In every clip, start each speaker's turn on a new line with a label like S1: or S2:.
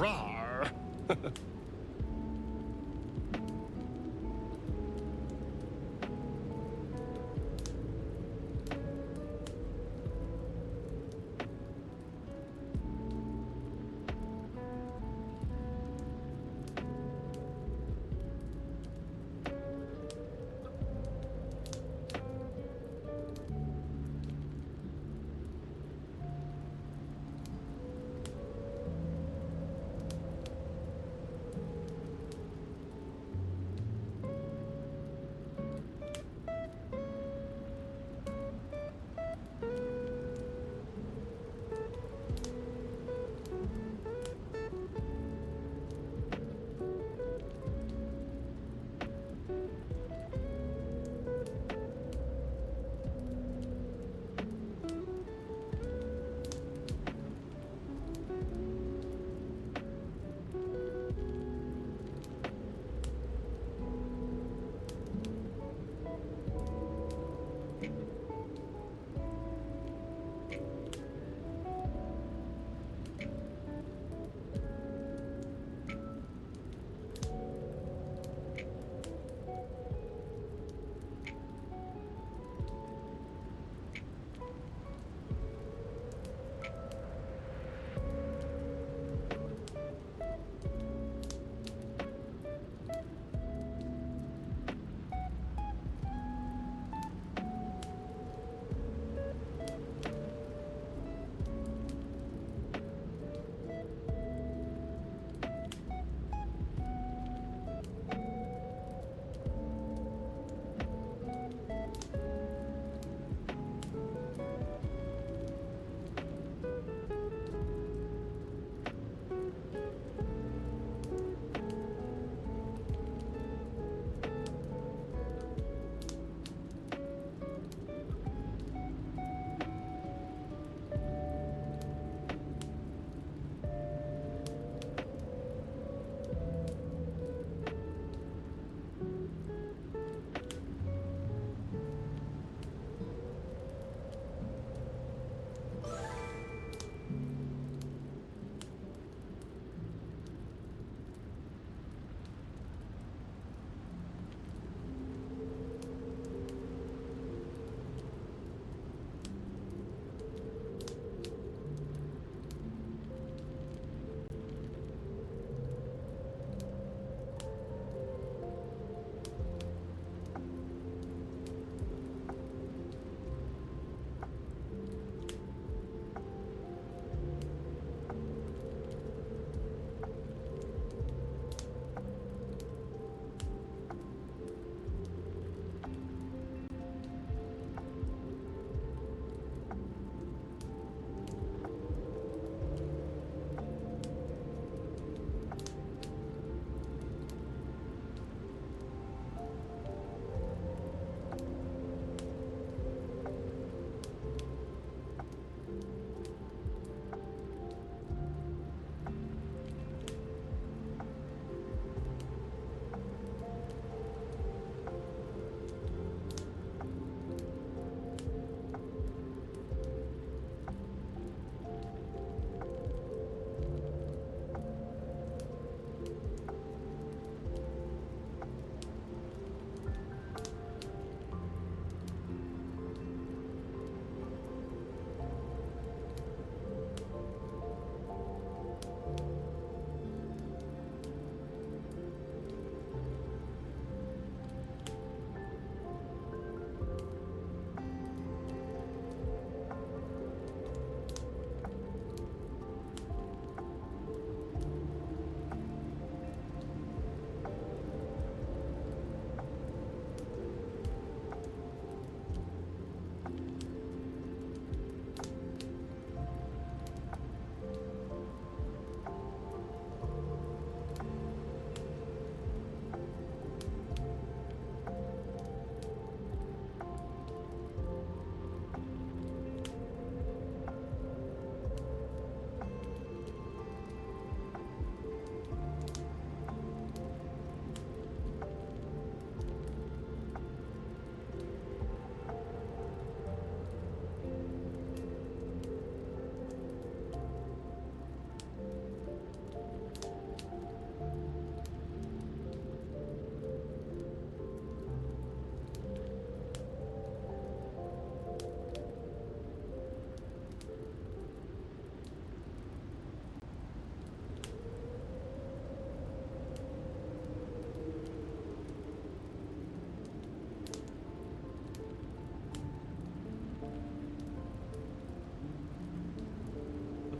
S1: Rar.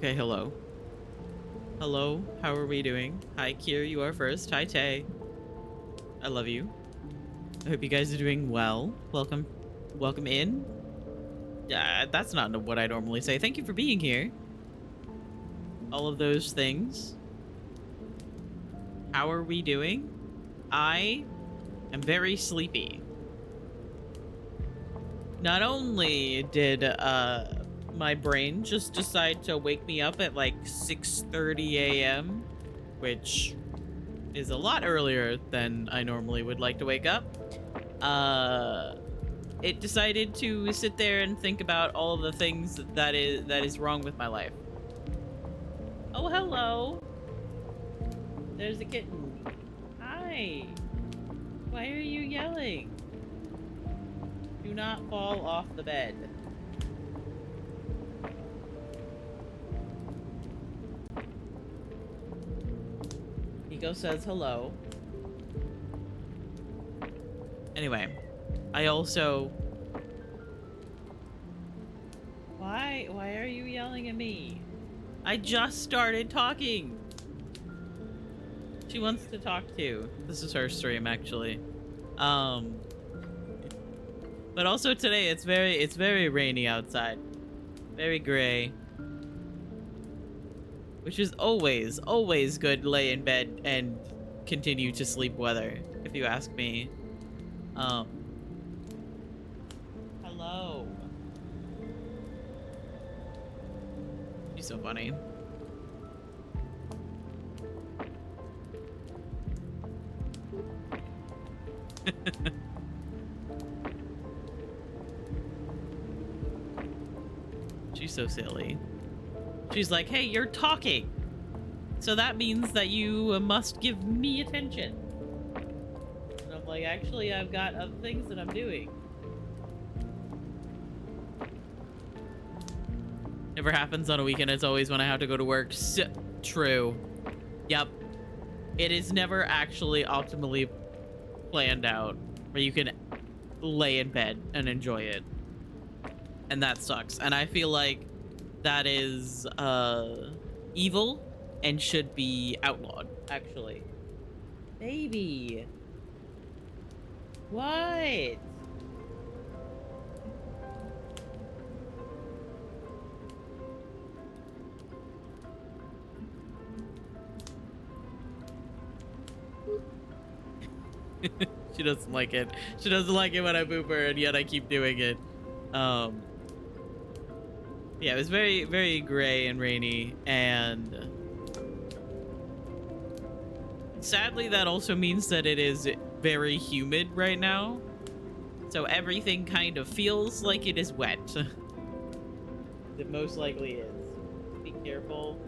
S1: Okay, hello. Hello, how are we doing? Hi, Kier, you are first. Hi, Tay. I love you. I hope you guys are doing well. Welcome in. That's not what I normally say. Thank you for being here. All of those things. How are we doing? I am very sleepy. Not only did my brain just decide to wake me up at like 6:30 a.m., which is a lot earlier than I normally would like to wake up. It decided to sit there and think about all of the things that is wrong with my life. Oh, hello. There's a kitten. Hi. Why are you yelling? Do not fall off the bed. Nico says hello. Anyway, I also... Why are you yelling at me? I just started talking. She wants to talk too. This is her stream, actually. But also today it's very rainy outside. Very gray. Which is always good to lay in bed and continue to sleep weather, if you ask me. Hello. She's so funny. She's so silly. She's like, hey, you're talking. So that means that you must give me attention. And I'm like, actually, I've got other things that I'm doing. Never happens on a weekend. It's always when I have to go to work. True. Yep. It is never actually optimally planned out where you can lay in bed and enjoy it. And that sucks. And I feel like that is evil and should be outlawed, actually. Baby. What? She doesn't like it. She doesn't like it when I boop her, and yet I keep doing it. Yeah, it was very gray and rainy, and sadly that also means that it is very humid right now. So everything kind of feels like it is wet. It most likely is. Be careful.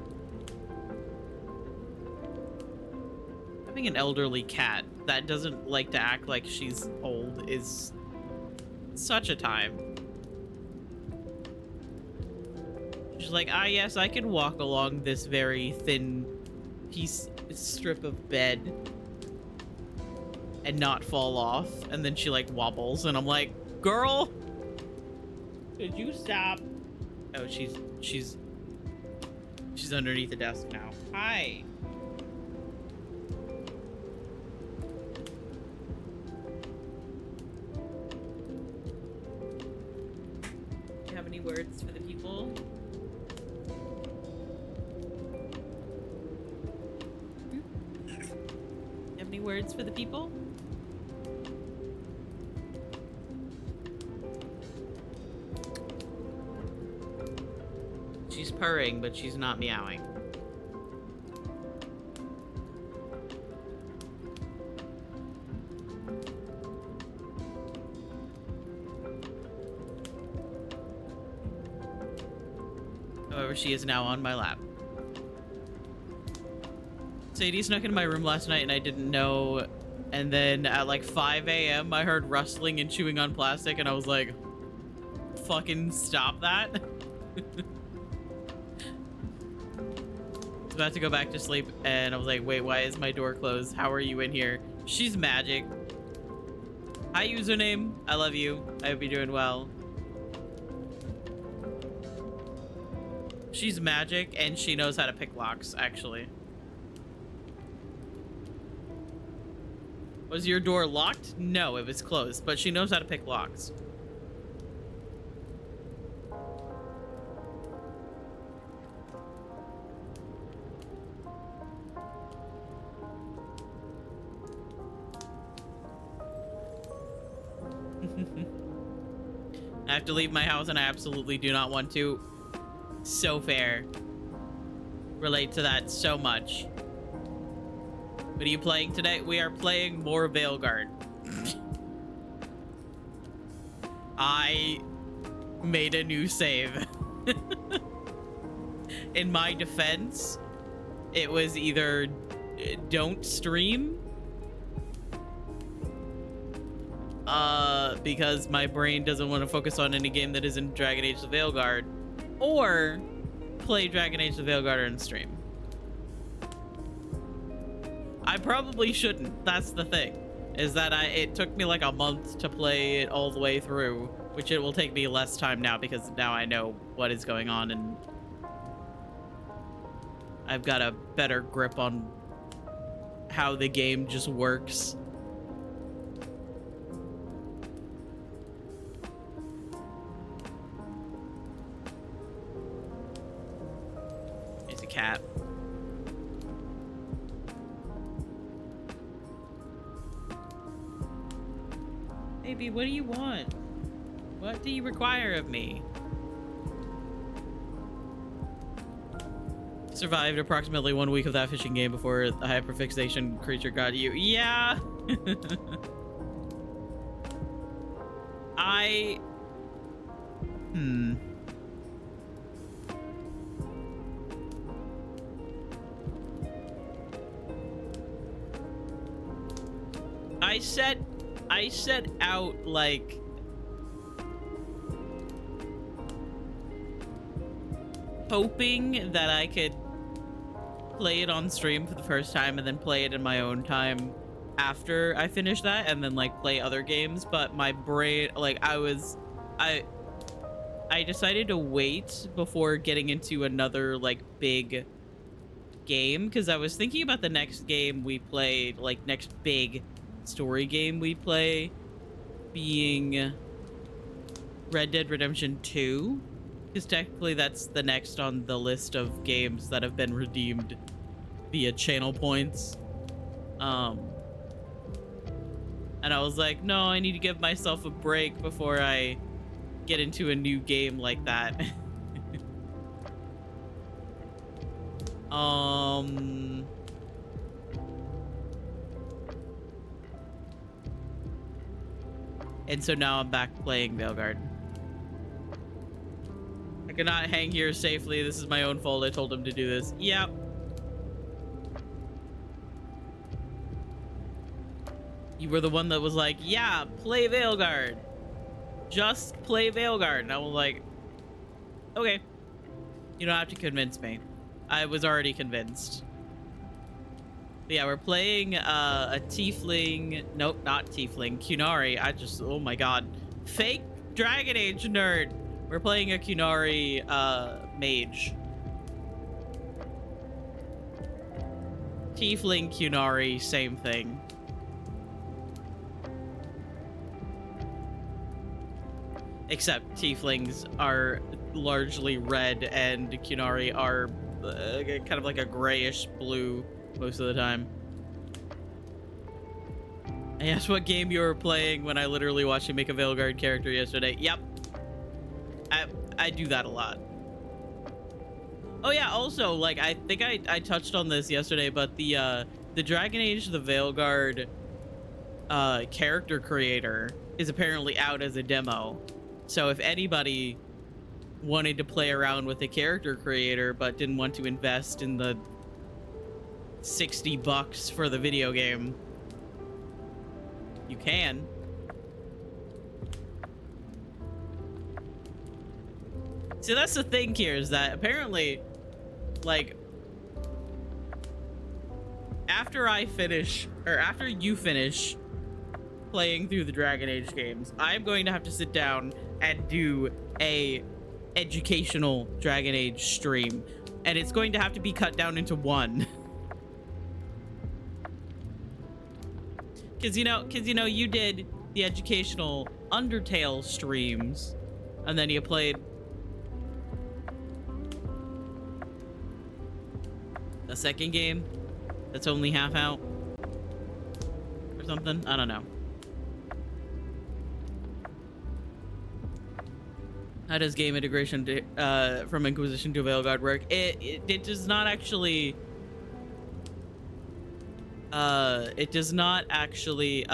S1: Having an elderly cat that doesn't like to act like she's old is such a time. She's like, ah, yes, I can walk along this very thin strip of bed and not fall off. And then she like wobbles, and I'm like, girl, could you stop? Oh, she's underneath the desk now. Hi. Do you have any words for the people? Any words for the people? She's purring, but she's not meowing. However, she is now on my lap. Sadie snuck into my room last night and I didn't know, and then at like 5 a.m. I heard rustling and chewing on plastic, and I was like, fucking stop that. I was about to go back to sleep and I was like, wait, why is my door closed? How are you in here? She's magic. Hi, username. I love you. I hope you're doing well. She's magic, and she knows how to pick locks, actually. Was your door locked? No, it was closed, but she knows how to pick locks. I have to leave my house, and I absolutely do not want to. So fair. Relate to that so much. What are you playing today? We are playing more Veilguard. I made a new save. In my defense, it was either don't stream, because my brain doesn't want to focus on any game that isn't Dragon Age the Veilguard, or play Dragon Age the Veilguard and stream. I probably shouldn't. That's the thing, is that it took me like a month to play it all the way through, which it will take me less time now because now I know what is going on and I've got a better grip on how the game just works. There's a cat. Baby, what do you want? What do you require of me? Survived approximately 1 week of that fishing game before the hyperfixation creature got you. Yeah. I set out like hoping that I could play it on stream for the first time and then play it in my own time after I finish that and then like play other games, but my brain, like I decided to wait before getting into another like big game because I was thinking about the next game we played, like next big story game we play being Red Dead Redemption 2, because technically that's the next on the list of games that have been redeemed via channel points. And I was like, no, I need to give myself a break before I get into a new game like that. And so now I'm back playing Veilguard. I cannot hang here safely. This is my own fault. I told him to do this. Yep. You were the one that was like, yeah, play Veilguard. Just play Veilguard. And I was like, okay. You don't have to convince me. I was already convinced. But yeah, we're playing a tiefling. Nope, not tiefling. Qunari. Oh my god. Fake Dragon Age nerd. We're playing a Qunari mage. Tiefling, Qunari, same thing. Except tieflings are largely red and Qunari are kind of like a grayish blue most of the time. I asked what game you were playing when I literally watched you make a Veilguard character yesterday. Yep. I do that a lot. Oh yeah, also, like, I think I touched on this yesterday, but the Dragon Age the Veilguard character creator is apparently out as a demo. So if anybody wanted to play around with a character creator but didn't want to invest in the $60 for the video game, you can. See, that's the thing here, is that apparently, like, after you finish playing through the Dragon Age games, I'm going to have to sit down and do a educational Dragon Age stream, and it's going to have to be cut down into one. Because you know you did the educational Undertale streams, and then you played a second game that's only half out or something. I don't know. How does game integration from Inquisition to Veilguard work? It does not actually. It does not actually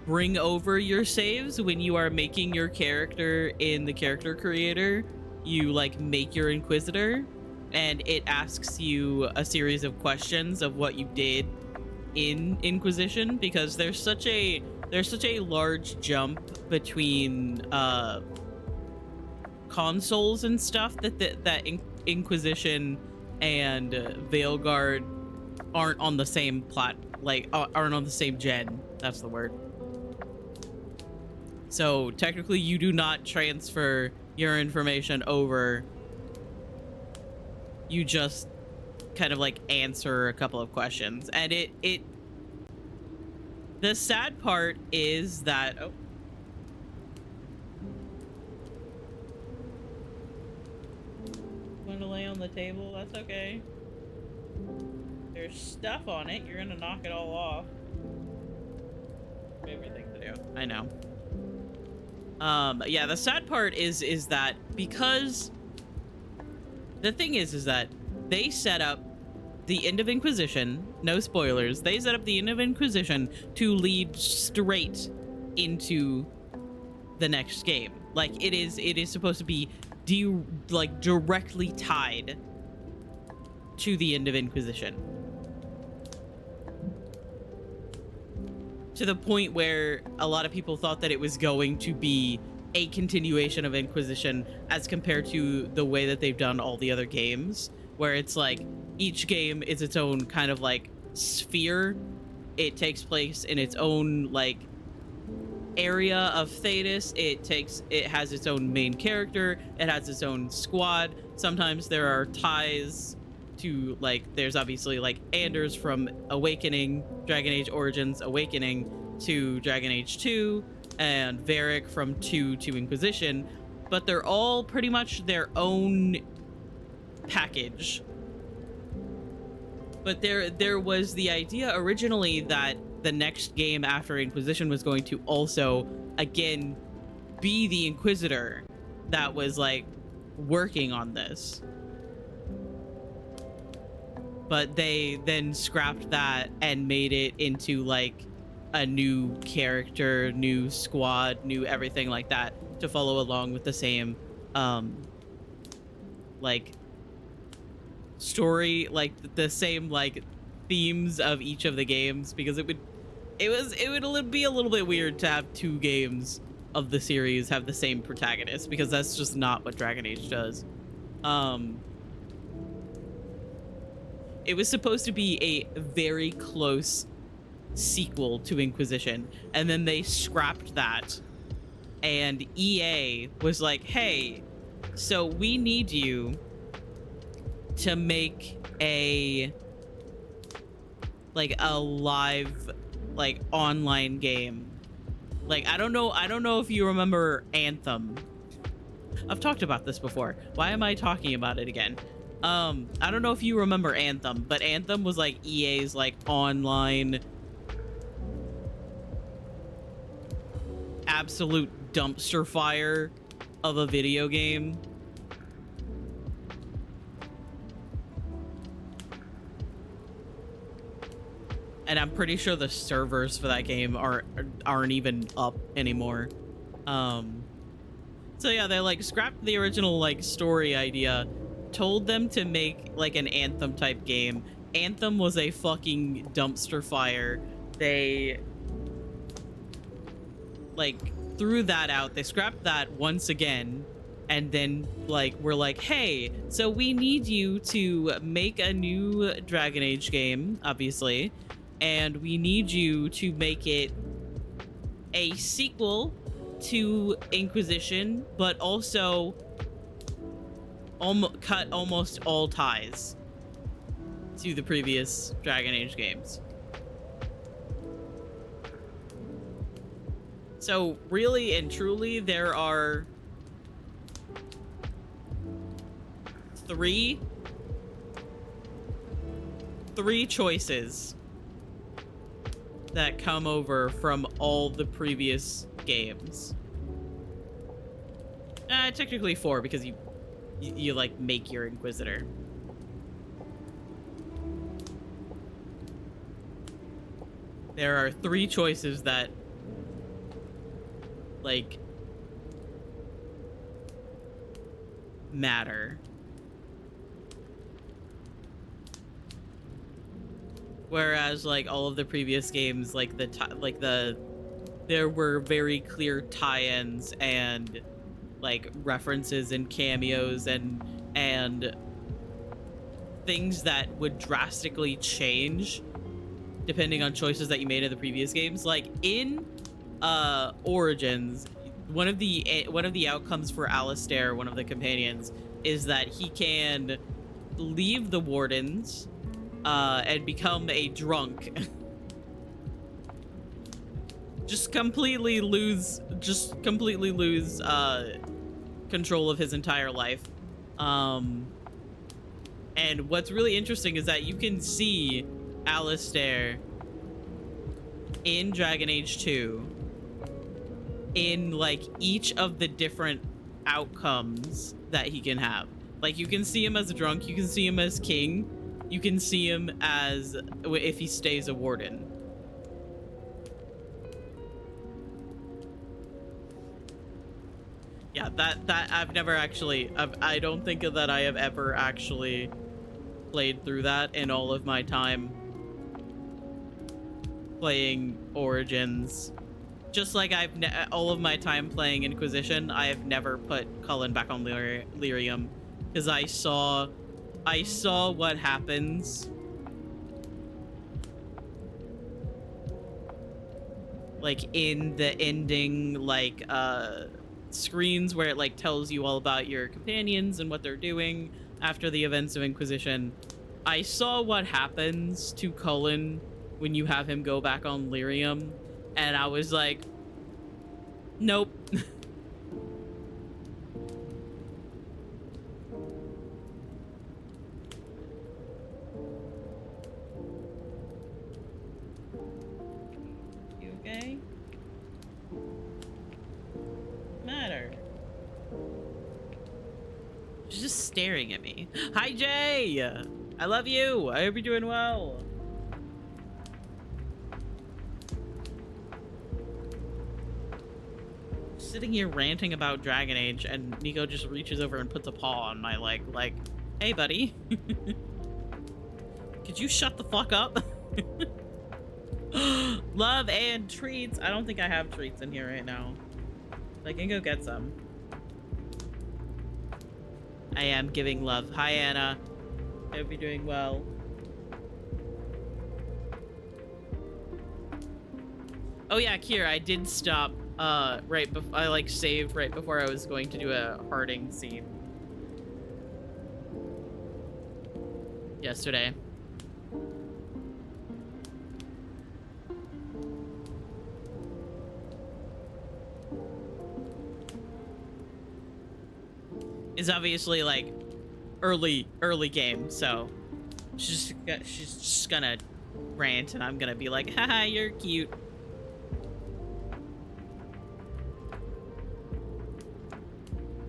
S1: bring over your saves when you are making your character in the character creator. You like make your Inquisitor, and it asks you a series of questions of what you did in Inquisition, because there's such a large jump between consoles and stuff that Inquisition and Veilguard aren't on the same aren't on the same gen. That's the word. So technically you do not transfer your information over. You just kind of like answer a couple of questions, and the sad part is that going to lay on the table. That's okay. There's stuff on it. You're gonna knock it all off. Favorite thing to do. I know. Yeah, the sad part is that because the thing is that they set up the end of Inquisition, no spoilers, they set up the end of Inquisition to lead straight into the next game. Like it is supposed to be directly tied to the end of Inquisition. To the point where a lot of people thought that it was going to be a continuation of Inquisition as compared to the way that they've done all the other games, where it's like each game is its own kind of like sphere. It takes place in its own like area of Thetis. It has its own main character. It has its own squad. Sometimes there are ties to, like, there's obviously like Anders from Awakening, Dragon Age Origins Awakening to Dragon Age 2, and Varric from 2 to Inquisition, but they're all pretty much their own package. But there was the idea originally that the next game after Inquisition was going to also again be the Inquisitor that was like working on this. But they then scrapped that and made it into like a new character, new squad, new everything like that to follow along with the same like story, like the same like themes of each of the games, because it would be a little bit weird to have two games of the series have the same protagonist, because that's just not what Dragon Age does. It was supposed to be a very close sequel to Inquisition, and then they scrapped that, and EA was like, hey, so we need you to make a live like online game. Like, I don't know if you remember Anthem. I've talked about this before. Why am I talking about it again? I don't know if you remember Anthem, but Anthem was like EA's like online absolute dumpster fire of a video game. And I'm pretty sure the servers for that game aren't even up anymore. So yeah, they like scrapped the original like story idea, told them to make like an Anthem type game. Anthem was a fucking dumpster fire. They like threw that out. They scrapped that once again, and then like we're like, hey, so we need you to make a new Dragon Age game, obviously, and we need you to make it a sequel to Inquisition, but also cut almost all ties to the previous Dragon Age games. So really and truly, there are three choices that come over from all the previous games. Technically 4, because you like make your Inquisitor. There are 3 choices that like matter. Whereas like all of the previous games, like there were very clear tie-ins and like references and cameos and things that would drastically change depending on choices that you made in the previous games. Like in Origins, one of the outcomes for Alistair, one of the companions, is that he can leave the Wardens and become a drunk. just completely lose control of his entire life. And what's really interesting is that you can see Alistair in Dragon Age 2 in like each of the different outcomes that he can have. Like you can see him as a drunk, you can see him as king, you can see him as if he stays a warden. Yeah, that I've never actually, I don't think that I have ever actually played through that in all of my time playing Origins. Just like all of my time playing Inquisition, I have never put Cullen back on Lyrium because I saw what happens like in the ending like screens where it like tells you all about your companions and what they're doing after the events of Inquisition. I saw what happens to Cullen when you have him go back on Lyrium, and I was like, nope. You okay? Matter. She's just staring at me. Hi, Jay! I love you! I hope you're doing well. Sitting here ranting about Dragon Age, and Nico just reaches over and puts a paw on my leg, like, hey, buddy. Could you shut the fuck up? Love and treats. I don't think I have treats in here right now. I can go get some. I am giving love. Hi, Anna. I hope you're doing well. Oh yeah, Kier, I did stop right before I like saved right before I was going to do a Harding scene yesterday. It's obviously like early game, so she's just gonna rant and I'm gonna be like, haha, you're cute.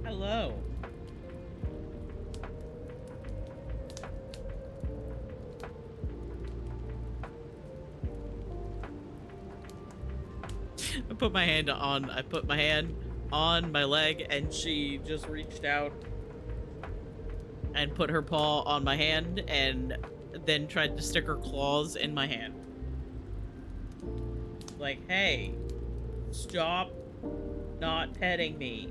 S1: Hello. I put my hand on my leg, and she just reached out and put her paw on my hand and then tried to stick her claws in my hand. Like, hey, stop not petting me.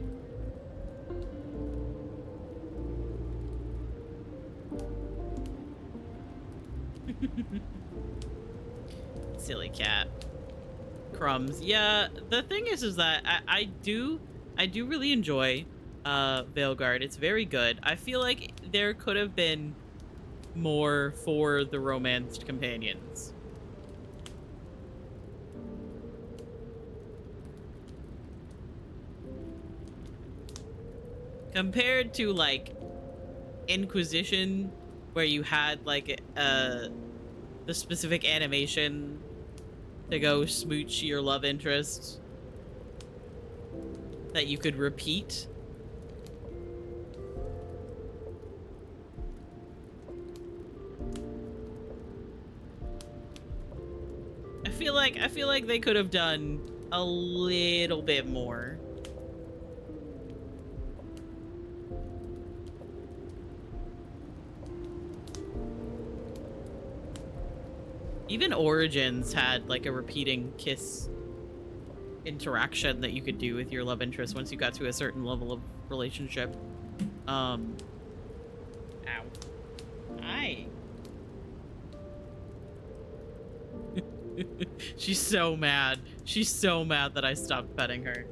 S1: Silly cat. crumbs. Yeah, the thing is that I do really enjoy Veilguard. It's very good. I feel like there could have been more for the romanced companions. Compared to like Inquisition, where you had like the specific animation to go smooch your love interest that you could repeat. I feel like they could have done a little bit more. Even Origins had like a repeating kiss interaction that you could do with your love interest once you got to a certain level of relationship. Ow. Hi. She's so mad. She's so mad that I stopped petting her.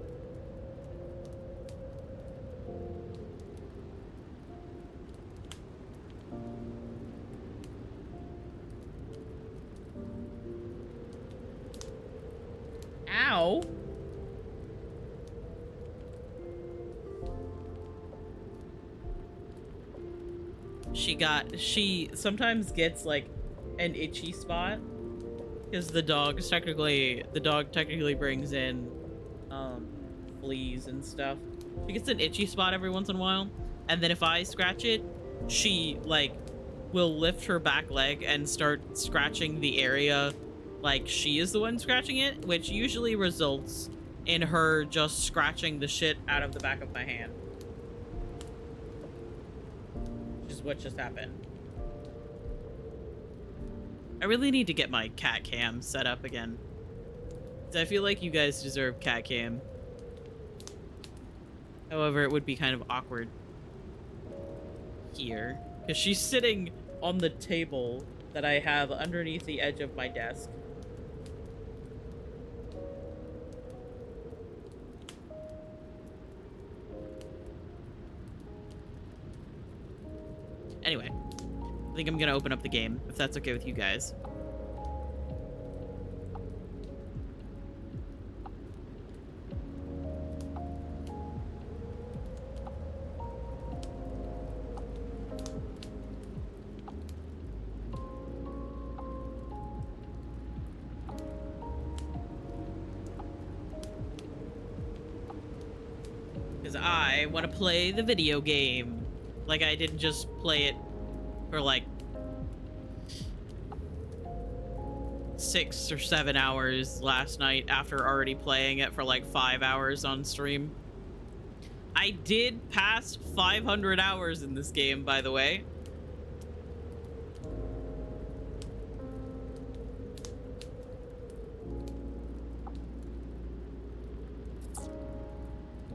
S1: Ow. She sometimes gets like an itchy spot because the dog technically brings in fleas and stuff. She gets an itchy spot every once in a while, and then if I scratch it, she like will lift her back leg and start scratching the area like she is the one scratching it, which usually results in her just scratching the shit out of the back of my hand. Which is what just happened. I really need to get my cat cam set up again. I feel like you guys deserve cat cam. However, it would be kind of awkward here because she's sitting on the table that I have underneath the edge of my desk. Anyway, I think I'm gonna open up the game, if that's okay with you guys. Because I want to play the video game. Like I didn't just play it for like 6 or 7 hours last night after already playing it for like 5 hours on stream. I did pass 500 hours in this game, by the way.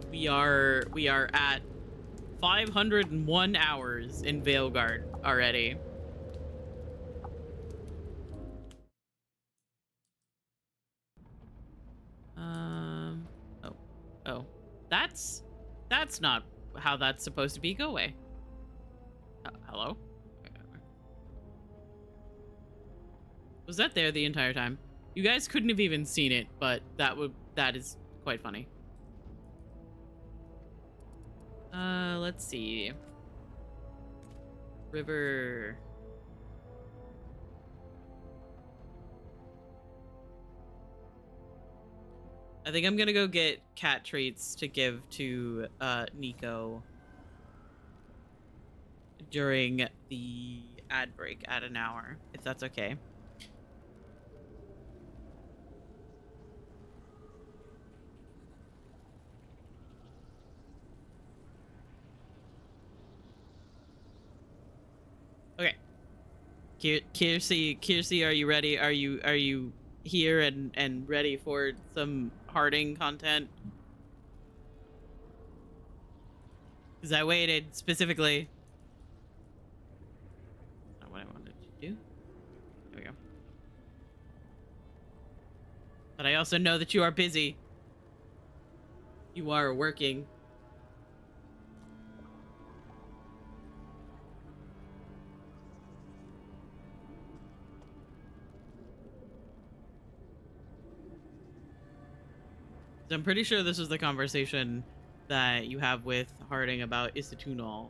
S1: We are at 501 hours in Veilguard already. Oh, that's not how that's supposed to be. Go away. Hello? Was that there the entire time? You guys couldn't have even seen it, but that is quite funny. Let's see. River. I think I'm gonna go get cat treats to give to Nico during the ad break at an hour, if that's okay. Okay. Kiersey, are you ready? Are you here and ready for some Harding content? Because I waited specifically. That's not what I wanted to do. There we go. But I also know that you are busy. You are working. So I'm pretty sure this is the conversation that you have with Harding about Isatunal.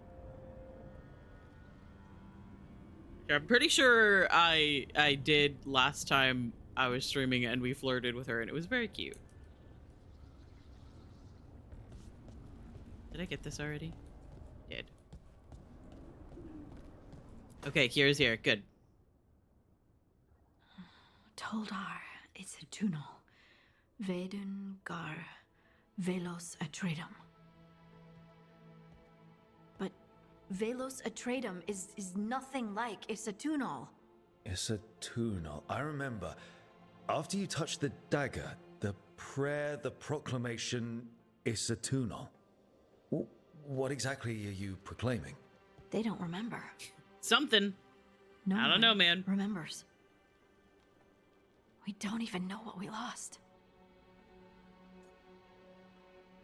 S1: I'm pretty sure I did last time I was streaming and we flirted with her and it was very cute. Did I get this already? Did. Okay, here's here. Good.
S2: Toldar, it's a tunal. Veilguard, Velos Atreidim. But Velos Atreidim is nothing like Isatunal.
S3: Isatunal. I remember. After you touched the dagger, the prayer, the proclamation, Isatunal. What exactly are you proclaiming?
S2: They don't remember.
S1: Something.
S2: No
S1: I don't know, man.
S2: Remembers. We don't even know what we lost.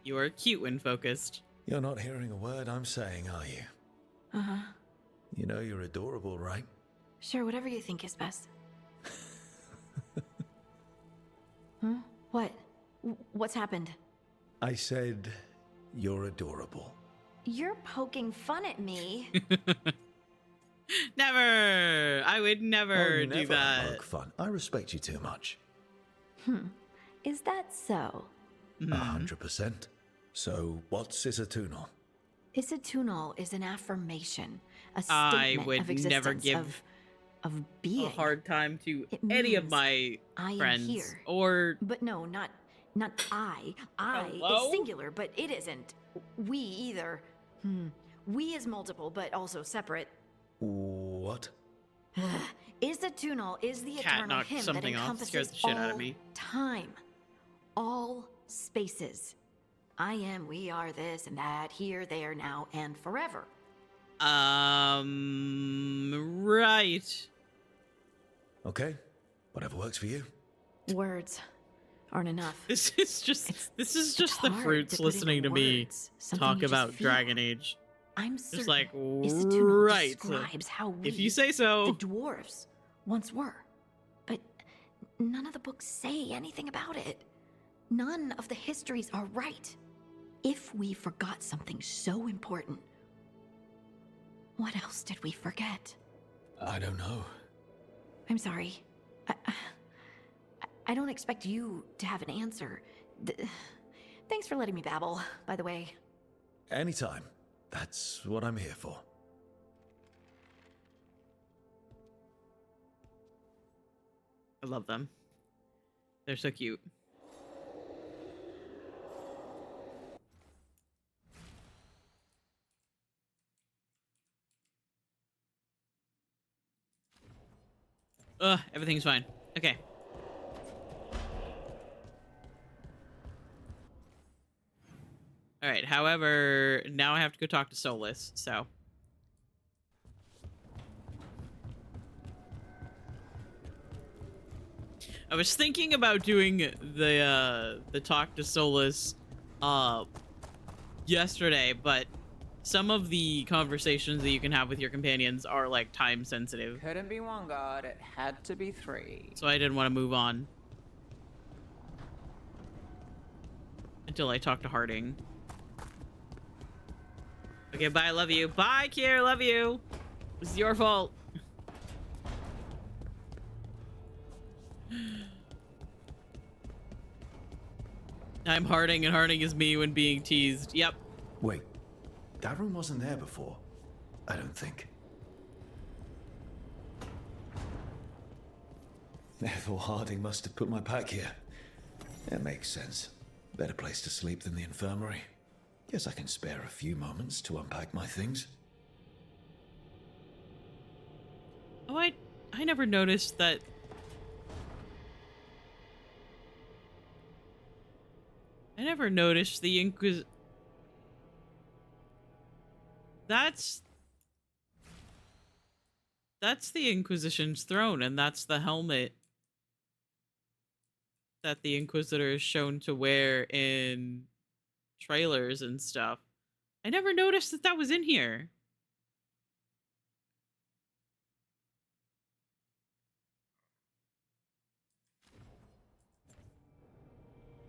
S1: You are cute when focused.
S3: You're not hearing a word I'm saying, are you?
S2: Uh-huh.
S3: You know you're adorable, right?
S2: Sure, whatever you think is best. Huh? What? What's happened?
S3: I said you're adorable.
S2: You're poking fun at me.
S1: Never! I would never do
S3: never
S1: that.
S3: poke fun. I respect you too much.
S2: Is that so?
S3: 100%. So, what's Isatunal?
S2: Isatunal is an affirmation, a
S1: I
S2: statement
S1: would
S2: of existence,
S1: never give
S2: of being.
S1: A hard time to
S2: It
S1: any of
S2: means
S1: my
S2: I am
S1: friends.
S2: here.
S1: Or
S2: But no, not I. I
S1: Hello?
S2: is singular, but it isn't. We either. We is multiple, but also separate.
S3: What?
S2: Isatunal is the
S1: Cat
S2: eternal
S1: knocked
S2: hymn that
S1: something off,
S2: encompasses
S1: scared the shit
S2: all
S1: out of me.
S2: time, all spaces. I am, we are, this and that, here, there, now, and forever.
S1: right.
S3: Okay. Whatever works for you.
S2: Words aren't enough.
S1: This is just the
S2: hard
S1: fruits
S2: to put
S1: listening
S2: into
S1: to me
S2: words something
S1: talk
S2: you just
S1: about
S2: feel.
S1: Dragon Age.
S2: I'm certain
S1: Just like,
S2: Isatunal
S1: right.
S2: describes how we,
S1: If you say so.
S2: the dwarves, once were. But none of the books say anything about it. None of the histories are right. If we forgot something so important, what else did we forget?
S3: I don't know.
S2: I'm sorry. I don't expect you to have an answer. Thanks for letting me babble, by the way.
S3: Anytime. That's what I'm here for.
S1: I love them. They're so cute. Everything's fine. Okay. All right. However, now I have to go talk to Solus, so. I was thinking about doing the talk to Solus yesterday, but some of the conversations that you can have with your companions are like time sensitive.
S4: Couldn't be one god, it had to be three.
S1: So I didn't want to move on until I talk to Harding. Okay, bye, love you. Bye, Kier, love you. This is your fault. I'm Harding, and Harding is me when being teased. Yep.
S3: Wait. That room wasn't there before. I don't think. Ethel Harding must have put my pack here. That makes sense. Better place to sleep than the infirmary. Guess I can spare a few moments to unpack my things.
S1: Oh, I never noticed that. I never noticed the That's the Inquisition's throne, and that's the helmet. that the Inquisitor is shown to wear in trailers and stuff. I never noticed that that was in here.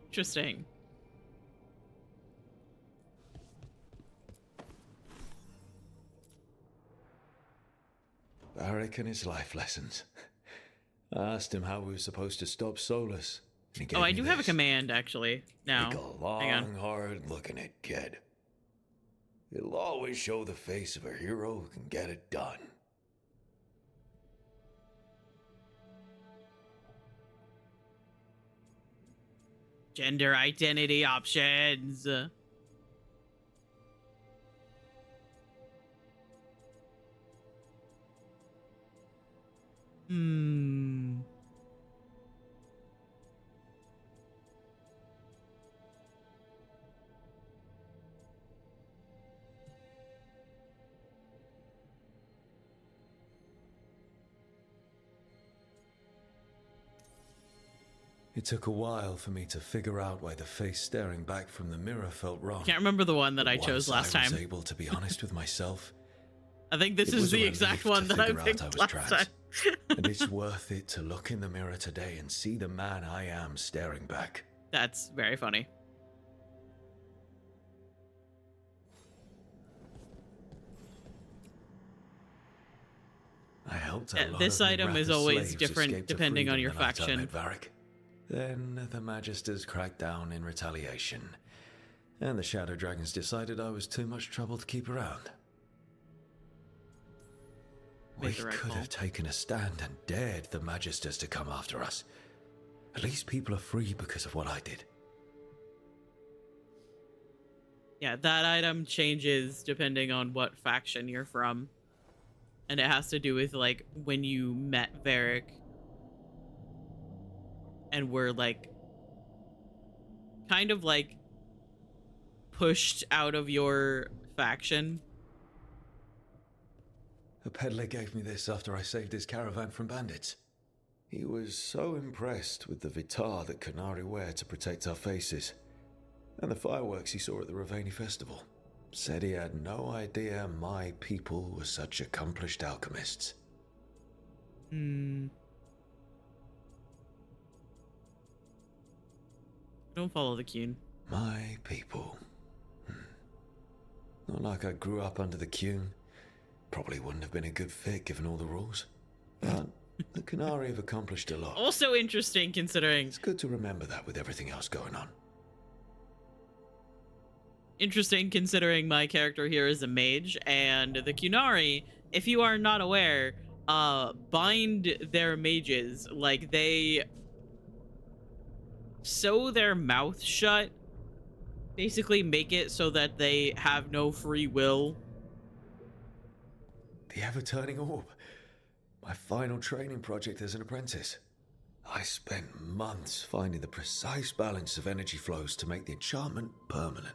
S1: Interesting.
S3: Varric and his life lessons. I asked him how we were supposed to stop Solus. And he gave
S1: Oh, I
S3: me
S1: do have a
S3: this.
S1: command, actually, now.
S3: Take a
S1: Hang on.
S3: long, hard look at it, kid. It'll always show the face of a hero who can get it done.
S1: Gender identity options. Hmm.
S3: It took a while for me to figure out why the face staring back from the mirror felt wrong.
S1: Can't remember the one that
S3: But
S1: I chose
S3: once
S1: last
S3: I was
S1: time.
S3: able to be honest with myself.
S1: I think this
S3: It
S1: is
S3: was a
S1: the exact
S3: relief to
S1: one that I
S3: figure out
S1: picked
S3: I was
S1: last
S3: trans.
S1: time.
S3: And it's worth it to look in the mirror today and see the man I am staring back.
S1: That's very funny.
S3: I helped a lot
S1: This
S3: of
S1: item is
S3: Mirath's
S1: always
S3: slaves
S1: different
S3: escape to
S1: depending on
S3: freedom
S1: your
S3: the night I
S1: faction.
S3: met Varric. Then the Magisters cracked down in retaliation, and the Shadow Dragons decided I was too much trouble to keep around. We
S1: Made the right
S3: could
S1: call.
S3: have taken a stand and dared the Magisters to come after us. At least people are free because of what I did.
S1: Yeah, that item changes depending on what faction you're from. And it has to do with, like, when you met Varric. And were, like, kind of, like, pushed out of your faction.
S3: A peddler gave me this after I saved his caravan from bandits. He was so impressed with the vitar that Canari wear to protect our faces, and the fireworks he saw at the Ravani festival. Said he had no idea my people were such accomplished alchemists.
S1: Don't follow the Qun.
S3: My people. Not like I grew up under the Qun. Probably wouldn't have been a good fit given all the rules. But the Canari have accomplished a lot.
S1: Also interesting considering...
S3: It's good to remember that with everything else going on.
S1: Interesting considering my character here is a mage, and the Qunari, if you are not aware, bind their mages. Like, they sew their mouth shut, basically make it so that they have no free will.
S3: The ever-turning orb. My final training project as an apprentice. I spent months finding the precise balance of energy flows to make the enchantment permanent.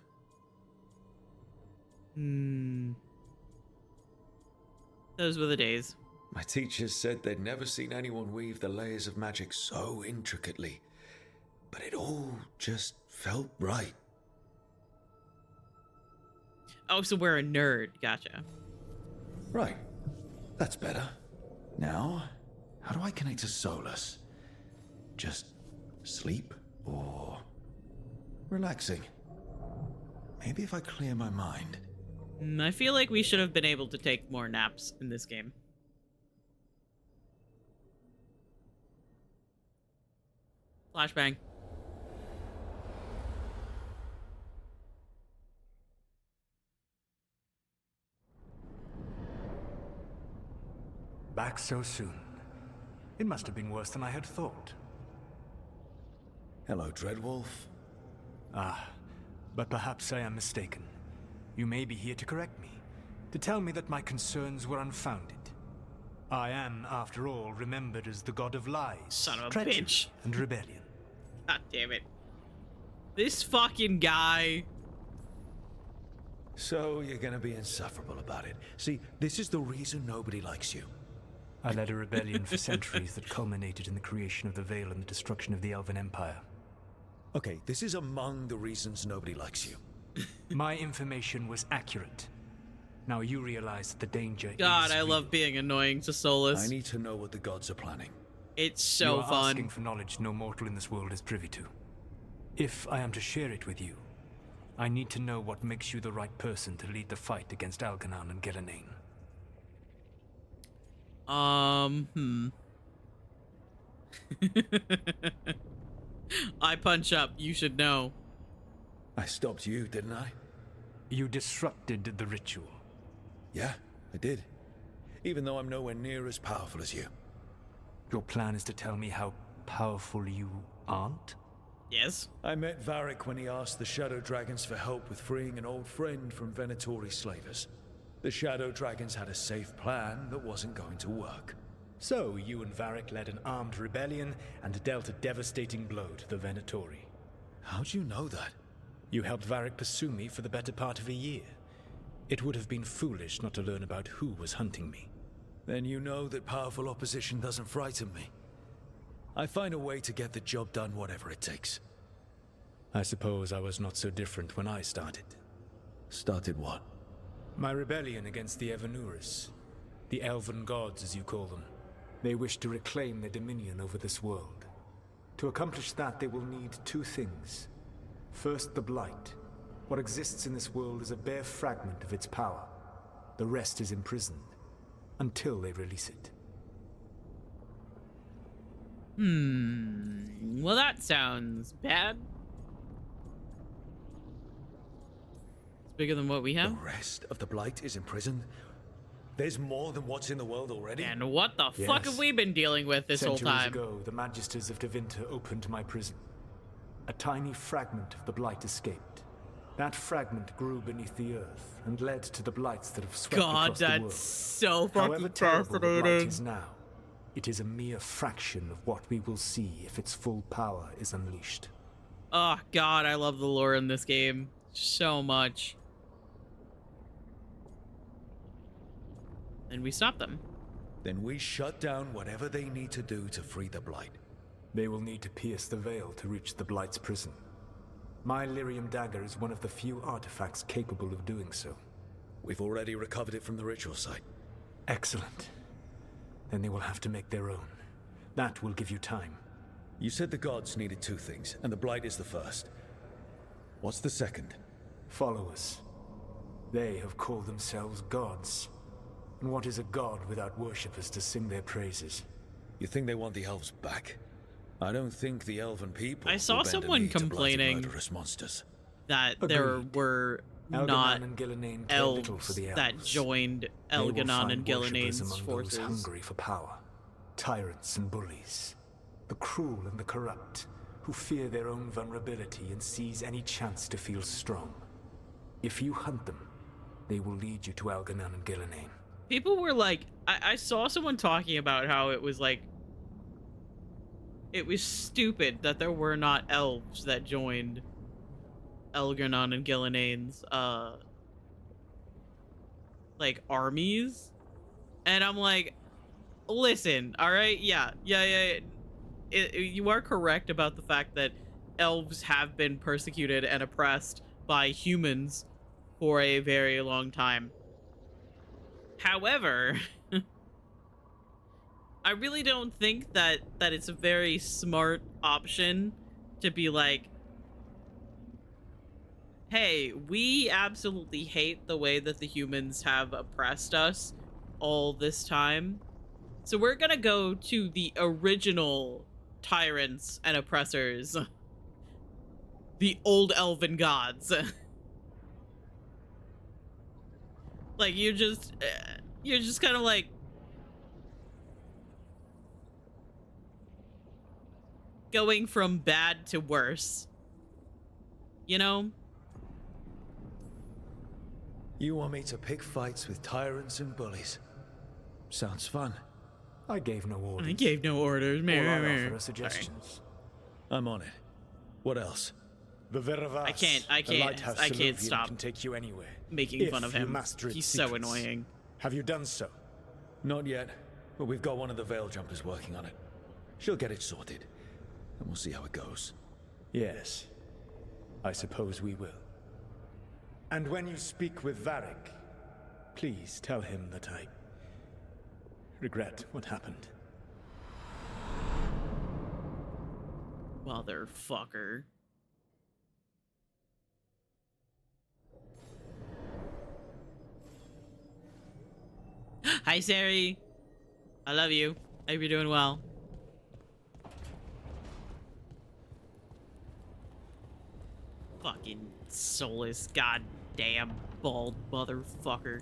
S1: Those were the days.
S3: My teachers said they'd never seen anyone weave the layers of magic so intricately, but it all just felt right.
S1: Oh, so we're a nerd. Gotcha.
S3: Right. That's better. Now, how do I connect to Solus? Just sleep or relaxing? Maybe if I clear my mind.
S1: I feel like we should have been able to take more naps in this game. Flashbang.
S5: Back so soon. It must have been worse than I had thought.
S3: Hello, Dreadwolf.
S5: Ah, but perhaps I am mistaken. You may be here to correct me, to tell me that my concerns were unfounded. I am, after all, remembered as the god of lies,
S1: Son of a
S5: treachery,
S1: bitch.
S5: and rebellion.
S1: God damn it. This fucking guy.
S3: So you're gonna be insufferable about it. See, this is the reason nobody likes you.
S5: I led a rebellion for centuries that culminated in the creation of the Veil and the destruction of the Elven Empire.
S3: Okay, this is among the reasons nobody likes you.
S5: My information was accurate. Now you realize that the danger
S1: God,
S5: is
S1: I love
S5: real.
S1: being annoying to Solus.
S3: I need to know what the gods are planning.
S1: It's
S5: You
S1: so
S5: are
S1: fun.
S5: asking for knowledge no mortal in this world is privy to. If I am to share it with you, I need to know what makes you the right person to lead the fight against Algernon and Gillenane.
S1: I punch up, you should know.
S3: I stopped you, didn't I?
S5: You disrupted the ritual.
S3: Yeah, I did. Even though I'm nowhere near as powerful as you.
S5: Your plan is to tell me how powerful you aren't?
S1: Yes.
S3: I met Varric when he asked the Shadow Dragons for help with freeing an old friend from Venatori slavers. The Shadow Dragons had a safe plan that wasn't going to work.
S5: So, you and Varric led an armed rebellion and dealt a devastating blow to the Venatori.
S3: How'd you know that?
S5: You helped Varric pursue me for the better part of a year. It would have been foolish not to learn about who was hunting me.
S3: Then you know that powerful opposition doesn't frighten me. I find a way to get the job done whatever it takes.
S5: I suppose I was not so different when I started.
S3: Started what?
S5: My rebellion against the Evanuris. The Elven Gods, as you call them. They wish to reclaim their dominion over this world. To accomplish that, they will need two things. First, the Blight. What exists in this world is a bare fragment of its power. The rest is imprisoned, until they release it.
S1: Well, that sounds bad. It's bigger than what we have.
S3: The rest of the Blight is imprisoned? There's more than what's in the world already?
S1: And what the fuck have we been dealing with this whole
S5: Centuries
S1: time?
S5: ago, the Magisters of Tevinter opened my prison. A tiny fragment of the Blight escaped. That fragment grew beneath the earth and led to the Blights that have swept
S1: God,
S5: across the world.
S1: that's so
S5: However
S1: fucking
S5: terrible the Blight
S1: fascinating.
S5: is now, it is a mere fraction of what we will see if its full power is unleashed.
S1: Oh God, I love the lore in this game so much. And we stop them.
S3: Then we shut down whatever they need to do to free the Blight.
S5: They will need to pierce the veil to reach the Blight's prison. My Lyrium dagger is one of the few artifacts capable of doing so.
S3: We've already recovered it from the ritual site.
S5: Excellent. Then they will have to make their own. That will give you time.
S3: You said the gods needed two things, and the Blight is the first. What's the second?
S5: Followers. They have called themselves gods. And what is a god without worshippers to sing their praises?
S3: You think they want the elves back? I don't think the elven people
S1: I saw
S3: will bend a
S1: someone
S3: knee to blighted
S1: complaining
S3: murderous monsters.
S1: that there
S5: Agreed.
S1: were
S5: Algernon
S1: not
S5: and Gillenane care little for
S1: elves
S5: the
S1: that
S5: elves.
S1: joined
S5: They will
S1: Elganon
S5: find
S1: and
S5: worshippers
S1: Gillenane's
S5: among
S1: forces.
S5: those hungry for power, tyrants and bullies, the cruel and the corrupt, who fear their own vulnerability and seize any chance to feel strong. If you hunt them, they will lead you to Algernon and Gillenane.
S1: People were like, I saw someone talking about how it was like, it was stupid that there were not elves that joined Elgernon and Gillenane's, like, armies. And I'm like, listen, all right, yeah. You are correct about the fact that elves have been persecuted and oppressed by humans for a very long time. However, I really don't think that it's a very smart option to be like, hey, we absolutely hate the way that the humans have oppressed us all this time. So we're gonna go to the original tyrants and oppressors, the old elven gods. Like, you're just kind of like, going from bad to worse, you know?
S3: You want me to pick fights with tyrants and bullies? Sounds fun.
S5: I gave no orders.
S1: I gave no orders.
S5: All I offer are suggestions.
S3: I'm on it. What else?
S5: The Veravas,
S1: I can't
S5: the lighthouse
S1: I can't
S5: Soluvian
S1: stop
S5: can take you anywhere.
S1: making
S5: If
S1: fun of
S5: you
S1: him.
S5: master its
S1: He's so
S5: secrets.
S1: annoying.
S5: Have you done so?
S3: Not yet. but we've got one of the Veil Jumpers working on it. She'll get it sorted, and we'll see how it goes.
S5: Yes, I suppose we will. And when you speak with Varric, please tell him that I regret what happened.
S1: Motherfucker. Hi, Sari. I love you. Hope you're doing well. Fucking soulless, goddamn bald motherfucker.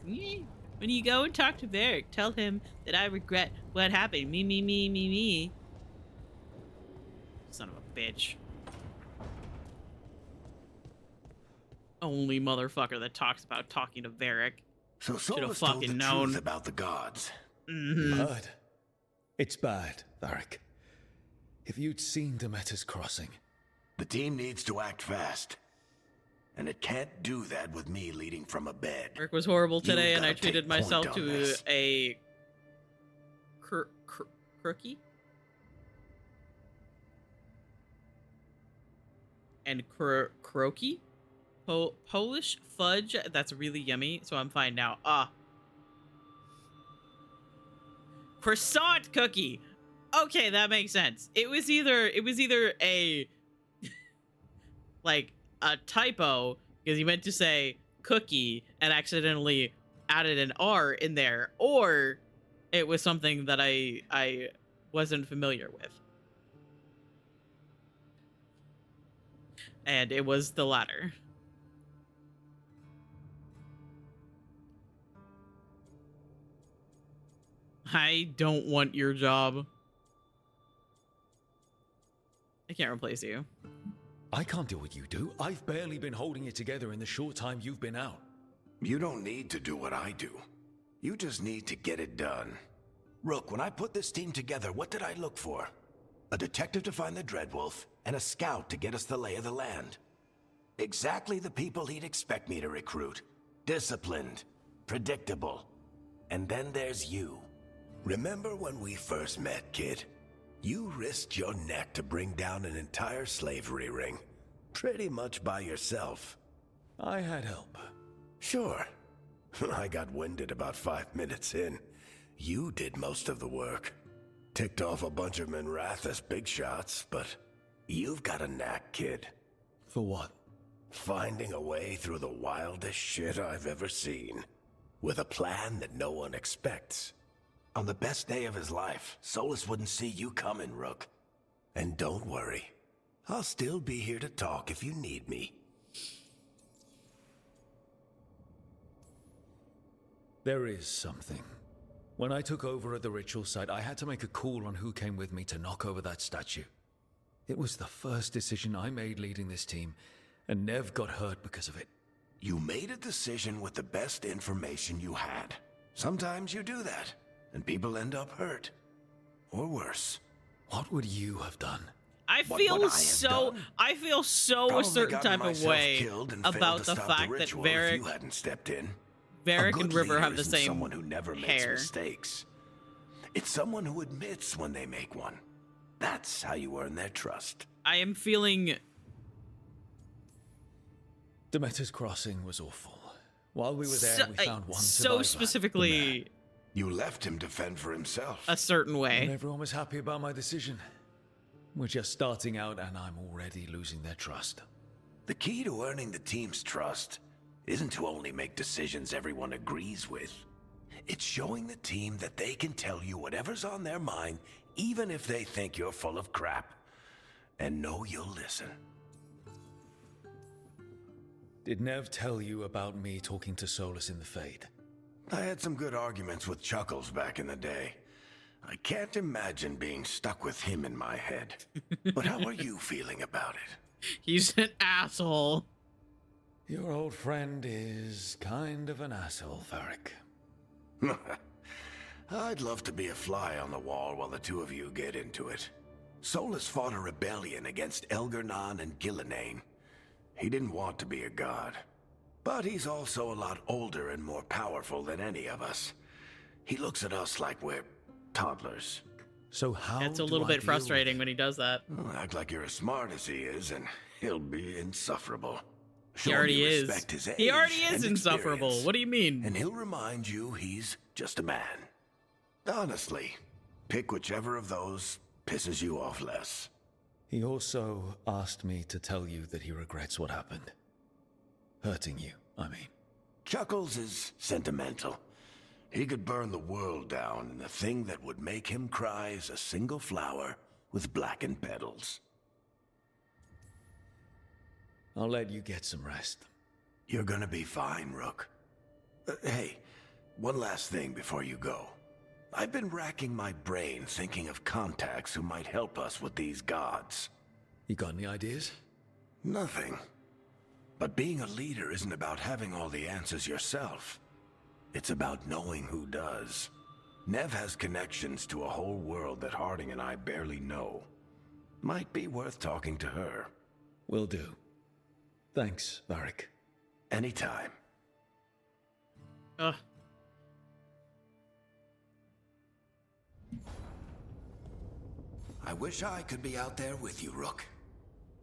S1: When you go and talk to Varric, tell him that I regret what happened. Me. Son of a bitch. Only motherfucker that talks about talking to Varric.
S6: So
S1: Should've
S6: Solus told
S1: fucking
S6: the
S1: known.
S6: truth about the gods.
S3: Bad. It's bad, Varric. If you'd seen Demeter's crossing.
S6: The team needs to act fast. And it can't do that with me leading from a bed.
S1: Work was horrible today,
S6: You've
S1: and I
S6: gotta
S1: treated
S6: take point
S1: myself
S6: on
S1: to
S6: this.
S1: a crookie and croaky Polish fudge. That's really yummy. So I'm fine now. Croissant cookie. Okay, that makes sense. It was either a like a typo because you meant to say cookie and accidentally added an R in there, or it was something that I wasn't familiar with. And it was the latter. I don't want your job. I can't replace you.
S3: I can't do what you do. I've barely been holding it together in the short time you've been out.
S6: You don't need to do what I do. You just need to get it done. Rook, when I put this team together, what did I look for? A detective to find the Dreadwolf, and a scout to get us the lay of the land. Exactly the people he'd expect me to recruit. Disciplined, predictable. And then there's you. Remember when we first met, kid? You risked your neck to bring down an entire slavery ring. Pretty much by yourself.
S3: I had help.
S6: Sure. I got winded about 5 minutes in. You did most of the work. Ticked off a bunch of Minrathous big shots, but you've got a knack, kid.
S3: For what?
S6: Finding a way through the wildest shit I've ever seen. With a plan that no one expects. On the best day of his life, Solus wouldn't see you coming, Rook. And don't worry. I'll still be here to talk if you need me.
S3: There is something. When I took over at the ritual site, I had to make a call on who came with me to knock over that statue. It was the first decision I made leading this team, and Nev got hurt because of it.
S6: You made a decision with the best information you had. Sometimes you do that, and people end up hurt. Or worse.
S3: What would you have done?
S1: I
S6: What
S1: feel
S6: would I have
S1: so
S6: done?
S1: I feel so a
S6: Probably
S1: certain
S6: gotten
S1: type of
S6: myself
S1: way
S6: killed and failed
S1: about
S6: to
S1: the
S6: stop
S1: fact that
S6: ritual if
S1: Varric
S6: you hadn't stepped in. A
S1: and
S6: good
S1: River
S6: leader
S1: have the
S6: isn't
S1: same
S6: someone who never makes
S1: hair.
S6: mistakes. It's someone who admits when they make one. That's how you earn their trust.
S1: I am feeling
S3: Demeter's crossing was awful. While we were there, we found one
S1: so
S3: survivor.
S1: specifically
S6: You left him to fend for himself.
S1: a certain
S3: And
S1: way.
S3: everyone was happy about my decision. We're just starting out, and I'm already losing their trust.
S6: The key to earning the team's trust isn't to only make decisions everyone agrees with. It's showing the team that they can tell you whatever's on their mind, even if they think you're full of crap. And know you'll listen.
S3: Did Nev tell you about me talking to Solus in the Fade?
S6: I had some good arguments with Chuckles back in the day. I can't imagine being stuck with him in my head. But how are you feeling about it?
S1: He's an asshole.
S3: Your old friend is kind of an asshole, Varric.
S6: I'd love to be a fly on the wall while the two of you get into it. Solus fought a rebellion against Elgernon and Gillenane. He didn't want to be a god. But he's also a lot older and more powerful than any of us. He looks at us like we're toddlers.
S3: So how
S1: It's a
S3: do
S1: little
S3: I
S1: bit
S3: deal with
S1: frustrating
S3: it?
S1: when he does that.
S6: Well, act like you're as smart as he is, and he'll be insufferable.
S1: He
S6: Show him
S1: already
S6: you
S1: is.
S6: respect his
S1: He already
S6: age
S1: is
S6: and
S1: insufferable.
S6: experience,
S1: What do you mean?
S6: and he'll remind you he's just a man. Honestly, pick whichever of those pisses you off less.
S3: He also asked me to tell you that he regrets what happened. Hurting you, I mean.
S6: Chuckles is sentimental. He could burn the world down, and the thing that would make him cry is a single flower with blackened petals.
S3: I'll let you get some rest.
S6: You're gonna be fine, Rook. Hey, one last thing before you go. I've been racking my brain thinking of contacts who might help us with these gods.
S3: You got any ideas?
S6: Nothing. But being a leader isn't about having all the answers yourself. It's about knowing who does. Nev has connections to a whole world that Harding and I barely know. Might be worth talking to her.
S3: Will do. Thanks, Varric.
S6: Anytime.
S1: Ugh.
S6: I wish I could be out there with you, Rook.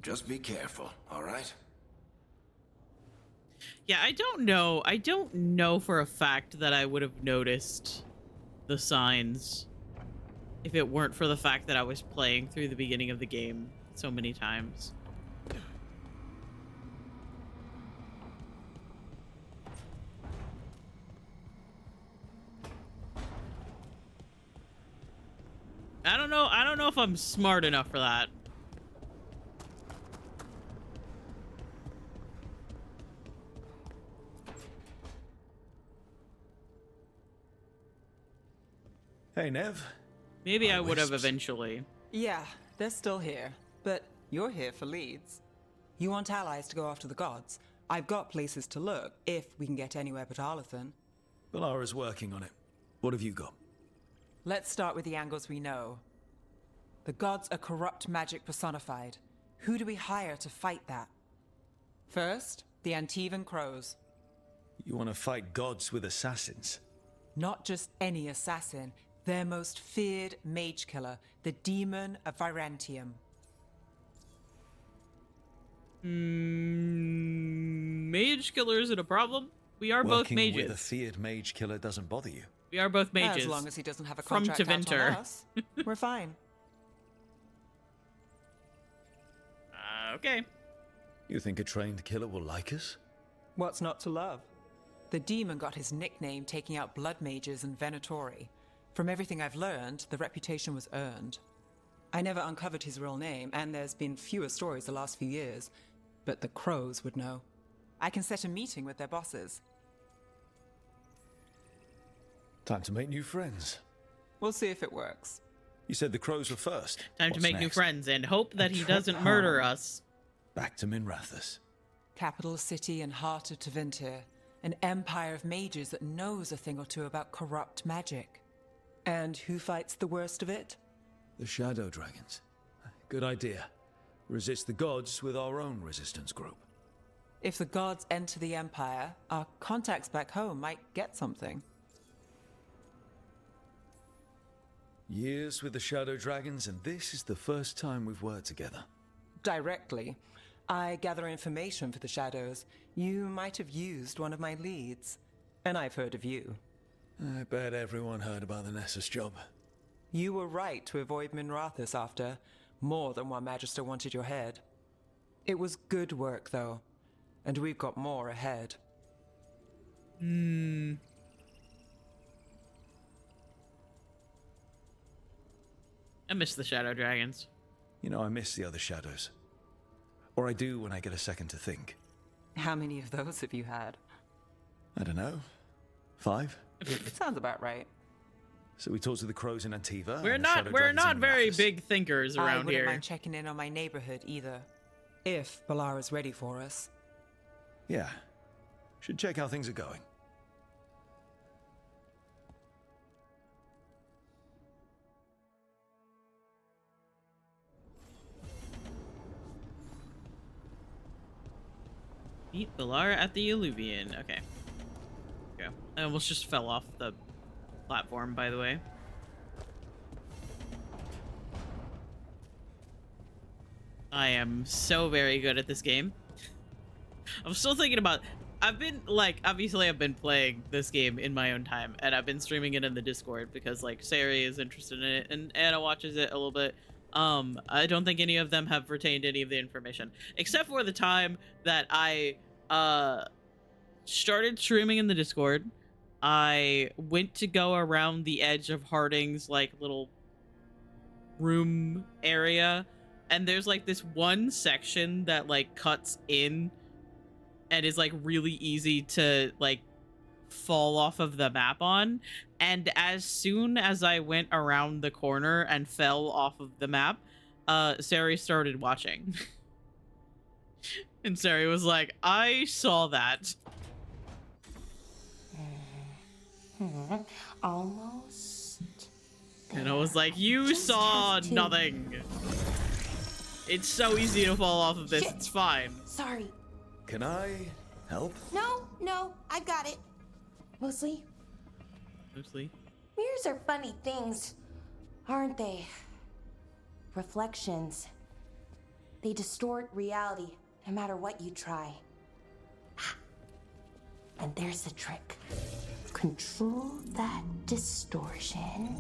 S6: Just be careful, all right?
S1: Yeah, I don't know. I don't know for a fact that I would have noticed the signs if it weren't for the fact that I was playing through the beginning of the game so many times. I don't know. I don't know if I'm smart enough for that.
S3: Hey, Nev.
S1: Maybe
S3: My
S1: I would have
S3: wisps.
S1: eventually.
S4: Yeah, they're still here, but you're here for leads. You want allies to go after the gods? I've got places to look, if we can get anywhere but Arlathan.
S3: Valara's working on it. What have you got?
S4: Let's start with the angles we know. The gods are corrupt magic personified. Who do we hire to fight that? First, the Antivan Crows.
S3: You want to fight gods with assassins?
S4: Not just any assassin, their most feared mage killer, the Demon of Virantium.
S1: Mage killer isn't a problem. We are both
S3: Working
S1: mages.
S3: with a feared mage killer doesn't bother you.
S1: We are both mages.
S4: As long as he doesn't have a
S1: From
S4: contract out on
S1: Tevinter.
S4: us, we're fine.
S1: Okay.
S3: You think a trained killer will like us?
S4: What's not to love? The demon got his nickname taking out blood mages and Venatori. From everything I've learned, the reputation was earned. I never uncovered his real name, and there's been fewer stories the last few years, but the Crows would know. I can set a meeting with their bosses.
S3: Time to make new friends.
S4: We'll see if it works.
S3: You said the crows were first.
S1: Time to
S3: What's
S1: make new
S3: next?
S1: friends and hope that he
S3: trip
S1: doesn't murder
S3: home.
S1: us.
S3: Back to Minrathous.
S4: Capital city and heart of Tevinter, an empire of mages that knows a thing or two about corrupt magic. And who fights the worst of it?
S3: The Shadow Dragons. Good idea. Resist the gods with our own resistance group.
S4: If the gods enter the empire, our contacts back home might get something.
S3: Years with the Shadow Dragons, and this is the first time we've worked together.
S4: Directly. I gather information for the Shadows. You might have used one of my leads. And I've heard of you.
S3: I bet everyone heard about the Nessus job.
S4: You were right to avoid Minrathous after. More than one Magister wanted your head. It was good work, though. And we've got more ahead.
S1: I miss the Shadow Dragons.
S3: You know, I miss the other shadows. Or I do when I get a second to think.
S4: How many of those have you had?
S3: I don't know. 5?
S4: Sounds about right.
S3: So we talked to the crows in Antiva.
S1: We're
S3: and the
S1: not
S3: Shadow
S1: we're
S3: Dragons
S1: not
S3: in
S1: very
S3: Minrathous.
S1: big thinkers
S4: I
S1: around
S4: wouldn't
S1: here.
S4: mind checking in on my neighborhood either. If Balara's ready for us.
S3: Yeah. Should check how things are going.
S1: Meet Valara at the Alluvion. Okay. I almost just fell off the platform, by the way. I am so very good at this game. I'm still thinking about, I've been like, obviously I've been playing this game in my own time, and I've been streaming it in the Discord because like Sari is interested in it and Anna watches it a little bit. I don't think any of them have retained any of the information except for the time that I started streaming in the Discord. I went to go around the edge of Harding's like little room area, and there's like this one section that like cuts in and is like really easy to like fall off of the map on. And as soon as I went around the corner and fell off of the map, Sari started watching. And Sari was like, I saw that.
S7: Almost.
S1: And I was like, you
S7: Just
S1: saw
S7: have to.
S1: nothing. It's so easy to fall off of this.
S7: Shit.
S1: It's fine.
S7: Sorry.
S3: Can I help?
S7: No, I got it. Mostly,
S1: Mostly.
S7: mirrors are funny things, aren't they? Reflections. They distort reality, no matter what you try. And there's the trick. Control that distortion.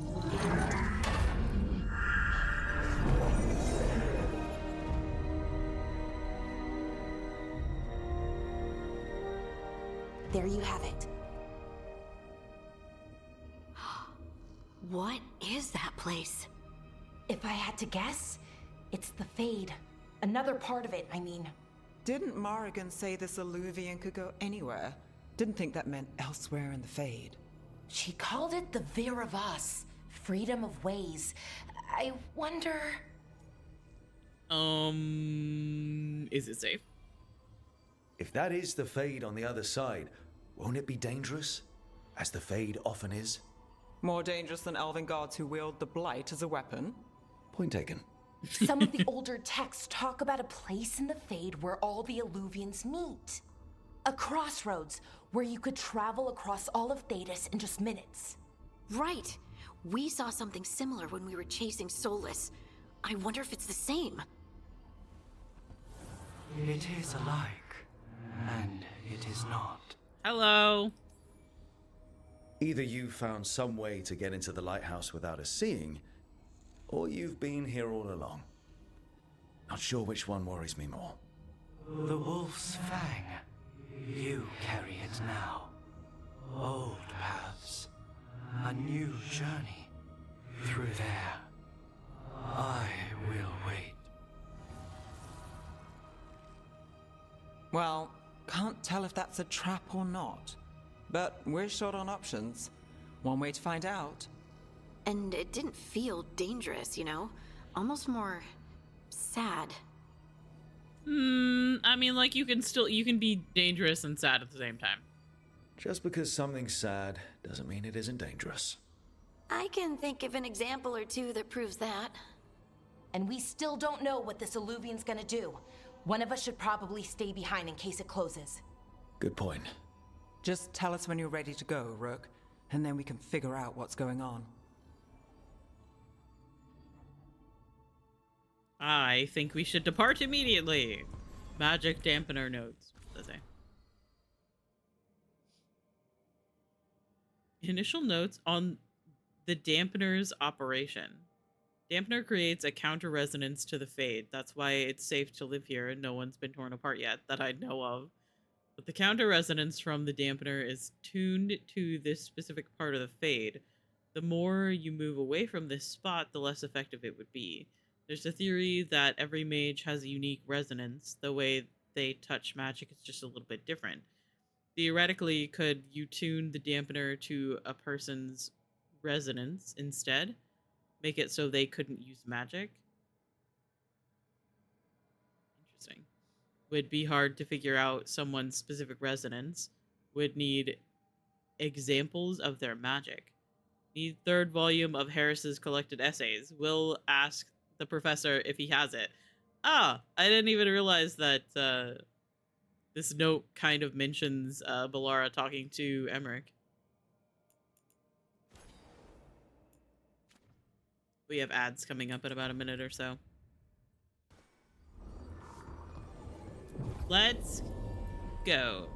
S7: There you have it.
S2: What is that place?
S7: If I had to guess, it's the Fade. Another part of it, I mean.
S4: Didn't Morrigan say this Illuvian could go anywhere? Didn't think that meant elsewhere in the Fade.
S7: She called it the Viravas, freedom of ways. I wonder...
S1: Is it safe?
S3: If that is the Fade on the other side, won't it be dangerous? As the Fade often is?
S4: More dangerous than elven gods who wield the Blight as a weapon?
S3: Point taken.
S7: Some of the older texts talk about a place in the Fade where all the Illuvians meet. A crossroads where you could travel across all of Thedas in just minutes.
S2: Right. We saw something similar when we were chasing Solus. I wonder if it's the same.
S5: It is alike, and it is not.
S1: Hello.
S3: Either you found some way to get into the lighthouse without us seeing, or you've been here all along. Not sure which one worries me more.
S5: The Wolf's Fang. You carry it now. Old paths. A new journey. Through there. I will wait.
S4: Well, can't tell if that's a trap or not. But we're short on options. One way to find out.
S2: And it didn't feel dangerous, you know? Almost more sad.
S1: I mean, like, you can be dangerous and sad at the same time.
S3: Just because something's sad doesn't mean it isn't dangerous.
S2: I can think of an example or two that proves that.
S7: And we still don't know what this Illuvian's gonna do. One of us should probably stay behind in case it closes.
S3: Good point.
S4: Just tell us when you're ready to go, Rook, and then we can figure out what's going on.
S1: I think we should depart immediately. Magic dampener notes. What does it say? Initial notes on the dampener's operation. Dampener creates a counter resonance to the Fade. That's why it's safe to live here and no one's been torn apart yet that I know of. But the counter resonance from the dampener is tuned to this specific part of the Fade. The more you move away from this spot, the less effective it would be. There's a theory that every mage has a unique resonance. The way they touch magic is just a little bit different. Theoretically, could you tune the dampener to a person's resonance instead? Make it so they couldn't use magic? Interesting. Would be hard to figure out someone's specific resonance. Would need examples of their magic. Need third volume of Harris's collected essays. Will ask the professor if he has it. Ah, I didn't even realize that this note kind of mentions Balara talking to Emmerich. We have ads coming up in about a minute or so. Let's go.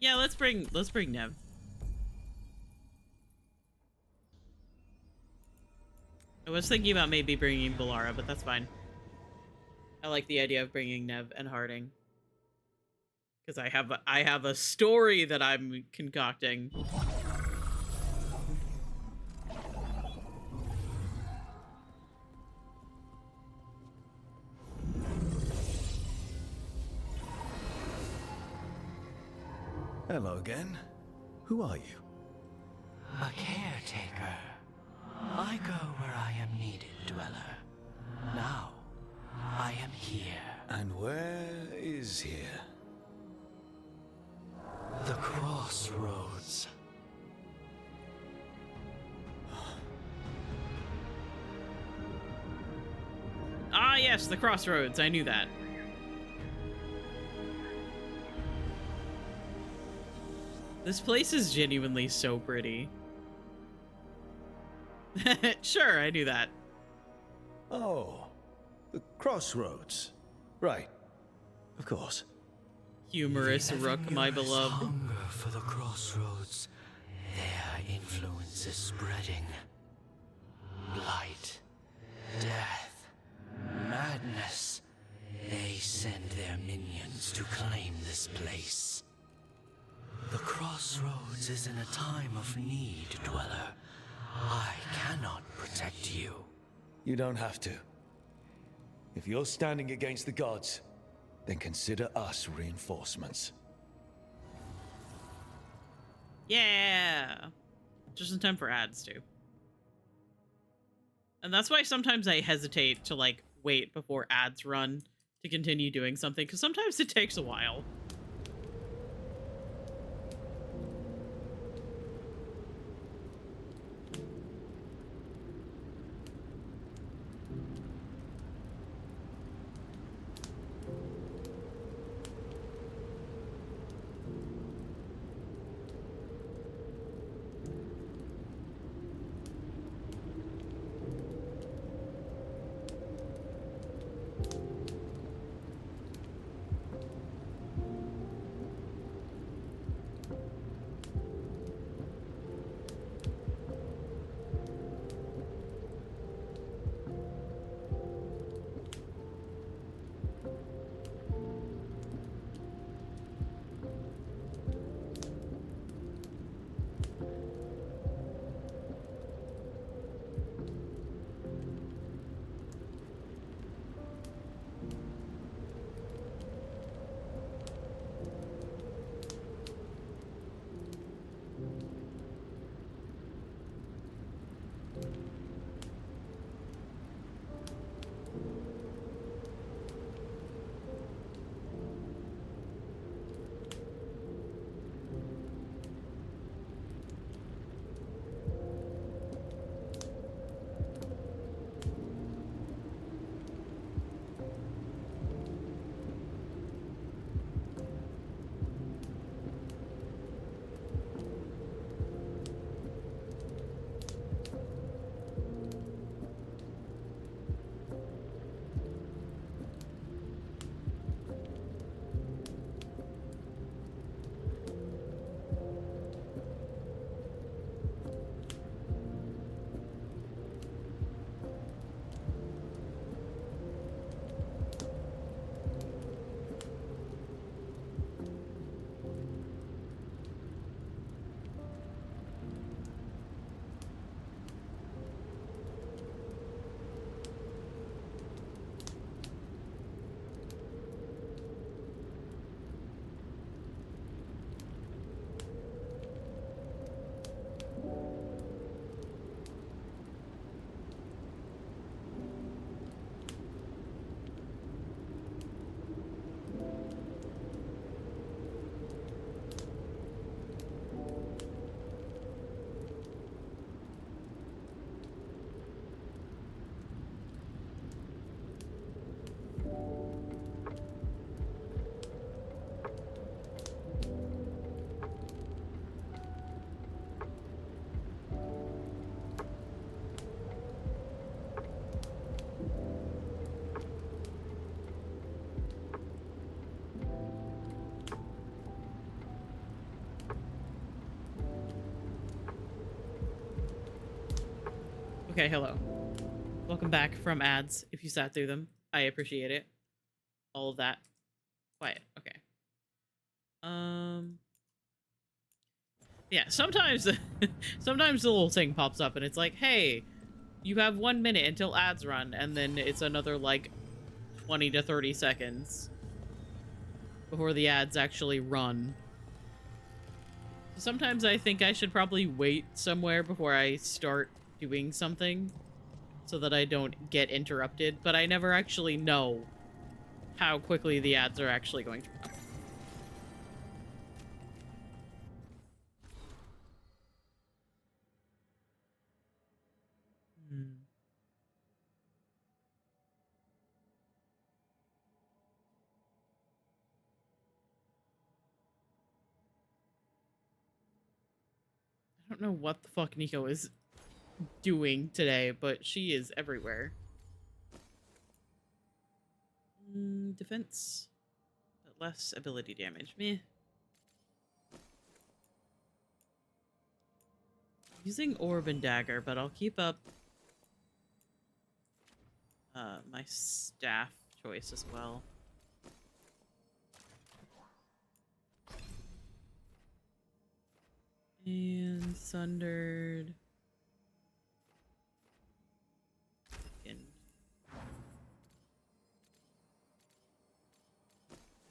S1: Yeah, let's bring Nev. I was thinking about maybe bringing Balara, but that's fine. I like the idea of bringing Nev and Harding. Because I have a story that I'm concocting.
S3: Hello again. Who are you?
S8: A caretaker. I go where I am needed, Dweller. Now, I am here.
S3: And where is here?
S8: The crossroads.
S1: Ah, yes, the crossroads. I knew that. This place is genuinely so pretty. Sure, I knew that.
S3: Oh, the crossroads. Right. Of course.
S1: Humorous Rook, my beloved.
S8: Hunger for the crossroads. Their influence is spreading. Blight, death, madness. They send their minions to claim this place. The crossroads is in a time of need, Dweller. I cannot protect you.
S3: You don't have to. If you're standing against the gods, then consider us reinforcements.
S1: Yeah. Just in time for ads, too. And that's why sometimes I hesitate to, like, wait before ads run to continue doing something, because sometimes it takes a while. Okay, hello. Welcome back from ads, if you sat through them. I appreciate it. All of that. Quiet. Okay. Yeah, sometimes sometimes the little thing pops up and it's like, hey, you have 1 minute until ads run, and then it's another like 20 to 30 seconds before the ads actually run. So sometimes I think I should probably wait somewhere before I start doing something so that I don't get interrupted, but I never actually know how quickly the ads are actually going to run. I don't know what the fuck Nico is doing today, but she is everywhere. Defense, but less ability damage. Meh. Using orb and dagger, but I'll keep up my staff choice as well. And sundered.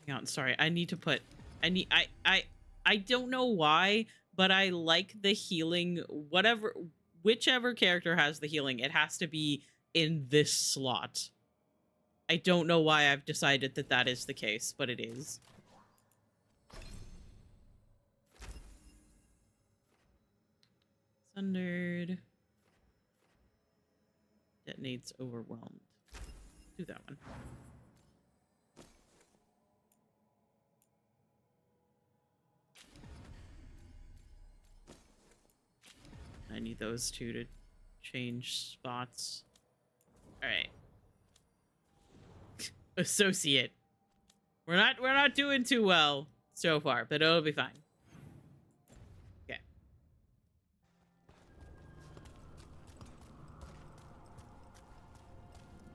S1: Hang on, sorry. I need to put I don't know why, but I like the healing, whichever character has the healing, it has to be in this slot. I don't know why I've decided that that is the case, but it is. Sundered. Detonates overwhelmed. Do that one. I need those two to change spots. All right. Associate. We're not doing too well so far, but it'll be fine. Okay.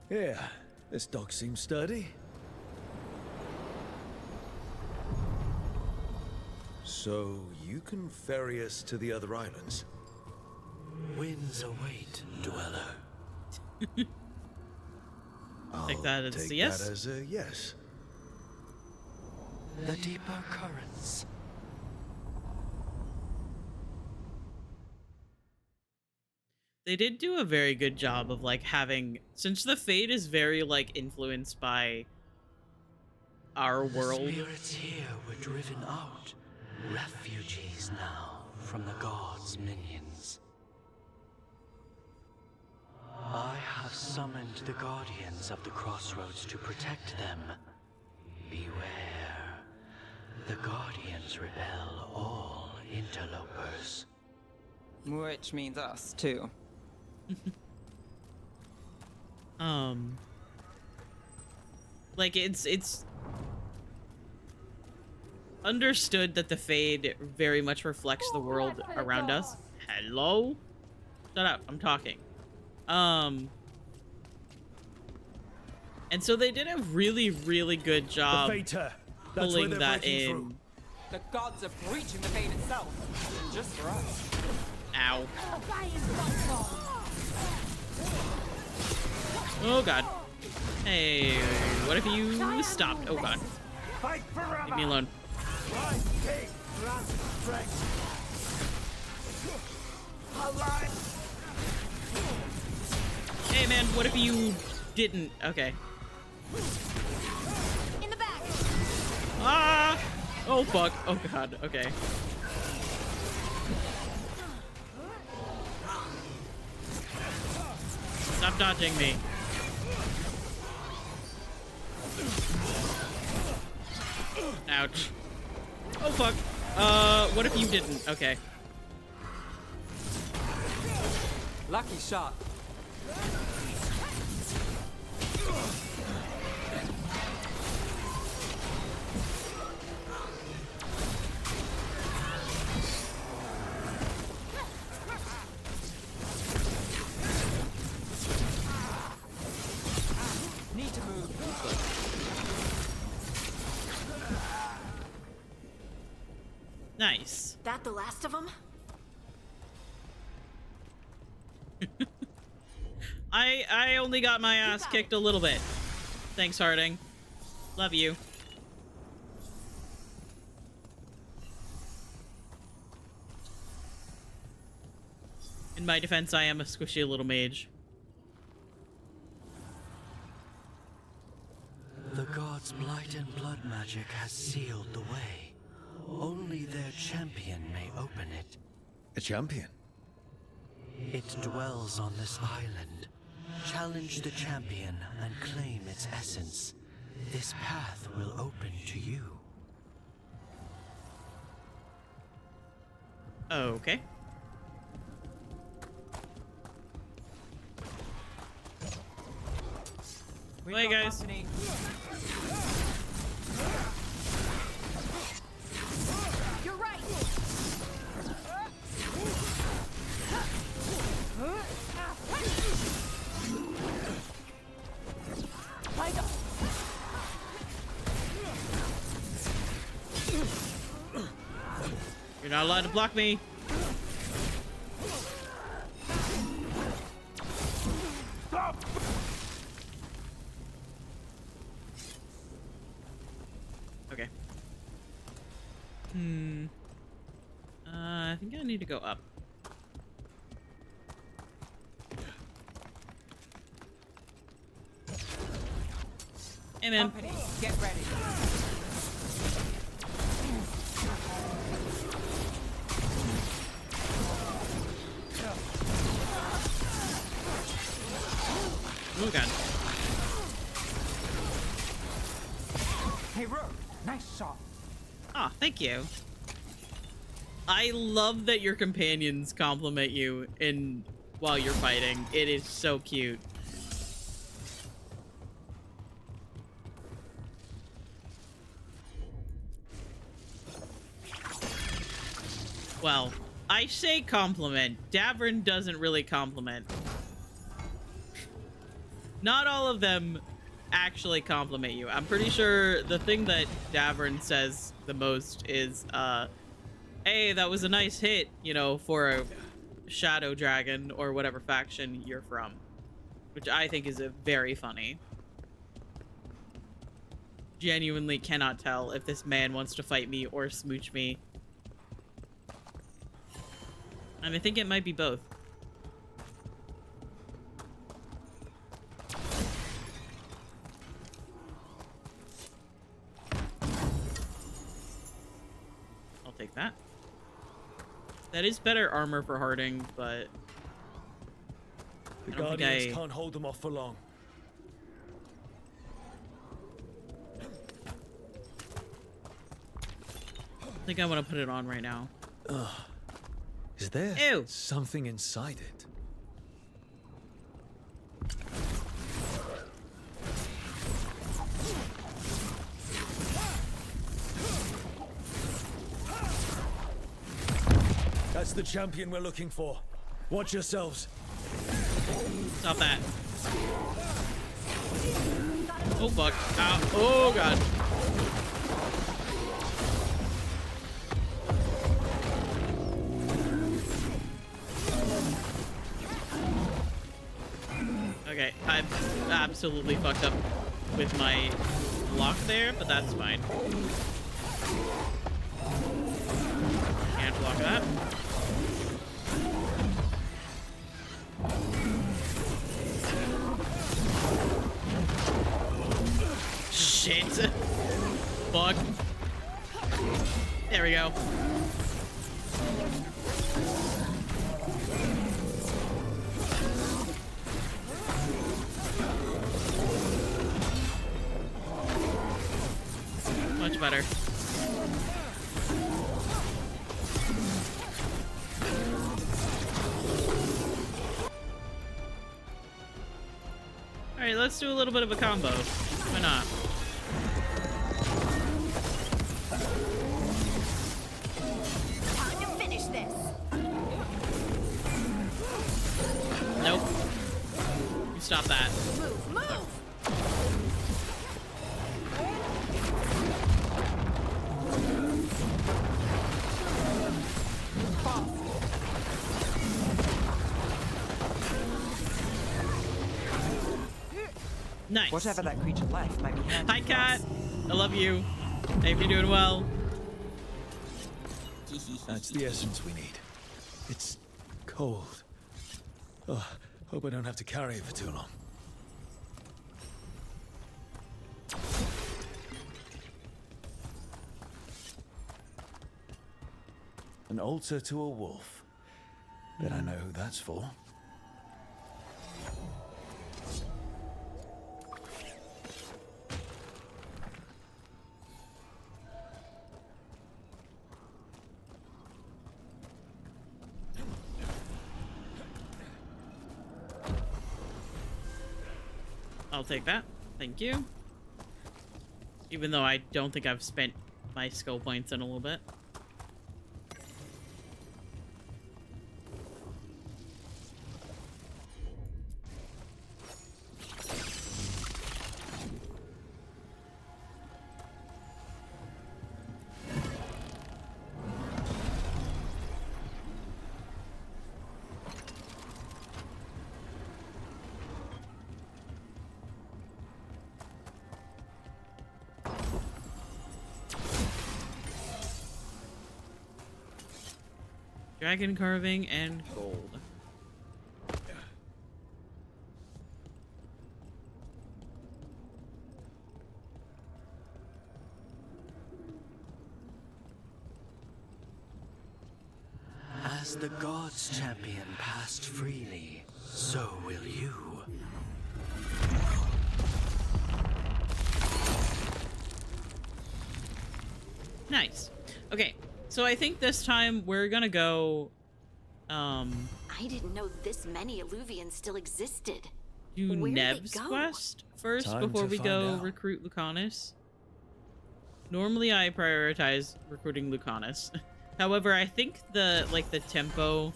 S3: Yeah, this dog seems sturdy. So you can ferry us to the other islands?
S8: Winds await, dweller.
S1: Take that as a yes.
S3: That as a yes.
S8: The deeper currents.
S1: They did do a very good job of like having, since the Fade is very like influenced by our world.
S8: The spirits here were driven out, refugees now from the gods' minions. I have summoned the guardians of the crossroads to protect them. Beware. The guardians repel all interlopers.
S4: Which means us, too.
S1: Like it's understood that the Fade very much reflects the world around us. Hello? Shut up, I'm talking. And so they did a really, really good job pulling that in.
S4: Through. The gods are breaching the Fade itself, just for us.
S1: Ow. Oh god. Hey, what if you stopped? Oh god. Leave me alone. Hey man, what if you didn't? Okay.
S2: In the back.
S1: Ah! Oh fuck. Oh god. Okay. Stop dodging me. Ouch. Oh fuck. What if you didn't? Okay.
S4: Lucky shot.
S1: Nice.
S2: That the last of them?
S1: I only got my ass kicked a little bit. Thanks, Harding. Love you. In my defense, I am a squishy little mage.
S8: The gods' blight and blood magic has sealed the way. Only their champion may open it.
S3: A champion?
S8: It dwells on this island. Challenge the champion and claim its essence. This path will open to you.
S1: Okay. Bye, guys.
S4: Company.
S2: You're right.
S1: You're not allowed to block me. Okay. I think I need to go up. Hey, man.
S4: Company, get ready.
S1: Oh, God.
S4: Hey, Rook, nice shot.
S1: Ah, thank you. I love that your companions compliment you while you're fighting. It is so cute. Well, I say compliment. Davrin doesn't really compliment. Not all of them actually compliment you. I'm pretty sure the thing that Davrin says the most is, hey, that was a nice hit, you know, for a shadow dragon or whatever faction you're from. Which I think is very funny. Genuinely cannot tell if this man wants to fight me or smooch me. And I think it might be both. I'll take that. That is better armor for Harding, but
S3: The
S1: I don't think
S3: Guardians can't hold them off for long.
S1: I think I want to put it on right now.
S3: Is there
S1: Ew.
S3: something inside it? That's the champion we're looking for. Watch yourselves.
S1: Stop that. Oh, fuck. Ow. Oh, God. Okay, I've absolutely fucked up with my block there, but that's fine. Can't block that. Shit. Fuck. There we go. Much better. Alright, let's do a little bit of a combo. Why not?
S2: Time to finish this.
S1: Nope. You stop that.
S2: Move, move.
S1: Nice.
S4: Whatever that creature left might be handy
S1: Hi,
S4: for
S1: Cat.
S4: us.
S1: I love you. I hope you're doing well.
S3: That's the essence we need. It's cold. Oh, hope I don't have to carry it for too long. An altar to a wolf. Bet I know who that's for.
S1: I'll take that. Thank you. Even though I don't think I've spent my skill points in a little bit. Dragon carving and gold.
S8: As the gods' champion passed freely, so will you.
S1: Nice. Okay, so I think this time we're gonna go
S2: I didn't know this many Illuvians still existed.
S1: do
S2: Where did they
S1: Nev's
S2: go?
S1: quest first
S3: Time
S1: before
S3: to
S1: we
S3: find
S1: go
S3: out.
S1: recruit Lucanis. Normally I prioritize recruiting Lucanis. However, I think the tempo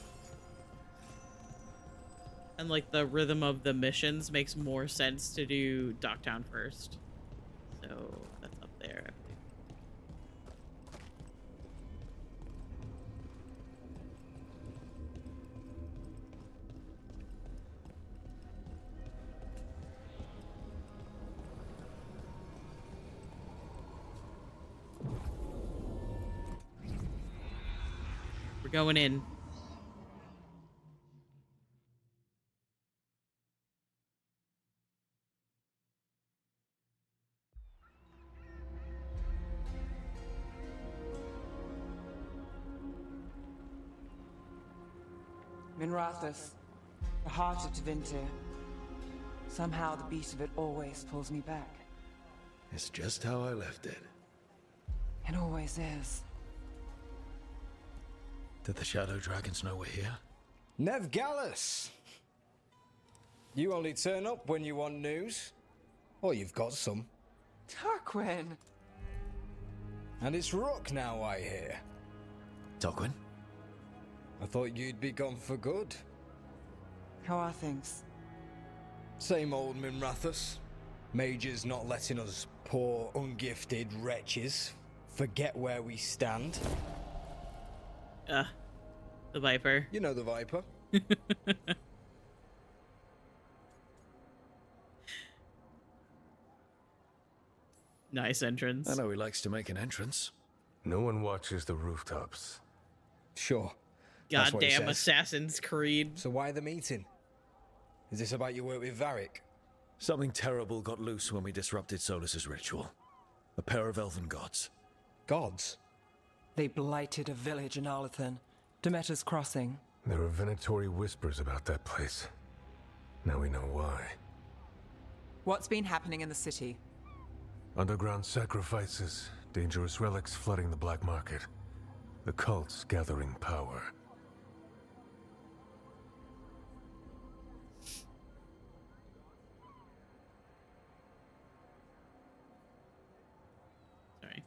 S1: and like the rhythm of the missions makes more sense to do Docktown first. So that's up there. We're going in.
S4: Minrathous, the heart of Tevinter. Somehow the beat of it always pulls me back.
S3: It's just how I left it.
S4: It always is.
S3: Did the Shadow Dragons know we're here?
S9: Nev Gallus! You only turn up when you want news. Or you've got some.
S4: Tarquin!
S9: And it's Rook now, I hear.
S3: Tarquin?
S9: I thought you'd be gone for good.
S4: How are things?
S9: Same old Minrathous. Mages not letting us poor, ungifted wretches forget where we stand.
S1: The Viper.
S9: You know the Viper.
S1: Nice entrance.
S3: I know he likes to make an entrance.
S10: No one watches the rooftops.
S9: Sure. That's what he
S1: Goddamn
S9: says.
S1: Assassin's Creed.
S9: So why the meeting? Is this about your work with Varric?
S3: Something terrible got loose when we disrupted Solus's ritual. A pair of elven gods.
S9: Gods?
S4: They blighted a village in Arlathan, Demeter's Crossing.
S10: There are venatory whispers about that place. Now we know why.
S4: What's been happening in the city?
S10: Underground sacrifices, dangerous relics flooding the black market. The cults gathering power.
S1: Sorry.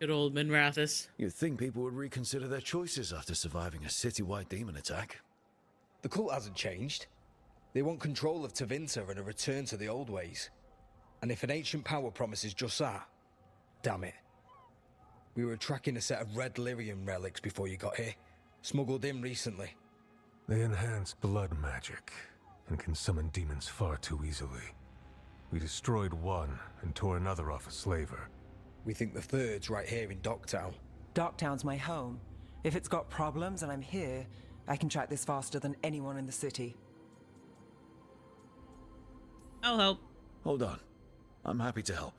S1: Good old Minrathous.
S3: You'd think people would reconsider their choices after surviving a citywide demon attack.
S9: The cult hasn't changed. They want control of Tevinter and a return to the old ways. And if an ancient power promises just that, damn it. We were tracking a set of red lyrium relics before you got here. Smuggled in recently.
S10: They enhance blood magic and can summon demons far too easily. We destroyed one and tore another off a slaver.
S9: We think the third's right here in Docktown.
S4: Docktown's my home. If it's got problems and I'm here, I can track this faster than anyone in the city.
S1: I'll help.
S3: Hold on. I'm happy to help.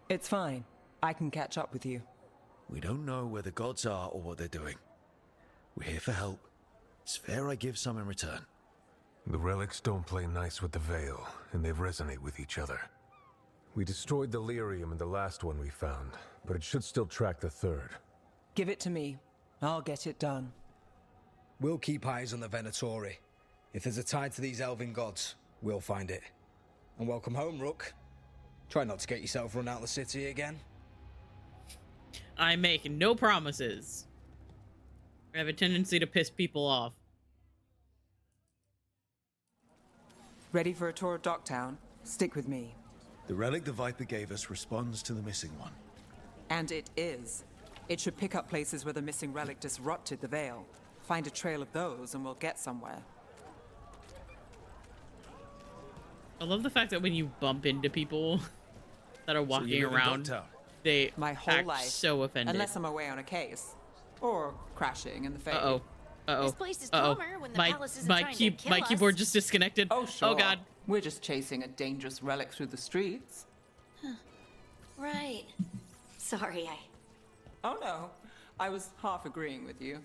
S4: It's fine. I can catch up with you.
S3: We don't know where the gods are or what they're doing. We're here for help. It's fair I give some in return.
S10: The relics don't play nice with the Veil, and they resonate with each other. We destroyed the lyrium in the last one we found, but it should still track the third.
S4: Give it to me. I'll get it done.
S9: We'll keep eyes on the Venatori. If there's a tie to these elven gods, we'll find it. And welcome home, Rook. Try not to get yourself run out of the city again.
S1: I make no promises. I have a tendency to piss people off.
S4: Ready for a tour of Docktown? Stick with me.
S3: The relic the Viper gave us responds to the missing one.
S4: And it is. It should pick up places where the missing relic disrupted the Veil. Find a trail of those and we'll get somewhere.
S1: I love the fact that when you bump into people that are walking around, they
S4: My whole
S1: act
S4: life.
S1: so offended.
S4: Unless I'm away on a case. Or crashing in the Fade.
S1: Uh-oh. Uh-oh.
S2: This place is
S1: Uh-oh.
S2: calmer when the
S1: My,
S2: palace isn't
S1: my,
S2: trying
S1: key,
S2: to kill
S1: my
S2: us.
S1: keyboard just disconnected.
S4: Oh, sure.
S1: Oh, God.
S4: We're just chasing a dangerous relic through the streets.
S2: Right. Sorry,
S4: Oh, no. I was half agreeing with you.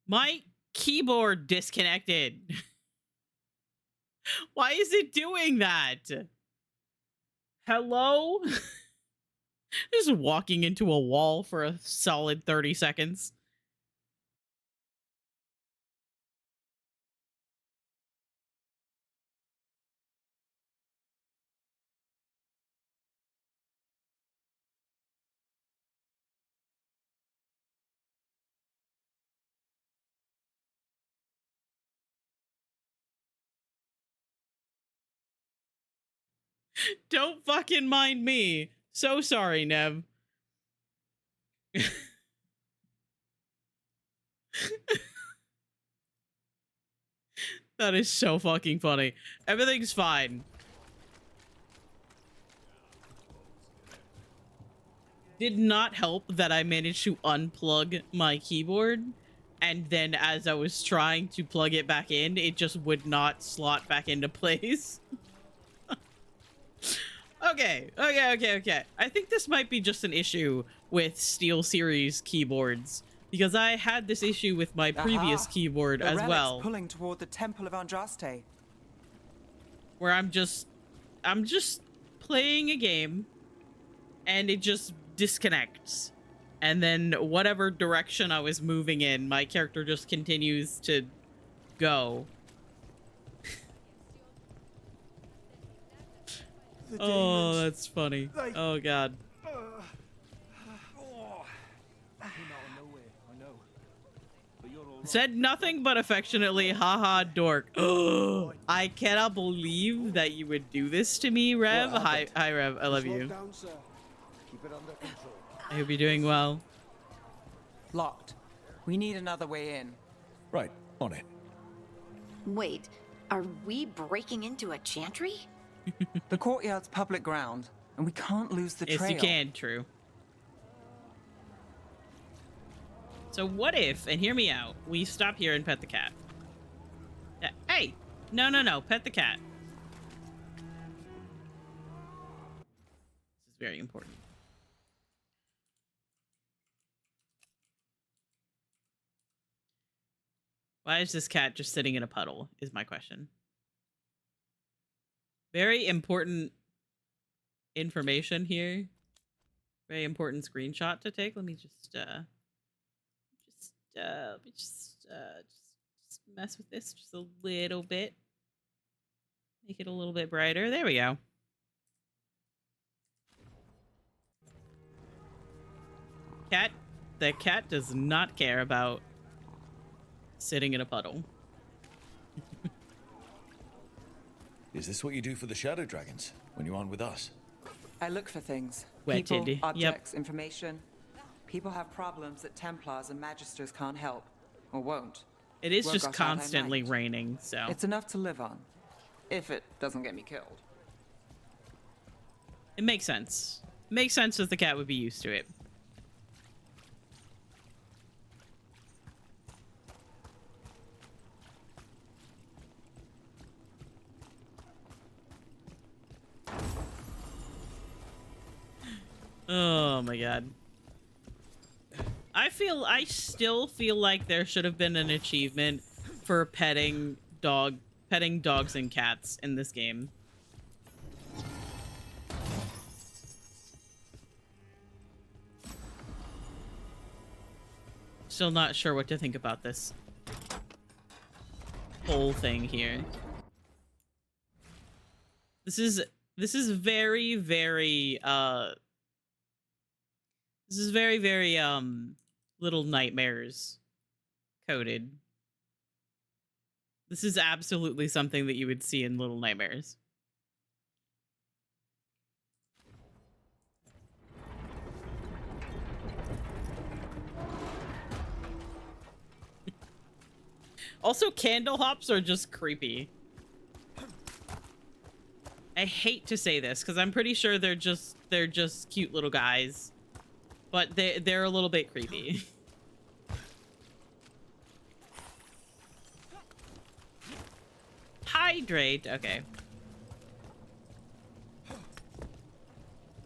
S1: My keyboard disconnected. Why is it doing that? Hello? Just walking into a wall for a solid 30 seconds. Don't fucking mind me. So sorry, Nev. That is so fucking funny. Everything's fine. Did not help that I managed to unplug my keyboard, and then as I was trying to plug it back in, it just would not slot back into place. Okay. I think this might be just an issue with Steel Series keyboards, because I had this issue with my previous keyboard
S4: The
S1: as
S4: relic's
S1: well,
S4: pulling toward the Temple of Andraste.
S1: where I'm just playing a game and it just disconnects, and then whatever direction I was moving in, my character just continues to go. Oh, that's funny. Oh, God. Said nothing but affectionately, haha, dork. I cannot believe that you would do this to me, Rev. Hi, Rev. I love you. I hope you're doing well.
S4: Locked. We need another way in.
S3: Right, on it.
S2: Wait, are we breaking into a chantry?
S4: The courtyard's public ground, and we can't lose the
S1: Yes,
S4: trail.
S1: you can, true. So what if, and hear me out, we stop here and pet the cat. Hey! No, pet the cat. This is very important. Why is this cat just sitting in a puddle, is my question. Very important information here. Very important screenshot to take. Let me just mess with this just a little bit. Make it a little bit brighter. There we go. Cat. The cat does not care about sitting in a puddle.
S3: Is this what you do for the Shadow Dragons when you aren't with us?
S4: I look for things.
S1: Wetted.
S4: People,
S1: Yep.
S4: objects, information. People have problems that Templars and Magisters can't help. Or won't.
S1: It is
S4: Work
S1: just
S4: outside I
S1: constantly
S4: might.
S1: raining, so.
S4: It's enough to live on. If it doesn't get me killed.
S1: It makes sense. Makes sense that the cat would be used to it. Oh my god. I still feel like there should have been an achievement for petting dogs and cats in this game. Still not sure what to think about this whole thing here. This is very, very this is very, very Little Nightmares coded. This is absolutely something that you would see in Little Nightmares. Also, candle hops are just creepy. I hate to say this because I'm pretty sure they're just cute little guys, but they're a little bit creepy. Hydrate. Okay.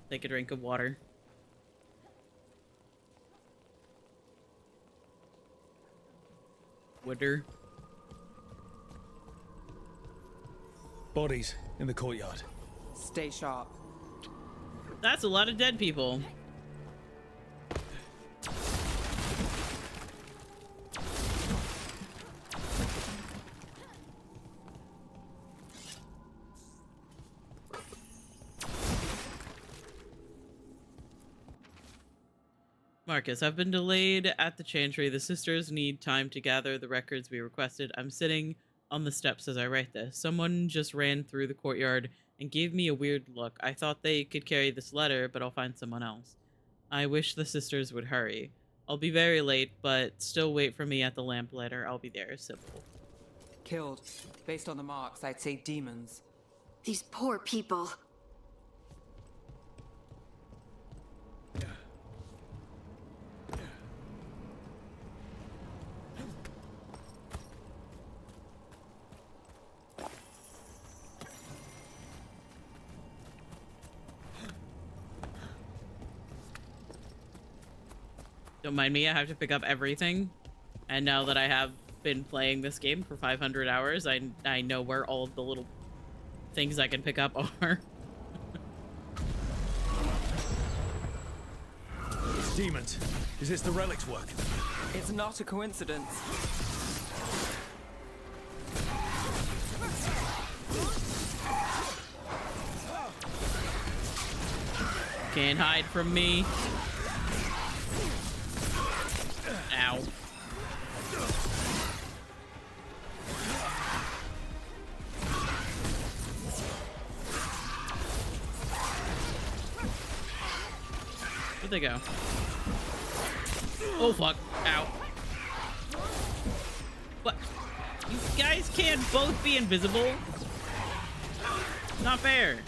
S1: Take a drink of water. Water.
S3: Bodies in the courtyard.
S4: Stay sharp.
S1: That's a lot of dead people. Marcus, I've been delayed at the chantry. The sisters need time to gather the records we requested. I'm sitting on the steps as I write this. Someone just ran through the courtyard and gave me a weird look. I thought they could carry this letter, but I'll find someone else. I wish the sisters would hurry. I'll be very late, but still wait for me at the lamplighter. I'll be there. Simple.
S4: Killed. Based on the marks, I'd say demons.
S2: These poor people.
S1: Don't mind me, I have to pick up everything. And now that I have been playing this game for 500 hours, I know where all of the little things I can pick up are.
S3: It's demons. Is this the relic's work?
S4: It's not a coincidence.
S1: Can't hide from me. Ow. Where'd they go? Oh fuck. Ow. What? You guys can't both be invisible? Not fair.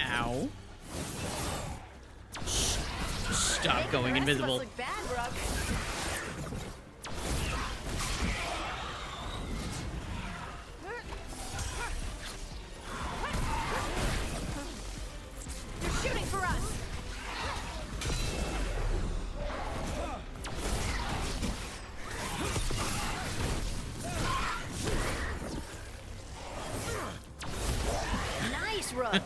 S1: Ow. Stop going invisible.
S2: Look bad, Brooke.
S7: They're shooting for us.
S2: Nice, Rook.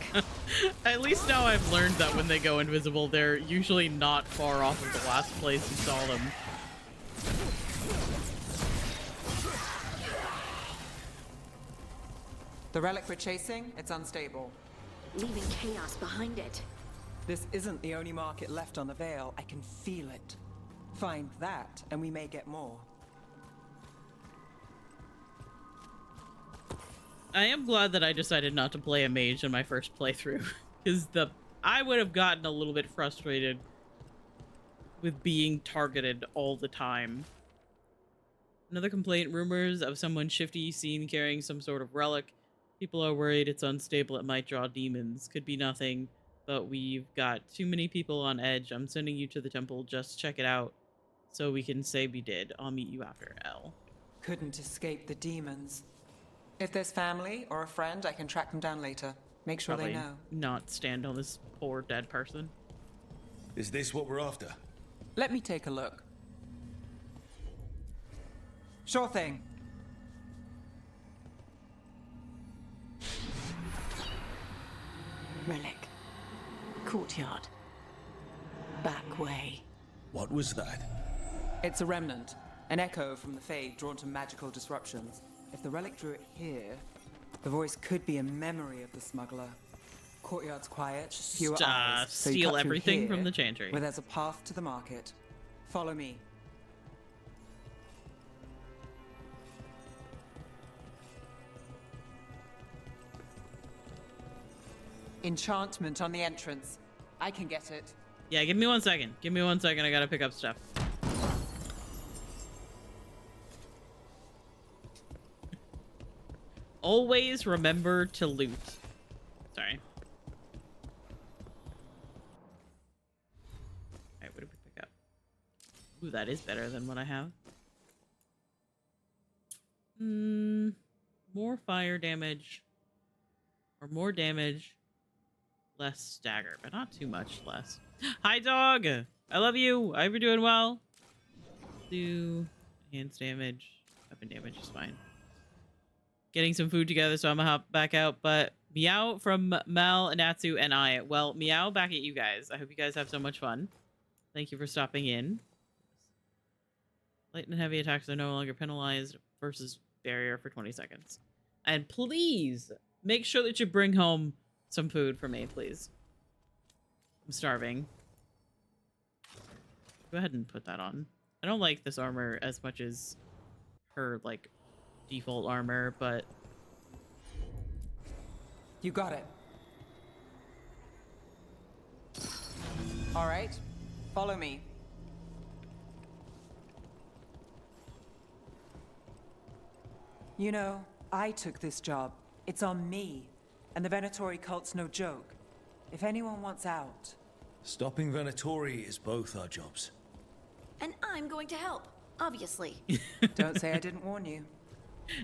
S1: At least now I've learned that when they go invisible, they're usually not far off of the last place you saw them.
S4: The relic we're chasing, it's unstable.
S2: Leaving chaos behind it.
S4: This isn't the only market left on the Veil. I can feel it. Find that, and we may get more.
S1: I am glad that I decided not to play a mage in my first playthrough, because I would have gotten a little bit frustrated with being targeted all the time. Another complaint: rumors of someone shifty seen carrying some sort of relic. People are worried it's unstable, it might draw demons. Could be nothing, but we've got too many people on edge. I'm sending you to the temple, just check it out so we can say we did. I'll meet you after, L.
S4: Couldn't escape the demons. If there's family or a friend, I can track them down later. Make sure
S1: Probably
S4: they know.
S1: not stand on this poor dead person.
S3: Is this what we're after?
S4: Let me take a look. Sure thing.
S2: Relic. Courtyard. Back way.
S3: What was that?
S4: It's a remnant. An echo from the Fade drawn to magical disruptions. If the relic drew it here, the voice could be a memory of the smuggler. Courtyard's quiet, fewer eyes, so you
S1: steal
S4: cut through
S1: everything
S4: here,
S1: from the chantry.
S4: where there's a path to the market. Follow me. Enchantment on the entrance. I can get it.
S1: Yeah, give me 1 second. Give me 1 second. I gotta pick up stuff. Always remember to loot. Sorry. Alright, what did we pick up? Ooh, that is better than what I have. More fire damage. Or more damage. Less stagger, but not too much less. Hi, dog! I love you! I hope you're doing well. Do hands damage. Weapon damage is fine. Getting some food together, so I'm gonna hop back out. But Meow from Mal, Natsu, and I. Well, Meow, back at you guys. I hope you guys have so much fun. Thank you for stopping in. Light and heavy attacks are no longer penalized versus barrier for 20 seconds. And please, make sure that you bring home some food for me, please. I'm starving. Go ahead and put that on. I don't like this armor as much as her, like, default armor, but...
S4: You got it. All right, follow me. You know, I took this job. It's on me. And the Venatori cult's no joke. If anyone wants out...
S3: Stopping Venatori is both our jobs.
S2: And I'm going to help, obviously.
S4: Don't say I didn't warn you.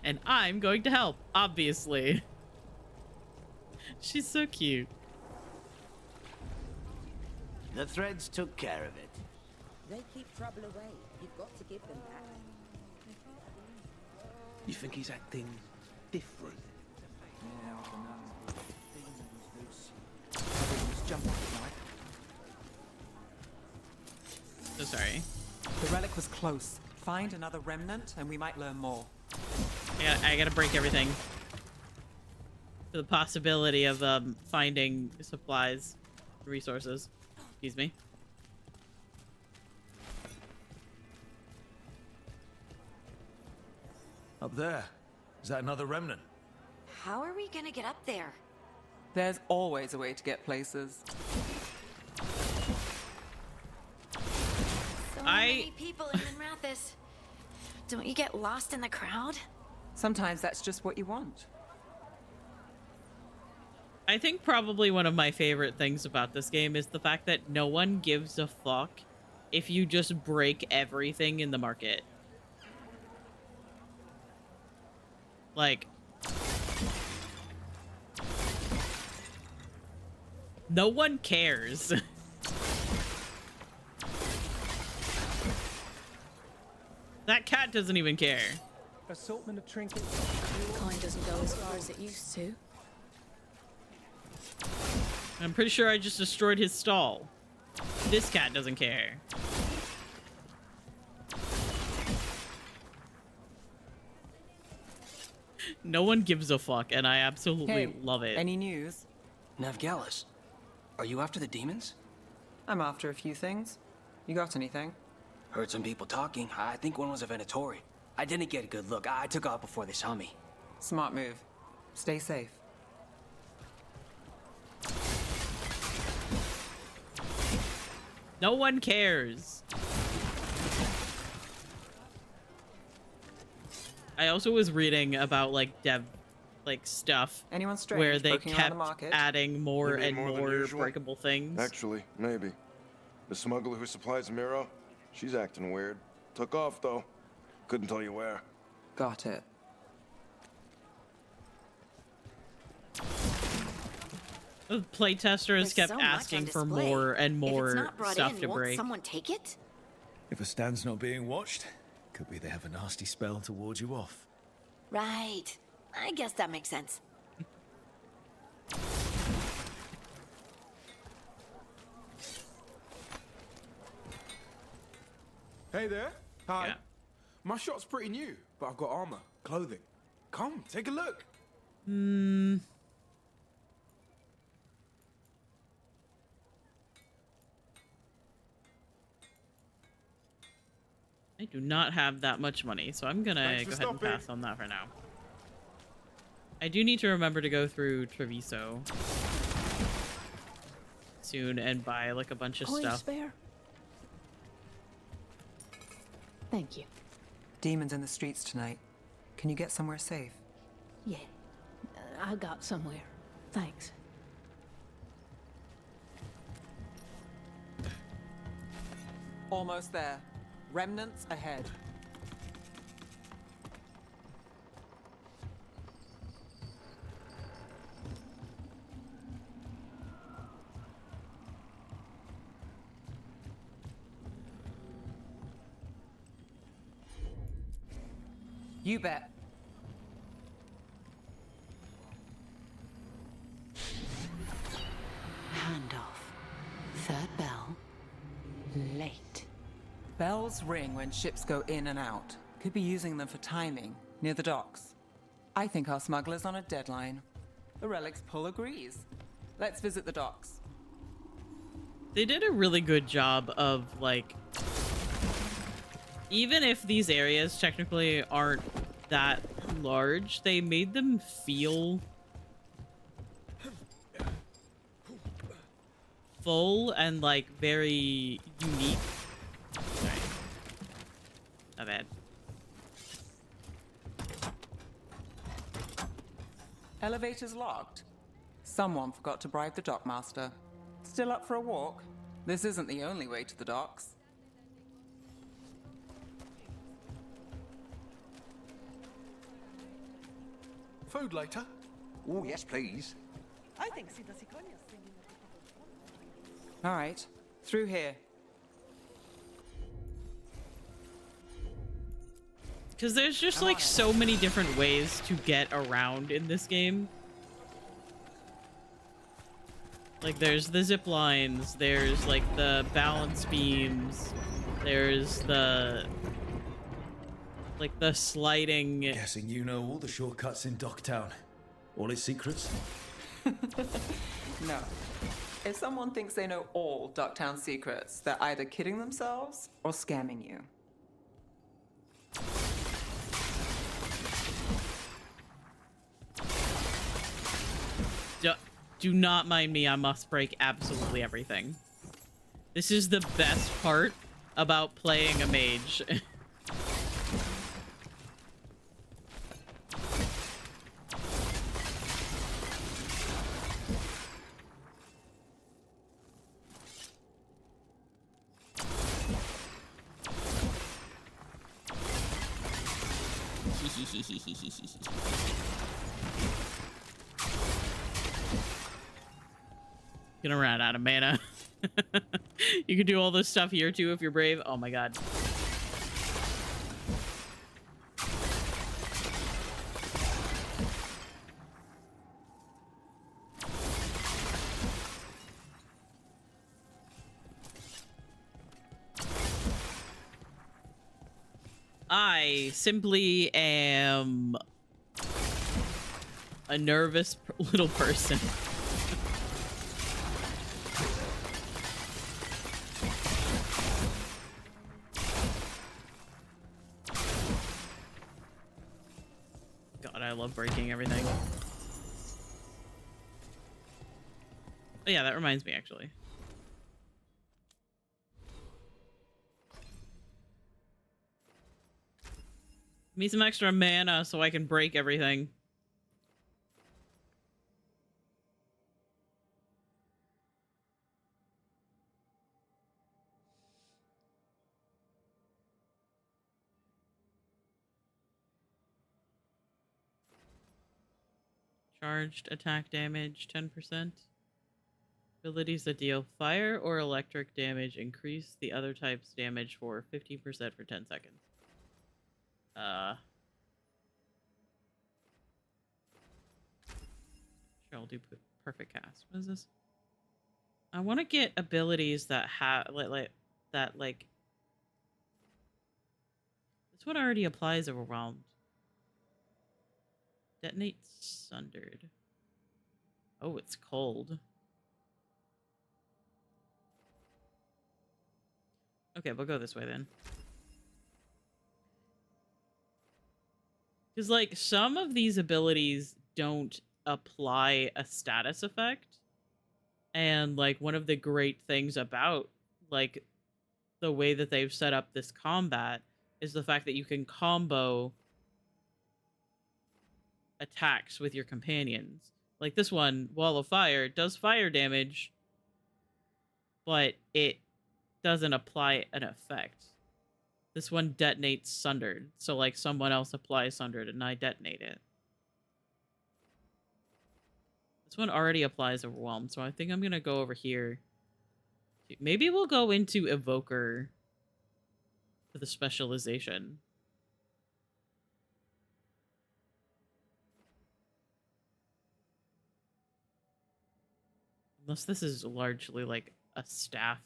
S1: And I'm going to help, obviously. She's so cute.
S8: The threads took care of it.
S11: They keep trouble away. You've got to give them that.
S6: You think he's acting different?
S1: So sorry.
S4: The relic was close. Find another remnant and we might learn more.
S1: I gotta break everything. For the possibility of finding supplies, resources. Excuse me.
S3: Up there. Is that another remnant?
S2: How are we gonna get up there?
S4: There's always a way to get places.
S2: So many people in Minrathis. Don't you get lost in the crowd?
S4: Sometimes that's just what you want.
S1: I think probably one of my favorite things about this game is the fact that no one gives a fuck if you just break everything in the market. Like, no one cares. That cat doesn't even care.
S12: Assortment of trinkets.
S11: Kind doesn't go as far as it used to.
S1: I'm pretty sure I just destroyed his stall. This cat doesn't care. No one gives a fuck, and I absolutely
S4: Hey,
S1: love it.
S4: any news?
S8: Navgalis, are you after the demons?
S4: I'm after a few things. You got anything?
S8: Heard some people talking. I think one was a Venatori. I didn't get a good look. I took off before they saw me.
S4: Smart move. Stay safe.
S1: No one cares. I also was reading about like dev stuff
S4: Anyone strange
S1: where they
S4: poking around the
S1: kept
S4: market?
S1: adding more
S13: You mean
S1: and
S13: more than
S1: more
S13: usual?
S1: breakable things.
S13: Actually, maybe. The smuggler who supplies Miro, she's acting weird. Took off, though. Couldn't tell you where.
S4: Got it.
S1: The playtesters
S2: There's
S1: kept
S2: so much on
S1: asking for
S2: display.
S1: more and
S2: If
S1: more
S2: it's not brought
S1: stuff
S2: in,
S1: to
S2: won't
S1: break.
S2: someone take it?
S3: If a stand's not being watched, could be they have a nasty spell to ward you off.
S2: Right. I guess that makes sense.
S14: Hey there. Hi.
S1: Yeah.
S14: My shop's pretty new, but I've got armor, clothing. Come, take a look.
S1: I do not have that much money, so I'm gonna
S14: Thanks
S1: go
S14: for
S1: ahead and
S14: stopping.
S1: pass on that for now. I do need to remember to go through Treviso soon and buy like a bunch of
S11: Coin
S1: stuff.
S11: spare? Thank you.
S4: Demons in the streets tonight. Can you get somewhere safe?
S11: Yeah, I got somewhere. Thanks.
S4: Almost there. Remnants ahead. You bet.
S11: Handoff. Third bell. Late.
S4: Bells ring when ships go in and out. Could be using them for timing, near the docks. I think our smuggler's on a deadline. The Relic's pull agrees. Let's visit the docks.
S1: They did a really good job of like, even if these areas technically aren't that large, they made them feel full and like very unique. Sorry. Not bad.
S4: Elevator's locked. Someone forgot to bribe the dockmaster. Still up for a walk? This isn't the only way to the docks.
S14: Food later?
S15: Oh, yes, please.
S4: All right, through here.
S1: Because there's just like so many different ways to get around in this game. Like there's the zip lines, there's like the balance beams, there's the like the sliding.
S3: Guessing you know all the shortcuts in Docktown. All its secrets?
S4: No. If someone thinks they know all Ducktown secrets, they're either kidding themselves or scamming you.
S1: Do not mind me, I must break absolutely everything. This is the best part about playing a mage. Gonna run out of mana. You can do all this stuff here too if you're brave. Oh my god. I simply am a nervous little person. God, I love breaking everything. Oh yeah, that reminds me actually. Give me some extra mana so I can break everything. Charged attack damage 10%. Abilities that deal fire or electric damage increase the other type's damage for 15% for 10 seconds. Sure, I'll do perfect cast. What is this? I want to get abilities that have like this one already applies overwhelmed. Detonate sundered. Oh, it's cold. Okay, we'll go this way then. Because, like, some of these abilities don't apply a status effect. And, like, one of the great things about, like, the way that they've set up this combat is the fact that you can combo attacks with your companions. Like this one, Wall of Fire, does fire damage, but it doesn't apply an effect. This one detonates Sundered, so like someone else applies Sundered and I detonate it. This one already applies Overwhelmed, so I think I'm gonna go over here. Maybe we'll go into Evoker for the specialization. Unless this is largely like a staff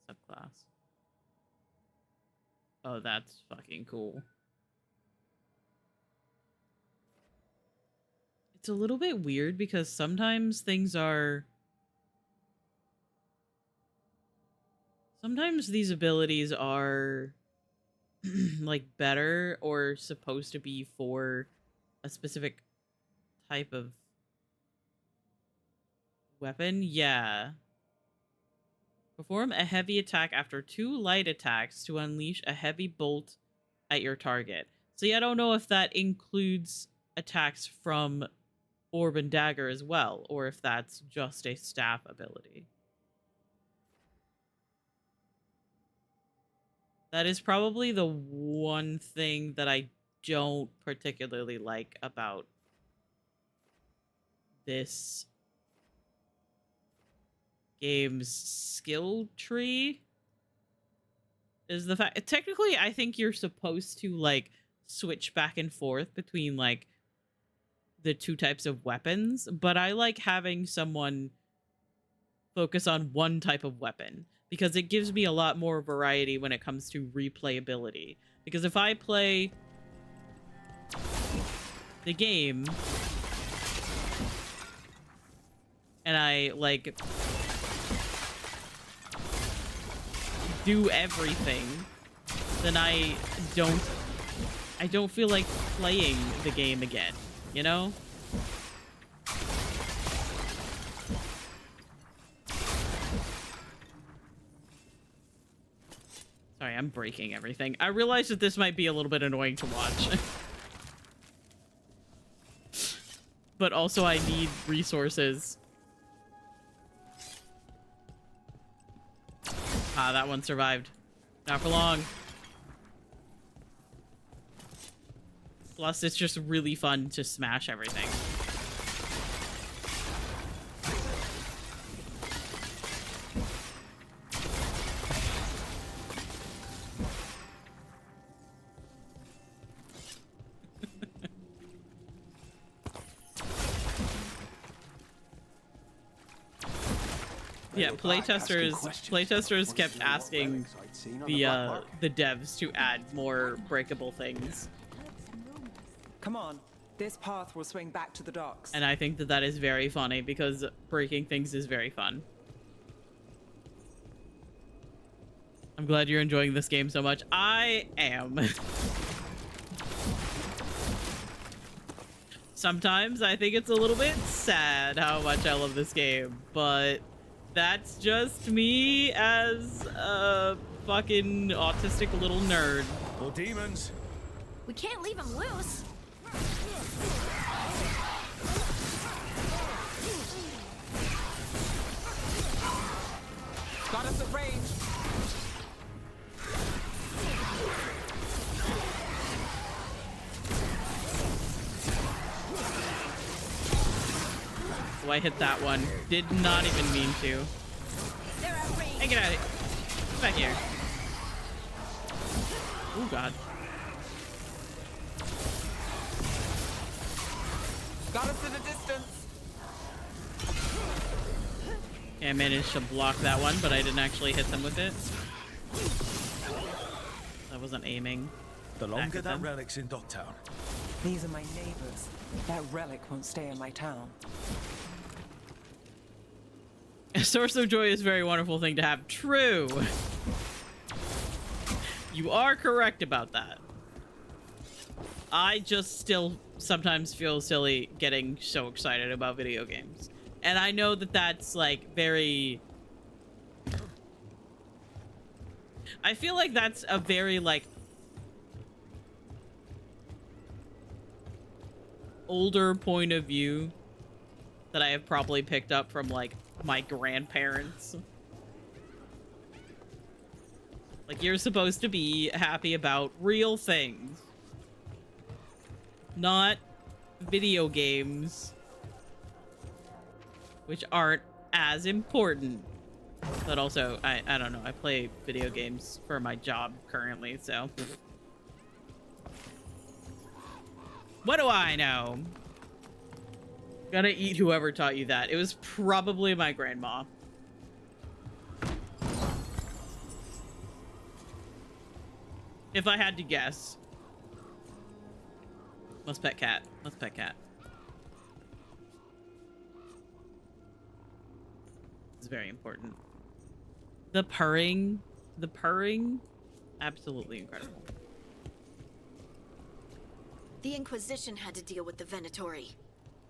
S1: subclass. Oh, that's fucking cool. It's a little bit weird because sometimes things are... Sometimes these abilities are like better or supposed to be for a specific type of weapon. Yeah. Perform a heavy attack after 2 light attacks to unleash a heavy bolt at your target. See, I don't know if that includes attacks from Orb and Dagger as well, or if that's just a staff ability. That is probably the one thing that I don't particularly like about this game's skill tree. Is the fact... Technically, I think you're supposed to, like, switch back and forth between, like, the 2 types of weapons, but I like having someone focus on one type of weapon, because it gives me a lot more variety when it comes to replayability. Because if I play the game and I, like, do everything, then I don't feel like playing the game again, you know? Sorry, I'm breaking everything. I realize that this might be a little bit annoying to watch. But also I need resources. Ah, that one survived. Not for long. Plus, it's just really fun to smash everything. Yeah, playtesters kept asking the devs to add more breakable things.
S12: Come on,
S4: This path will swing back to the docks.
S1: And I think that that is very funny because breaking things is very fun. I'm glad you're enjoying this game so much. I am. Sometimes I think it's a little bit sad how much I love this game, but that's just me as a fucking autistic little nerd.
S3: More demons.
S2: We can't leave him loose.
S4: Got us at range.
S1: Oh, I hit that one. Did not even mean to. Hey, get out of here. Come back here. Oh, God.
S4: Got us at a distance.
S1: Okay, I managed to block that one, but I didn't actually hit them with it. I wasn't aiming.
S3: The longer that relic's in Docktown.
S4: These are my neighbors. That relic won't stay in my town.
S1: A source of joy is a very wonderful thing to have. True. You are correct about that. I just still sometimes feel silly getting so excited about video games. And I know that that's like very... I feel like that's a very like... older point of view that I have probably picked up from like my grandparents. Like, you're supposed to be happy about real things, not video games, which aren't as important. But also, I don't know, I play video games for my job currently, so what do I know? Gotta eat whoever taught you that. It was probably my grandma. If I had to guess. Must pet cat. Must pet cat. It's very important. The purring. The purring. Absolutely incredible.
S2: The Inquisition had to deal with the Venatori.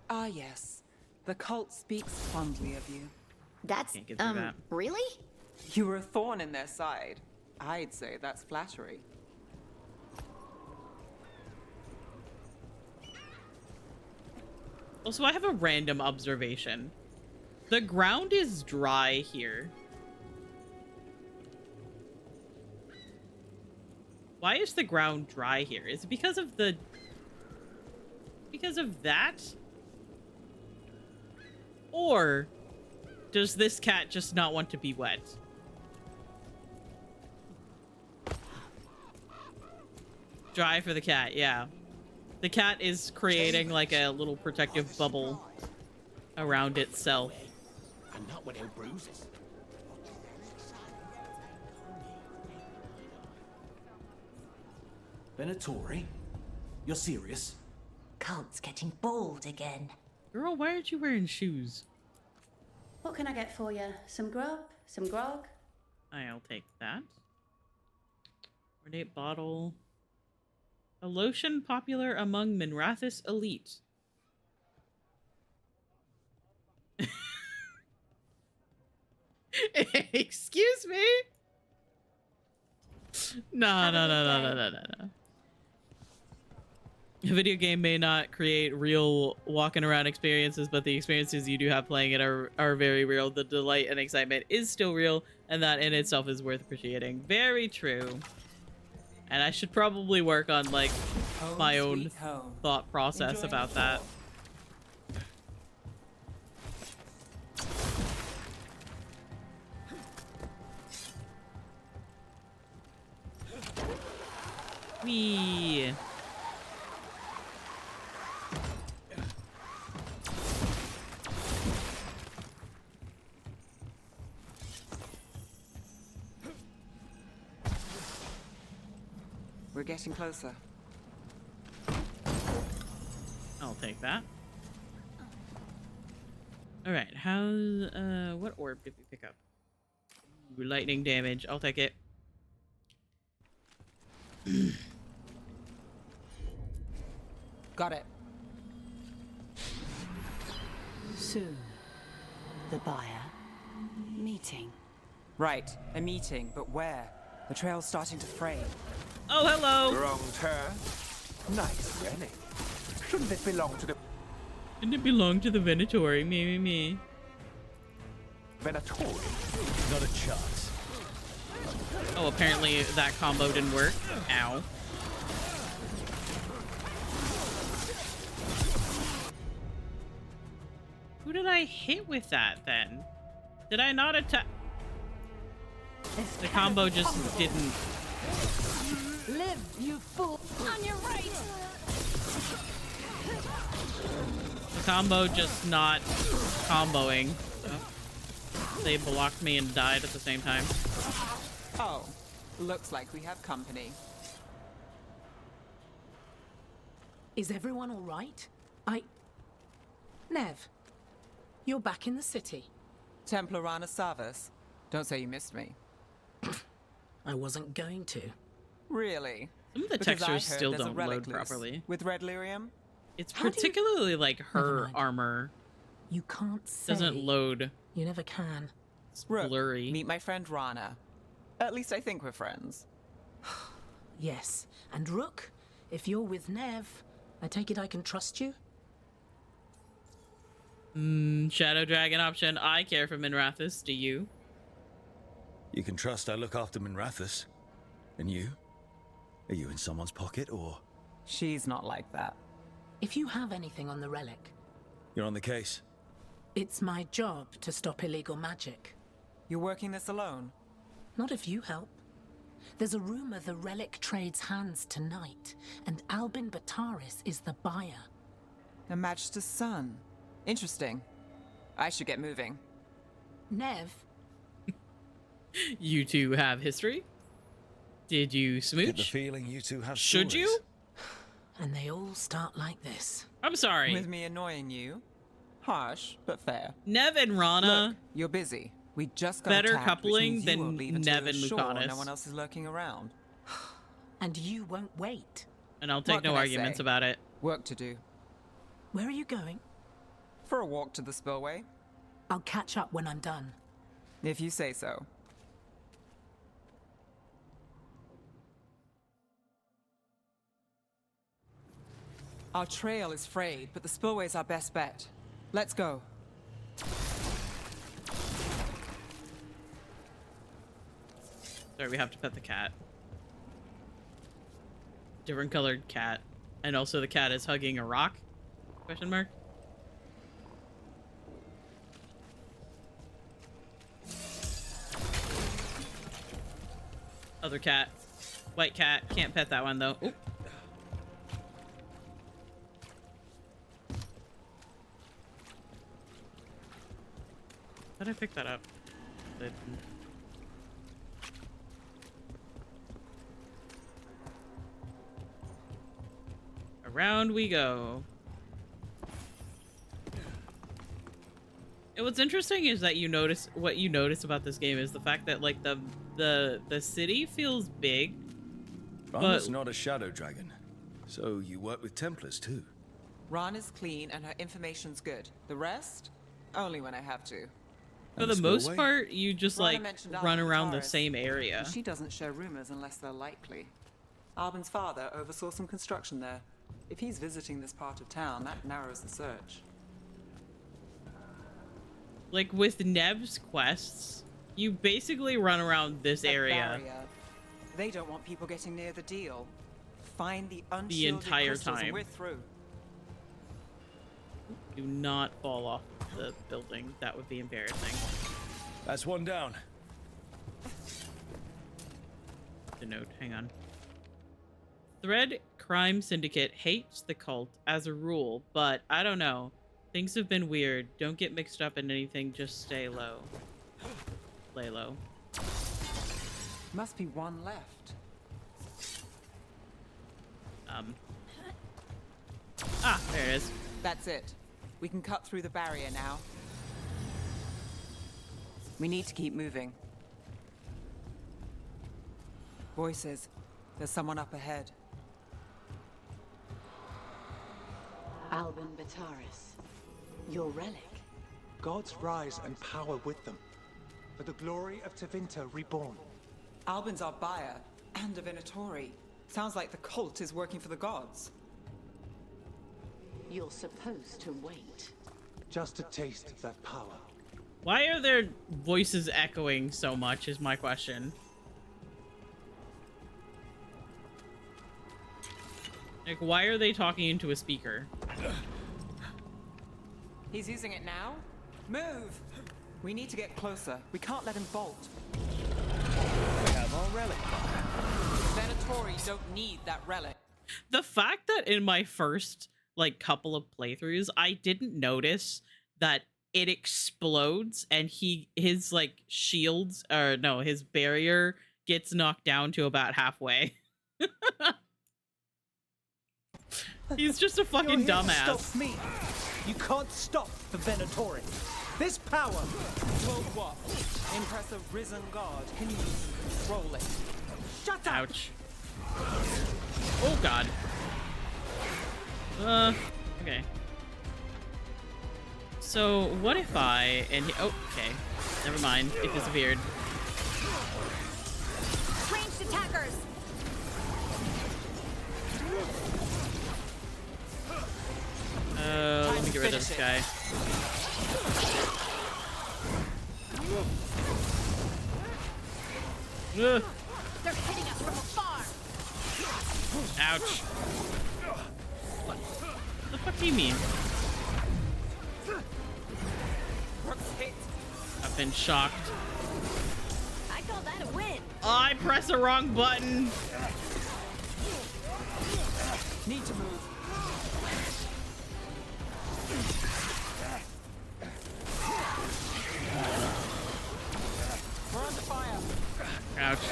S4: Ah, yes. The cult speaks fondly of you.
S2: That's,
S1: Can't get through that.
S2: Really?
S4: You were a thorn in their side. I'd say that's flattery.
S1: Also, I have a random observation. The ground is dry here. Why is the ground dry here? Is it because of the... because of that? Or does this cat just not want to be wet? Dry for the cat, yeah. The cat is creating like a little protective bubble around itself.
S15: And not without bruises.
S8: Venatori? You're serious?
S16: Cult's getting bold again.
S1: Girl, why aren't you wearing shoes?
S16: What can I get for you? Some grub? Some grog?
S1: I'll take that. Ornate bottle. A lotion popular among Minrathis elite. Excuse me? No. A video game may not create real walking around experiences, but the experiences you do have playing it are very real. The delight and excitement is still real, and that in itself is worth appreciating. Very true. And I should probably work on like my own thought process about that. Whee!
S4: We're getting closer.
S1: take that. All right, how's what orb did we pick up? Ooh, lightning damage. I'll take it.
S4: Got it.
S17: Soon, the buyer meeting.
S4: Right, a meeting, but where? The trail's starting to fray.
S1: Oh, hello.
S14: Wrong turn. Nice rennie. Shouldn't it belong to the
S1: Didn't it belong to the Venatori? Me.
S14: Venatori?
S3: Not a chance.
S1: Oh, apparently that combo didn't work. Ow. Who did I hit with that then? Did I not attack? The combo just didn't.
S11: Live, you fool! On your right!
S1: The combo just not comboing. Oh. They blocked me and died at the same time.
S4: Oh, looks like we have company.
S18: Is everyone all right? Nev, you're back in the city.
S4: Templar Rana Savas. Don't say you missed me.
S18: I wasn't going to.
S4: Really?
S1: Some of the
S4: Because I
S1: textures
S4: heard
S1: still
S4: there's a
S1: don't
S4: relic
S1: load
S4: loose.
S1: properly.
S4: With red lyrium?
S1: It's
S18: How do you-
S1: particularly like
S18: Never
S1: her
S18: mind.
S1: armor
S18: You can't say.
S1: doesn't load.
S18: You never can.
S1: It's
S4: Rook,
S1: blurry.
S4: meet my friend Rana. At least I think we're friends.
S18: Yes. And Rook, if you're with Nev, I take it I can trust you?
S1: Shadow Dragon option. I care for Minrathis. Do you?
S3: You can trust I look after Minrathis. And you? Are you in someone's pocket, or...?
S4: She's not like that.
S18: If you have anything on the relic,
S3: You're on the case?
S18: it's my job to stop illegal magic.
S4: You're working this alone?
S18: Not if you help. There's a rumor the relic trades hands tonight, and Albin Bataris is the buyer.
S4: A Magister's son. Interesting. I should get moving.
S18: Nev,
S1: You two have history? Did you smooch?
S3: Get the feeling you two have
S1: Should
S3: stories.
S1: you?
S18: and they all start like this.
S1: I'm sorry.
S4: With me annoying you? Harsh, but fair.
S1: Nev and Rana.
S4: Look, you're busy. We just got
S1: Better
S4: attacked, which
S1: coupling
S4: means you
S1: than
S4: won't leave until
S1: Nev
S4: you're
S1: and
S4: sure
S1: Lucanis.
S4: no one else is lurking around.
S18: And you won't wait.
S1: And I'll take
S4: What
S1: no
S4: can I
S1: arguments
S4: say?
S1: about it.
S4: Work to do.
S18: Where are you going?
S4: For a walk to the spillway,
S18: I'll catch up when I'm done.
S4: if you say so. Our trail is frayed, but the spillway's our best bet. Let's go.
S1: Sorry, we have to pet the cat. Different colored cat. And also the cat is hugging a rock? Question mark? Other cat. White cat. Can't pet that one though. Oop. How did I pick that up? Didn't. Around we go. And what's interesting is that what you notice about this game is the fact that like the city feels big.
S3: Rana's not a shadow dragon, so you work with Templars too.
S4: Ron is clean and her information's good. The rest? Only when I have to.
S1: For the most part, you just
S4: Rana
S1: like
S4: mentioned
S1: run
S4: Albin
S1: around the
S4: Bataris.
S1: same area.
S4: She doesn't share rumors unless they're likely. Albin's father oversaw some construction there. If he's visiting this part of town, that narrows the search.
S1: Like with Nev's quests, you basically run around this
S4: A
S1: area
S4: barrier. They don't want people getting near the deal. Find the unshielded
S1: entire
S4: crystals and
S1: time.
S4: we're through.
S1: Do not fall off the building. That would be embarrassing.
S3: That's one down.
S1: The note, hang on. Thread Crime Syndicate hates the cult as a rule, but I don't know. Things have been weird. Don't get mixed up in anything, just stay low. Lay low.
S4: Must be one left.
S1: Ah, there it is.
S4: That's it. We can cut through the barrier now. We need to keep moving. Voices. There's someone up ahead.
S18: Albin Bataris. Your relic.
S12: Gods rise and power with them. For the glory of Tevinter reborn.
S4: Albin's our buyer, and a Venatori. Sounds like the cult is working for the gods.
S18: You're supposed to wait.
S12: Just a taste of that power.
S1: Why are their voices echoing so much is my question. Like, why are they talking into a speaker?
S4: He's using it now? Move! We need to get closer. We can't let him bolt.
S12: We have our relic.
S4: Venatori don't need that relic.
S1: The fact that in my first, like, couple of playthroughs, I didn't notice that it explodes and his like shields, or no, his barrier gets knocked down to about halfway. He's just a fucking
S12: You're here to
S1: dumbass.
S12: stop me. You can't stop the Venatori. This power
S4: will what? Impress a risen god. Can you control it? Shut up!
S1: Ouch. Oh god. Okay. So what if I oh, okay. Never mind. It disappeared.
S2: Ranged attackers!
S1: Let me get rid of this guy. Ugh.
S2: They're hitting us from afar!
S1: Ouch. What the fuck do you mean? I've been shocked.
S2: I call that a win!
S1: Oh, I pressed the wrong button!
S4: Need to move. We're under fire.
S1: Ouch.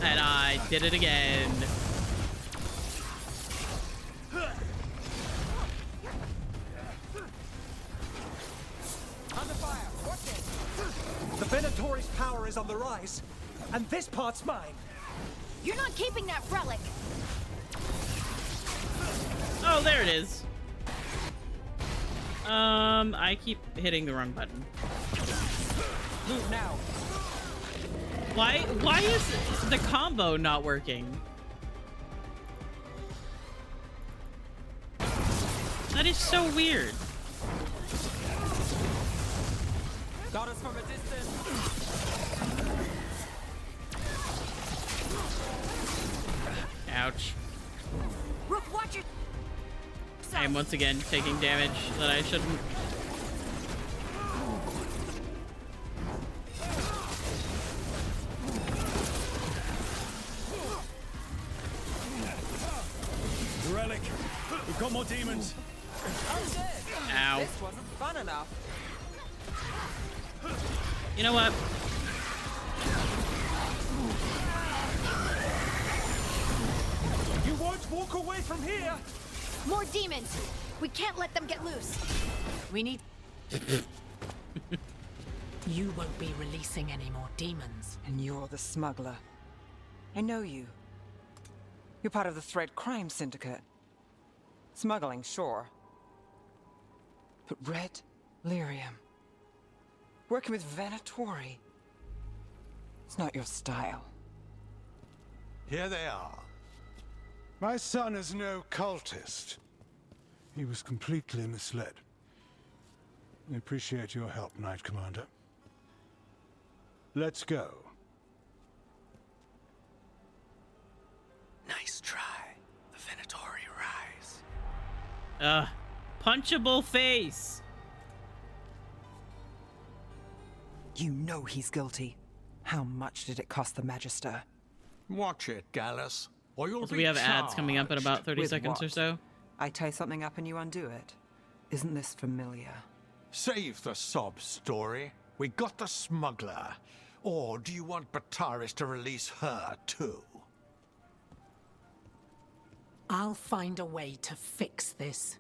S1: And I did it again.
S12: under fire. Watch it. The Venatori's power is on the rise, and this part's mine.
S2: You're not keeping that relic!
S1: Oh, there it is. I keep hitting the wrong button.
S4: Move now.
S1: Why is the combo not working? That is so weird.
S4: Got us from a distance.
S1: Ouch.
S2: Rook, watch your...
S1: I am once again taking damage that I shouldn't.
S3: The relic. We've got more demons.
S1: Ow.
S4: This wasn't fun enough.
S1: You know what?
S12: You won't walk away from here.
S2: More demons! We can't let them get loose.
S18: We need... You won't be releasing any more demons.
S4: And you're the smuggler. I know you. You're part of the Thread Crime Syndicate. Smuggling, sure. But Red Lyrium. Working with Venatori. It's not your style.
S19: Here they are. My son is no cultist. He was completely misled. I appreciate your help, Knight Commander. Let's go.
S8: Nice try. The Venatori rise.
S1: Punchable face.
S4: You know he's guilty. How much did it cost the Magister?
S15: Watch it, Gallus, or you'll
S1: Also,
S15: be
S1: we have ads
S15: charged.
S1: coming up in about 30
S4: With
S1: seconds or
S4: what?
S1: so.
S4: I tie something up and you undo it. Isn't this familiar?
S15: Save the sob story. We got the smuggler. Or do you want Bataris to release her, too?
S18: I'll find a way to fix this.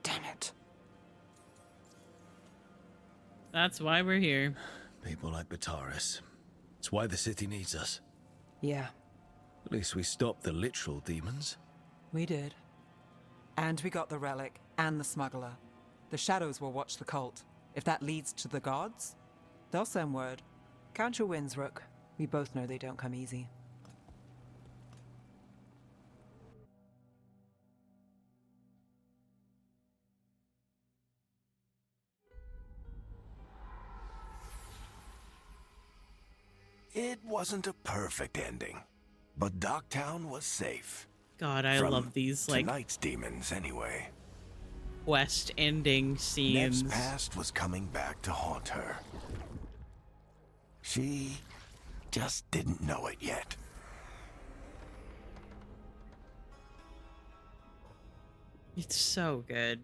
S9: Damn it.
S1: That's why we're here.
S3: People like Bataris. It's why the city needs us.
S4: Yeah,
S3: At least we stopped the literal demons.
S4: we did. And we got the relic and the smuggler. The shadows will watch the cult. If that leads to the gods, they'll send word. Count your wins, Rook. We both know they don't come easy.
S6: It wasn't a perfect ending, but Docktown was safe.
S1: God, I
S6: From
S1: love these like
S6: tonight's demons anyway.
S1: quest ending scenes.
S6: Nev's past was coming back to haunt her. She just didn't know it yet.
S1: It's so good.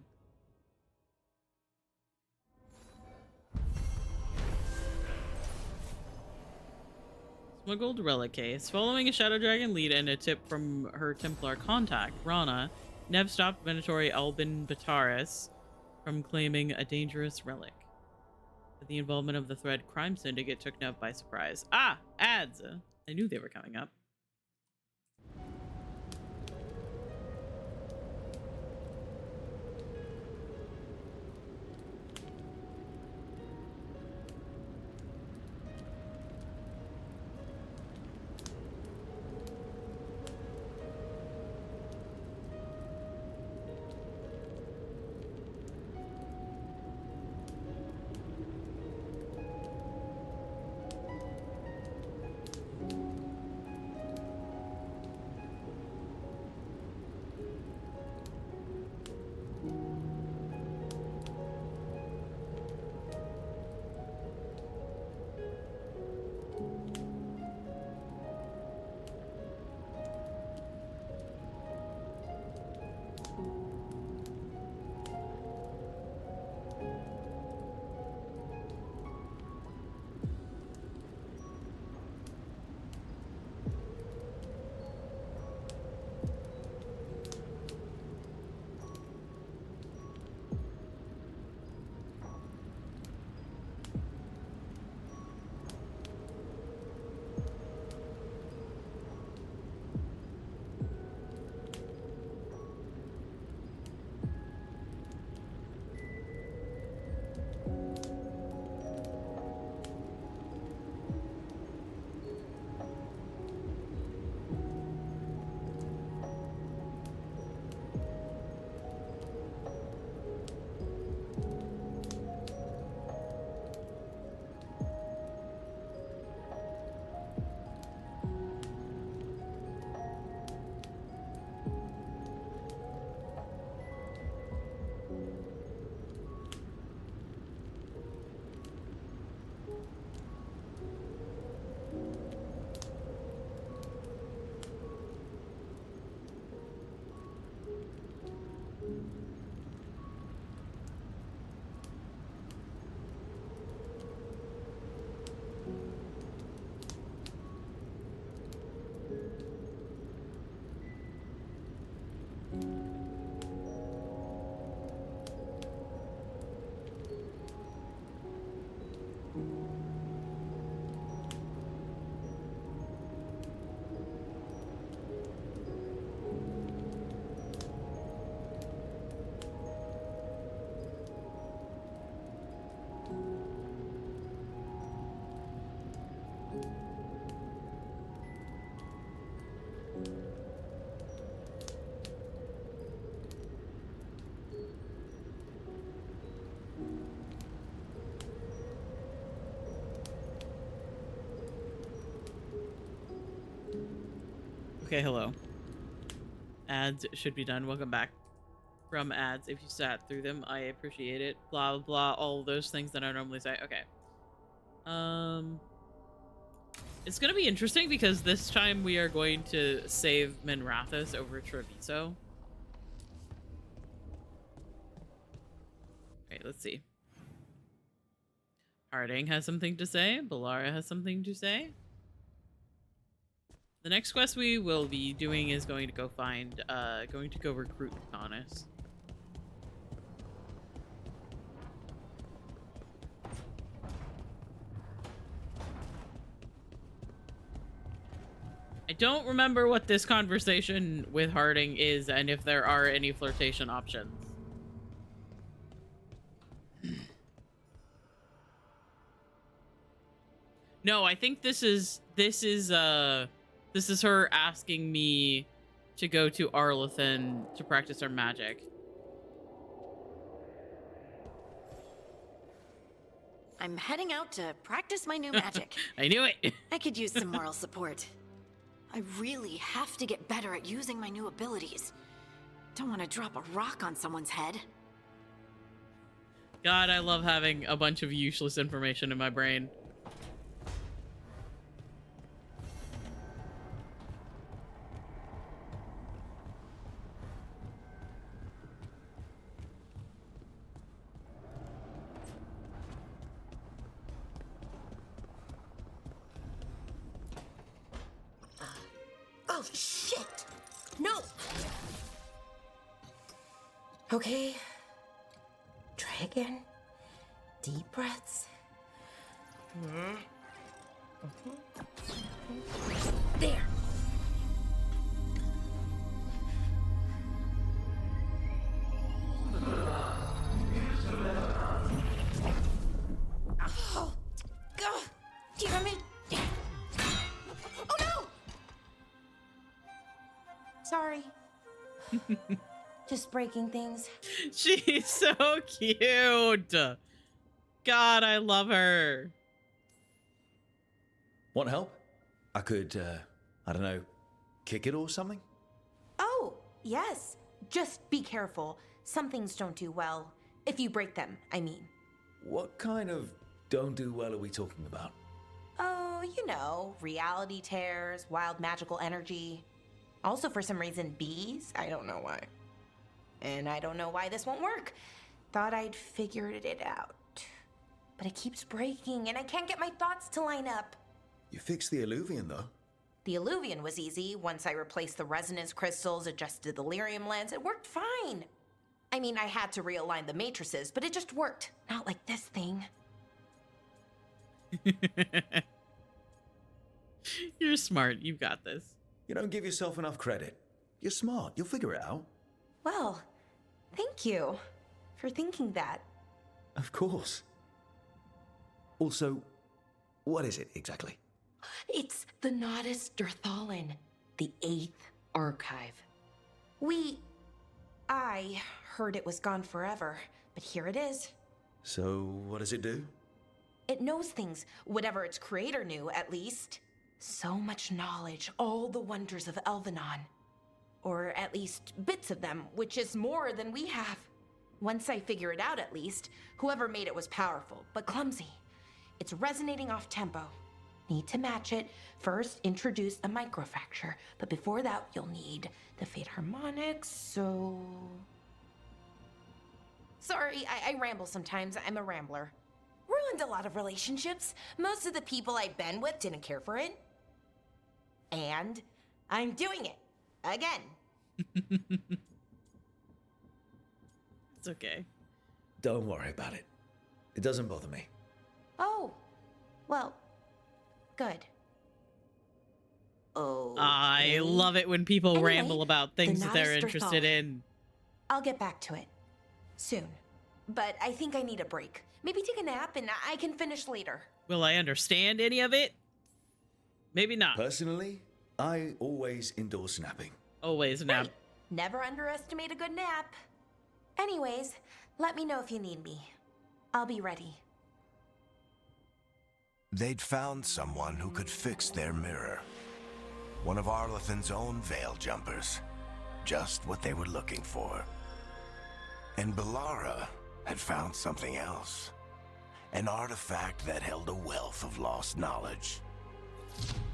S1: Smuggled relic case. Following a Shadow Dragon lead and a tip from her Templar contact, Rana, Nev stopped Venatori Albin Bataris from claiming a dangerous relic. But the involvement of the Thread crime syndicate took Nev by surprise. Ah! Ads! I knew they were coming up. Okay, hello. Ads should be done. Welcome back from ads. If you sat through them, I appreciate it. Blah, blah, blah. All those things that I normally say. Okay. It's going to be interesting because this time we are going to save Minrathous over Treviso. Okay, let's see. Harding has something to say. Balara has something to say. The next quest we will be doing is going to go recruit Lucanis. I don't remember what this conversation with Harding is and if there are any flirtation options. No, I think this is her asking me to go to Arlathan to practice her magic.
S2: I'm heading out to practice my new magic.
S1: I knew it.
S2: I could use some moral support. I really have to get better at using my new abilities. Don't want to drop a rock on someone's head.
S1: God, I love having a bunch of useless information in my brain.
S7: Oh, shit! No! Okay. Try again. Deep breaths. There. Oh, God. Damn it. Oh, no! Sorry. Just breaking things.
S1: She's so cute. God, I love her.
S3: Want help? I could, I don't know, kick it or something?
S7: Oh, yes. Just be careful. Some things don't do well. If you break them, I mean.
S3: What kind of don't do well are we talking about?
S7: Oh, you know, reality tears, wild magical energy. Also, for some reason, bees. I don't know why. And I don't know why this won't work. Thought I'd figured it out. But it keeps breaking, and I can't get my thoughts to line up.
S3: You fixed the Illuvian, though.
S7: The Illuvian was easy. Once I replaced the resonance crystals, adjusted the lyrium lens, it worked fine. I mean, I had to realign the matrices, but it just worked. Not like this thing.
S1: You're smart. You've got this.
S3: You don't give yourself enough credit. You're smart. You'll figure it out.
S7: Well, thank you for thinking that.
S3: Of course. Also, what is it exactly?
S7: It's the Nodus Dirthalin, the 8th archive. I heard it was gone forever, but here it is.
S3: So, what does it do?
S7: It knows things, whatever its creator knew, at least. So much knowledge, all the wonders of Elvenon. Or at least bits of them, which is more than we have. Once I figure it out, at least, whoever made it was powerful, but clumsy. It's resonating off tempo. Need to match it. First, introduce a microfracture, but before that, you'll need the Fate harmonics, so... Sorry, I ramble sometimes. I'm a rambler. Ruined a lot of relationships. Most of the people I've been with didn't care for it. And I'm doing it. Again.
S1: It's okay.
S3: Don't worry about it. It doesn't bother me.
S7: Oh, well, good. Oh.
S1: I love it when people
S7: Anyway,
S1: ramble about things that they're
S7: Nodus
S1: interested
S7: Dirthalin.
S1: in.
S7: I'll get back to it. Soon. But I think I need a break. Maybe take a nap and I can finish later.
S1: Will I understand any of it? Maybe not.
S3: Personally, I always endorse napping.
S1: Always nap.
S7: Right. Never underestimate a good nap. Anyways, let me know if you need me. I'll be ready.
S6: They'd found someone who could fix their mirror. One of Arlathan's own Veil Jumpers. Just what they were looking for. And Bellara had found something else. An artifact that held a wealth of lost knowledge.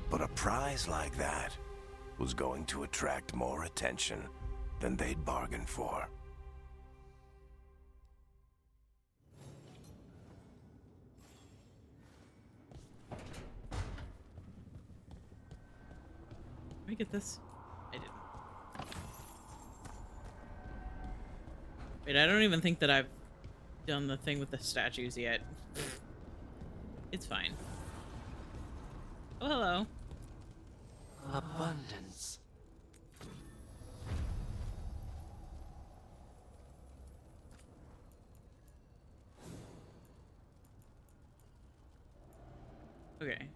S6: But a prize like that was going to attract more attention than they'd bargained for.
S1: Let me get this. I didn't. Wait, I don't even think that I've done the thing with the statues yet. It's fine. Oh, hello.
S8: Abundance.
S1: Okay.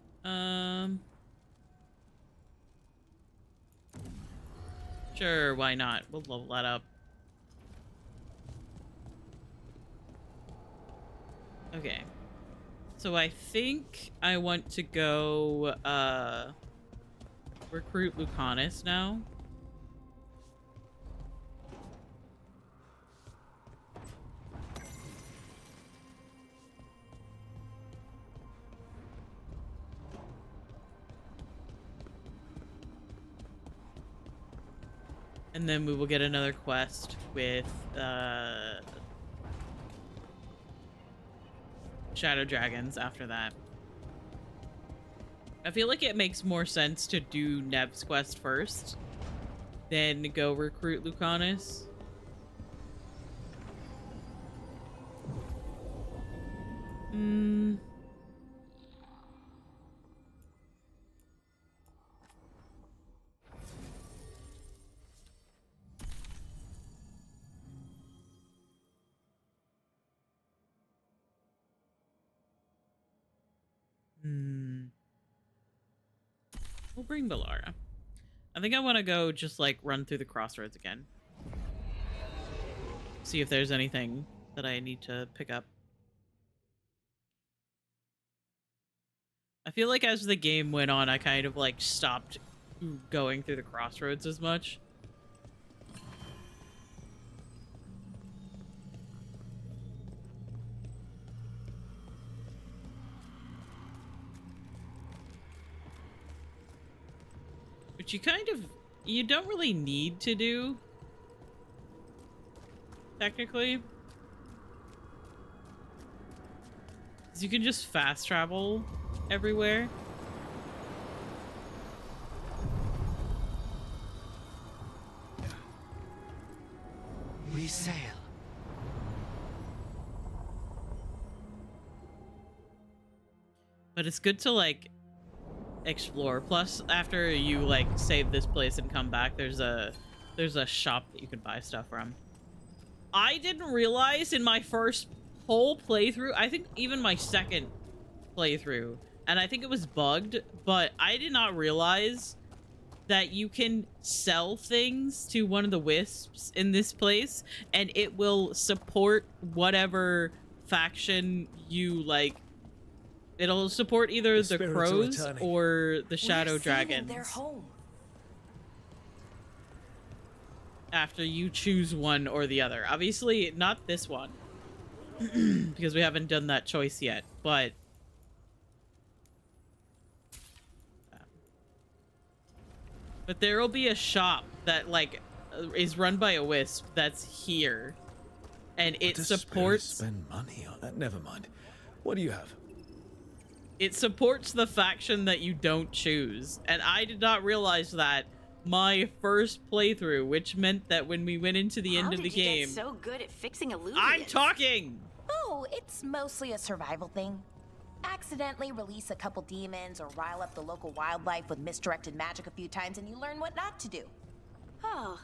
S1: Sure, why not? We'll level that up. Okay. So I think I want to go recruit Lucanis now. And then we will get another quest with Shadow Dragons after that. I feel like it makes more sense to do Nev's quest first, then go recruit Lucanis. We'll bring Bellara. I think I want to go just like run through the crossroads again. See if there's anything that I need to pick up. I feel like as the game went on, I kind of like stopped going through the crossroads as much. Which you don't really need to do, technically. Because you can just fast travel everywhere.
S8: We sail.
S1: But it's good to like explore. Plus, after you like save this place and come back, there's a shop that you can buy stuff from. I didn't realize in my first whole playthrough, I think even my second playthrough, and I think it was bugged, but I did not realize that you can sell things to one of the wisps in this place and it will support whatever faction you like. It'll support either the crows or the shadow dragons.
S7: Their home.
S1: After you choose one or the other. Obviously, not this one. Because we haven't done that choice yet, but... But there will be a shop that, like, is run by a wisp that's here. And it supports...
S3: Spend money on that? Never mind. What do you have?
S1: It supports the faction that you don't choose. And I did not realize that my first playthrough, which meant that when we went into the end of the game...
S2: Get so good at fixing illusions?
S1: I'm talking!
S7: Oh, it's mostly a survival thing. Accidentally release a couple demons or rile up the local wildlife with misdirected magic a few times and you learn what not to do.
S2: Oh.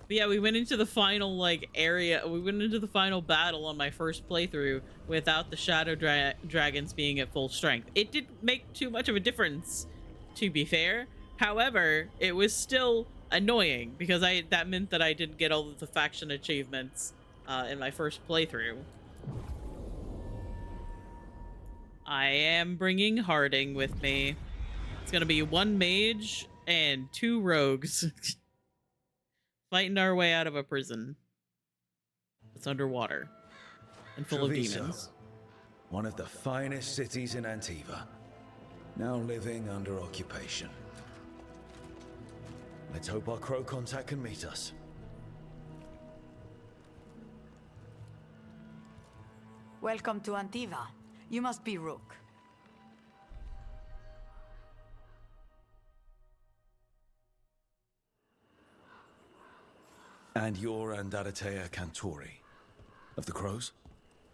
S1: But yeah, we went into the final, like, area. We went into the final battle on my first playthrough without the Shadow Dragons being at full strength. It didn't make too much of a difference, to be fair. However, it was still annoying because that meant that I didn't get all of the faction achievements in my first playthrough. I am bringing Harding with me. It's gonna be 1 mage and 2 rogues. Fighting our way out of a prison. It's underwater. And full of demons.
S3: One of the finest cities in Antiva. Now living under occupation. Let's hope our crow contact can meet us.
S20: Welcome to Antiva. You must be Rook.
S3: And you're Andaratea Cantori, of the Crows?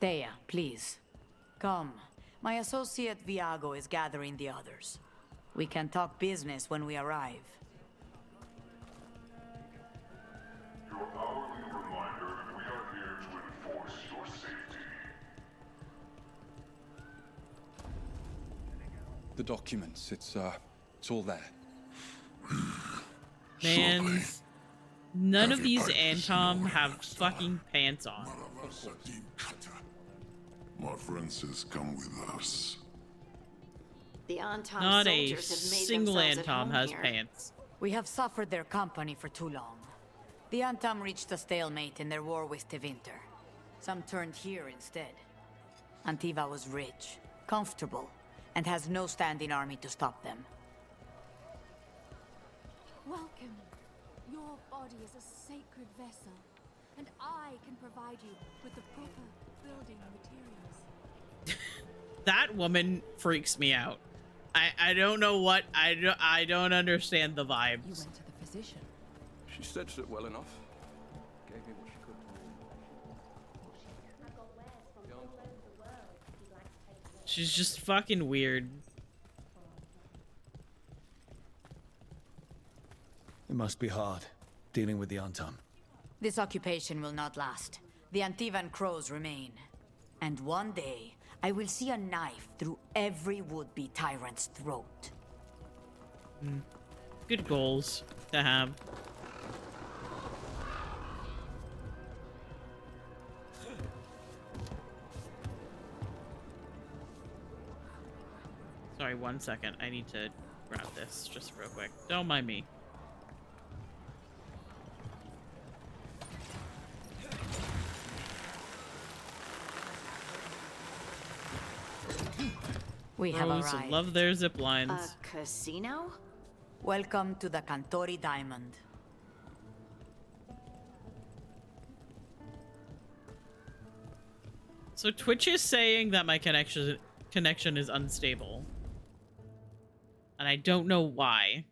S20: Thea, please. Come. My associate Viago is gathering the others. We can talk business when we arrive.
S21: Your hourly reminder that we are here to enforce your safety.
S22: The documents, it's all there.
S1: Man, none of these Antom have fucking pants on.
S21: My friend says come with us.
S2: The Antom
S1: Not a
S2: soldiers have made
S1: single
S2: themselves at
S1: Antom
S2: home
S1: has
S2: here.
S1: pants.
S20: We have suffered their company for too long. The Antam reached a stalemate in their war with Tevinter. Some turned here instead. Antiva was rich, comfortable, and has no standing army to stop them.
S23: Welcome. Your body is a sacred vessel, and I can provide you with the proper building materials.
S1: That woman freaks me out. I don't know what I don't understand the vibes.
S23: You went to the physician.
S14: She stitched it well enough. Gave me what she could.
S1: She's just fucking weird.
S3: It must be hard, dealing with the Antom.
S20: This occupation will not last. The Antivan crows remain. And one day, I will see a knife through every would-be tyrant's throat.
S1: Good goals to have. Sorry, 1 second. I need to grab this just real quick. Don't mind me.
S20: We have
S1: Crows
S20: arrived.
S1: love their zip lines.
S2: A casino?
S20: Welcome to the Cantori Diamond.
S1: So Twitch is saying that my connection is unstable. And I don't know why.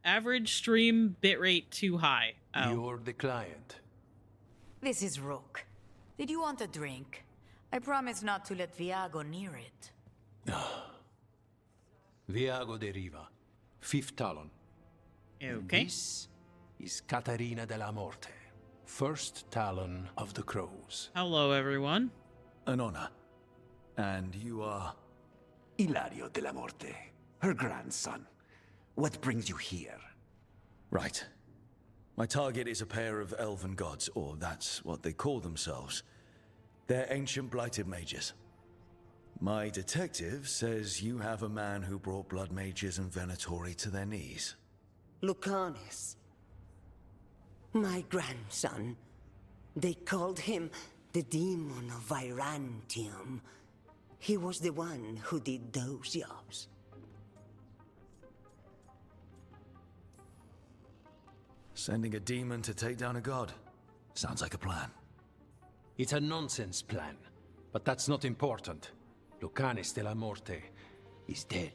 S1: Average stream bitrate too high. Oh.
S8: You're the client.
S20: This is Rook. Did you want a drink? I promise not to let Viago near it.
S8: Viago de Riva, 5th Talon.
S1: Okay.
S8: This is Catarina della Morte, 1st Talon of the Crows.
S1: Hello, everyone.
S3: An honor. And you are?
S6: Ilario della Morte, her grandson. What brings you here?
S3: Right. My target is a pair of elven gods, or that's what they call themselves. They're ancient blighted mages. My detective says you have a man who brought blood mages and Venatori to their knees.
S11: Lucanis. My grandson. They called him the Demon of Virantium. He was the one who did those jobs.
S3: Sending a demon to take down a god. Sounds like a plan.
S8: It's a nonsense plan, but that's not important. Lucanis della Morte is dead.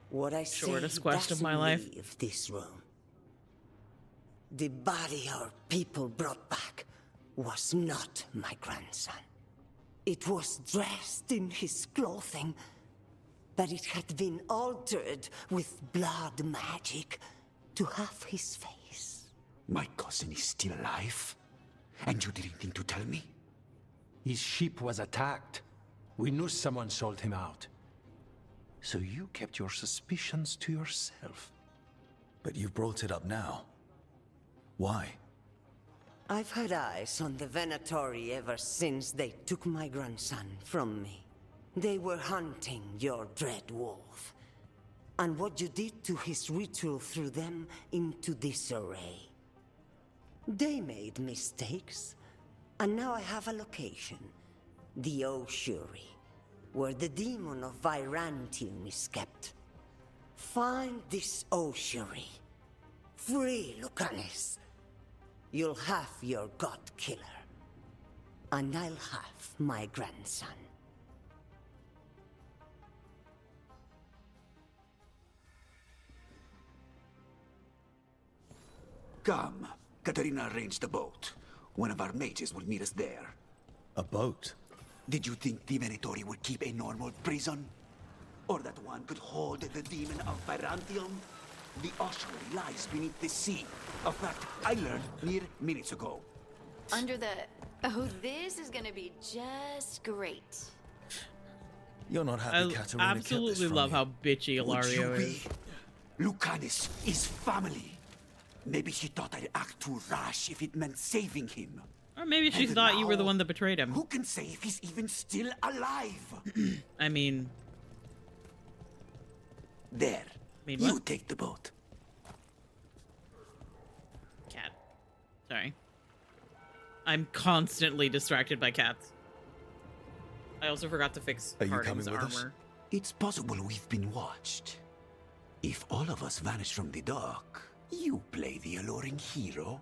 S11: What I say
S1: Shortest quest of my
S11: doesn't
S1: life.
S11: leave this room. The body our people brought back was not my grandson. It was dressed in his clothing, but it had been altered with blood magic to have his face.
S6: My cousin is still alive? And you didn't think to tell me?
S8: His ship was attacked. We knew someone sold him out.
S6: So you kept your suspicions to yourself.
S3: But you've brought it up now. Why?
S11: I've had eyes on the Venatori ever since they took my grandson from me. They were hunting your dread wolf. And what you did to his ritual threw them into disarray. They made mistakes, and now I have a location. The Ossuary, where the demon of Virantium is kept. Find this Ossuary. Free Lucanis. You'll have your god killer. And I'll have my grandson.
S5: Come. Katarina arranged a boat. One of our mages will meet us there.
S3: A boat?
S5: Did you think the Venatori would keep a normal prison? Or that one could hold the demon of Byzantium? The ossuary lies beneath the sea. A fact I learned mere minutes ago.
S2: Under the... Oh, this is gonna be just great.
S3: You're not happy Katarina
S1: I
S3: kept this
S1: absolutely
S3: from
S1: love
S3: you.
S1: how bitchy
S5: Would you
S1: Ilario
S5: be?
S1: is.
S5: Lucanis is family. Maybe she thought I'd act too rash if it meant saving him.
S1: Or maybe she
S5: And
S1: thought you were the
S5: now,
S1: one that betrayed him.
S5: Who can say if he's even still alive?
S1: I mean...
S5: There.
S1: Mean
S5: You
S1: what?
S5: take the boat.
S1: Cat. Sorry. I'm constantly distracted by cats. I also forgot to fix
S3: Are you
S1: Harding's
S3: coming with us?
S1: armor.
S5: It's possible we've been watched. If all of us vanish from the dock, you play the alluring hero.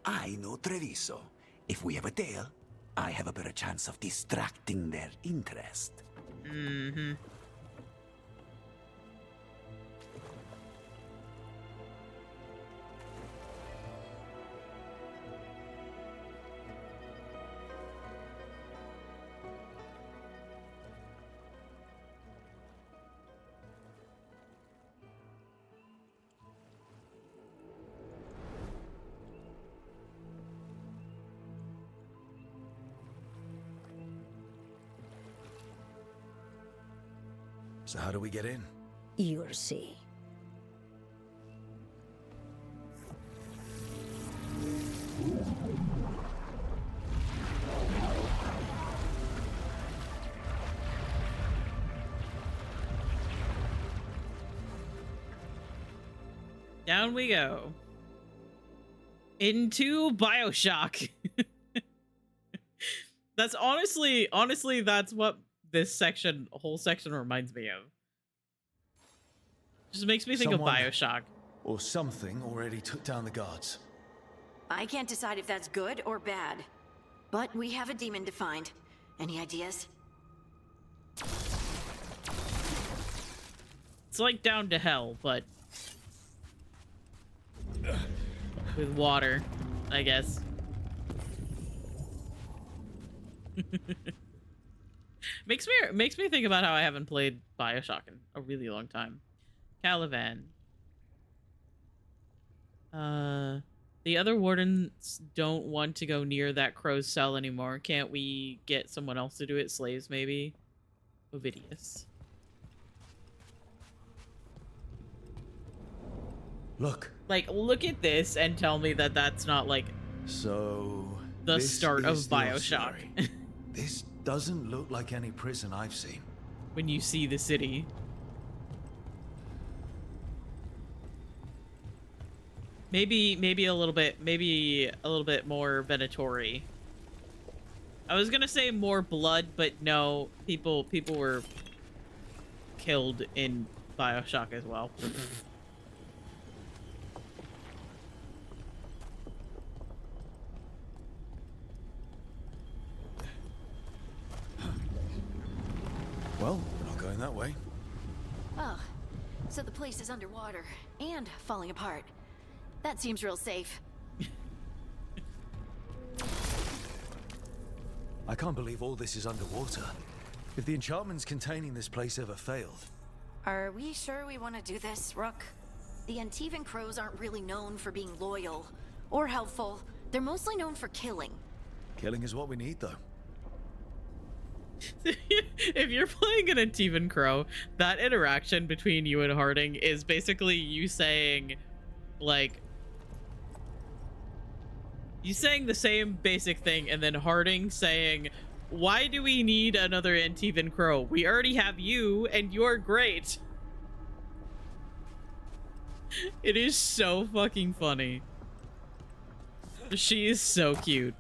S5: I know Treviso. If we have a tail, I have a better chance of distracting their interest.
S1: Mm-hmm.
S3: So how do we get in?
S11: You'll see.
S1: Down we go. Into BioShock. That's honestly, that's what this whole section reminds me of. Just makes me think
S3: Someone
S1: of BioShock.
S3: Or something already took down the guards.
S2: I can't decide if that's good or bad. But we have a demon to find. Any ideas?
S1: It's like Down to Hell, but with water, I guess. makes me think about how I haven't played BioShock in a really long time. Caliban. The other wardens don't want to go near that crow's cell anymore. Can't we get someone else to do it? Slaves, maybe? Ovidius.
S3: Look.
S1: Like, look at this and tell me that that's not, like,
S3: So
S1: the
S3: this
S1: start of
S3: is the
S1: BioShock.
S3: ossuary. This doesn't look like any prison I've seen.
S1: When you see the city. Maybe a little bit more Venatori. I was gonna say more blood, but no, people were killed in BioShock as well.
S3: Well, we're not going that way.
S2: Oh, so the place is underwater and falling apart. That seems real safe.
S3: I can't believe all this is underwater. If the enchantments containing this place ever failed.
S2: Are we sure we want to do this, Rook? The Antivan Crows aren't really known for being loyal or helpful. They're mostly known for killing.
S3: Killing is what we need, though.
S1: If you're playing an Antivan Crow, that interaction between you and Harding is basically you saying, like, you saying the same basic thing, and then Harding saying, why do we need another Antivan Crow? We already have you, and you're great. It is so fucking funny. She is so cute.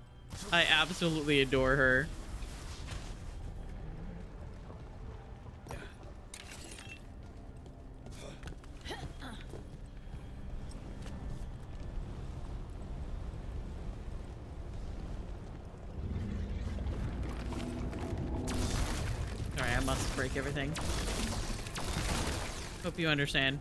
S1: I absolutely adore her. must break everything. Hope you understand.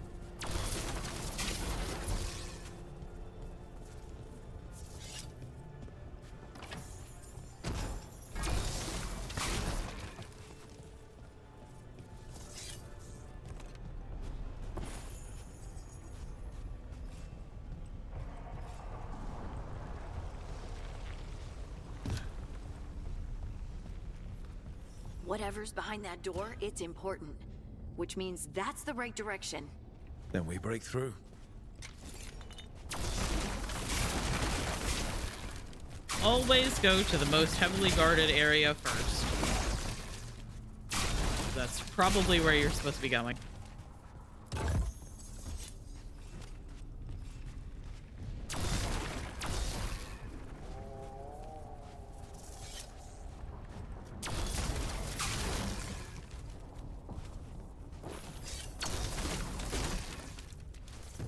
S2: Whatever's behind that door, it's important. Which means that's the right direction.
S3: Then we break through.
S1: Always go to the most heavily guarded area first. That's probably where you're supposed to be going.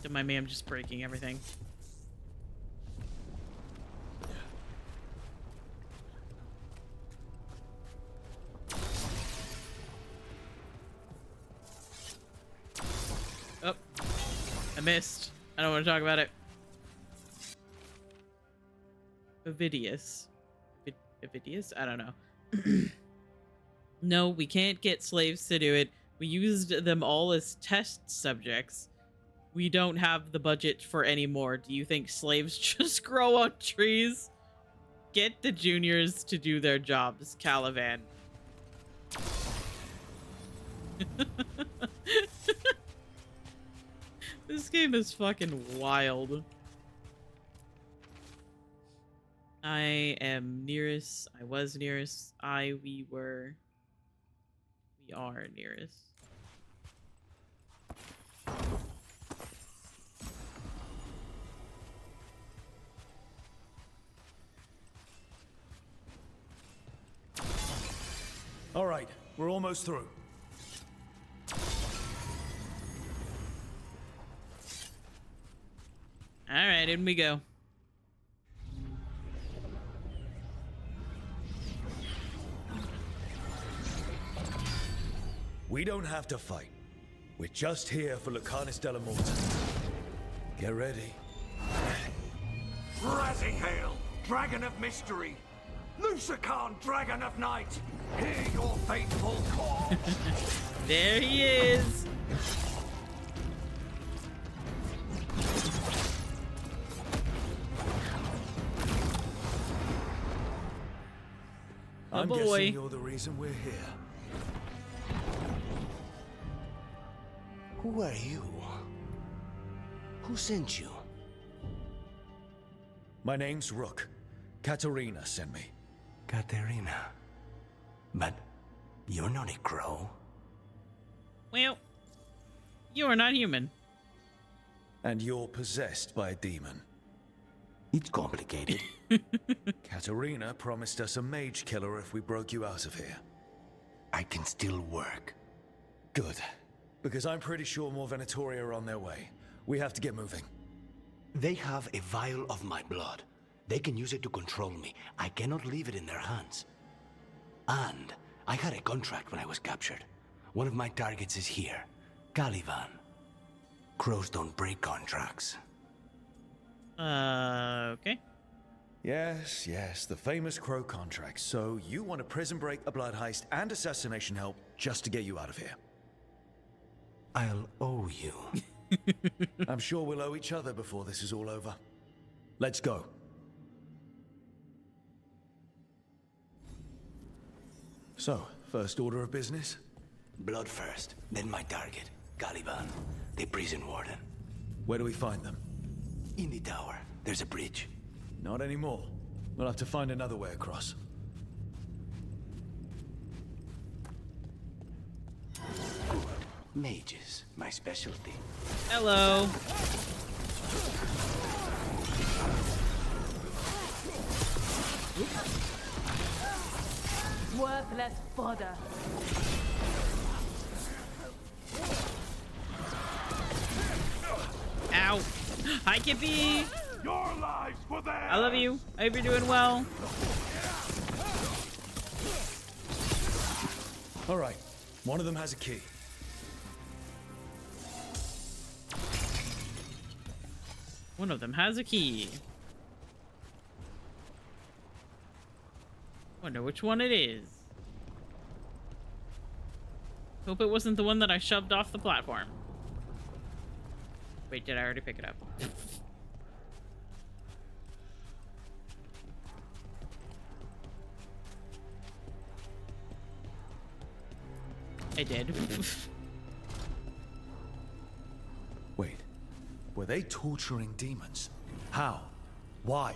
S1: My man just breaking everything. Oh, I missed. I don't want to talk about it. Ovidius. Ovidius? I don't know. No, we can't get slaves to do it. We used them all as test subjects. We don't have the budget for any more. Do you think slaves just grow on trees? Get the juniors to do their jobs, Caliban. This game is fucking wild. I am nearest. I was nearest. We are nearest.
S3: All right, we're almost through.
S1: All right, in we go.
S3: We don't have to fight. We're just here for Lucanis de la Morta. Get ready.
S5: Razzie hail, Dragon of Mystery! Lucanis, Dragon of Night! Hear your faithful call!
S1: There he is!
S3: I'm
S1: boy.
S3: guessing you're the reason we're here.
S5: Who are you? Who sent you?
S3: My name's Rook. Katerina sent me.
S5: Katerina. But you're not a crow.
S1: Well, you are not human.
S3: And you're possessed by a demon.
S5: It's complicated.
S3: Katerina promised us a mage killer if we broke you out of here.
S5: I can still work.
S3: Good. Because I'm pretty sure more Venatori are on their way. We have to get moving.
S5: They have a vial of my blood. They can use it to control me. I cannot leave it in their hands. And I had a contract when I was captured. One of my targets is here, Caliban. Crows don't break contracts.
S1: Okay.
S3: Yes, the famous Crow contract. So you want a prison break, a blood heist, and assassination help just to get you out of here.
S5: I'll owe you.
S3: I'm sure we'll owe each other before this is all over. Let's go. So, first order of business?
S5: Blood first, then my target, Caliban, the prison warden.
S3: Where do we find them?
S5: In the tower. There's a bridge.
S3: Not anymore. We'll have to find another way across.
S5: Good. Mages, my specialty.
S1: Hello.
S23: Worthless fodder.
S1: Ow. Hi, Kippy.
S21: Your lives for them.
S1: I love you. I hope you're doing well.
S3: All right, One of them has a key.
S1: One of them has a key. Wonder which one it is. Hope it wasn't the one that I shoved off the platform. Wait, did I already pick it up? I did.
S3: Wait, were they torturing demons? How? Why?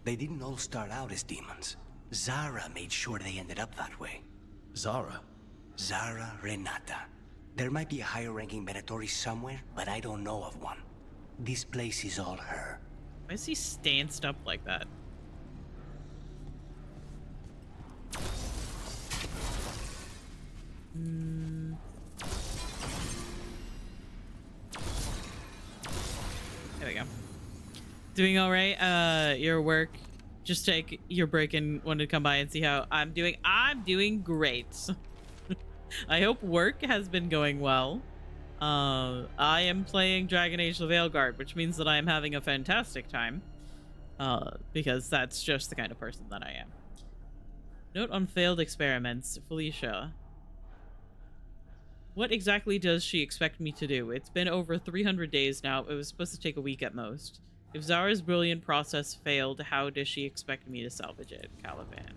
S8: They didn't all start out as demons. Zara made sure they ended up that way.
S3: Zara?
S8: Zara Renata. There might be a higher-ranking Venatori somewhere, but I don't know of one. This place is all her.
S1: Why is he stanced up like that? There we go. Doing all right. Your work. Just take your break and wanted to come by and see how I'm doing. I'm doing great. I hope work has been going well. I am playing Dragon Age: The Veilguard, which means that I am having a fantastic time. Because that's just the kind of person that I am. Note on failed experiments, Felicia. What exactly does she expect me to do? It's been over 300 days now. It was supposed to take a week at most. If Zara's brilliant process failed, how does she expect me to salvage it? Caliban.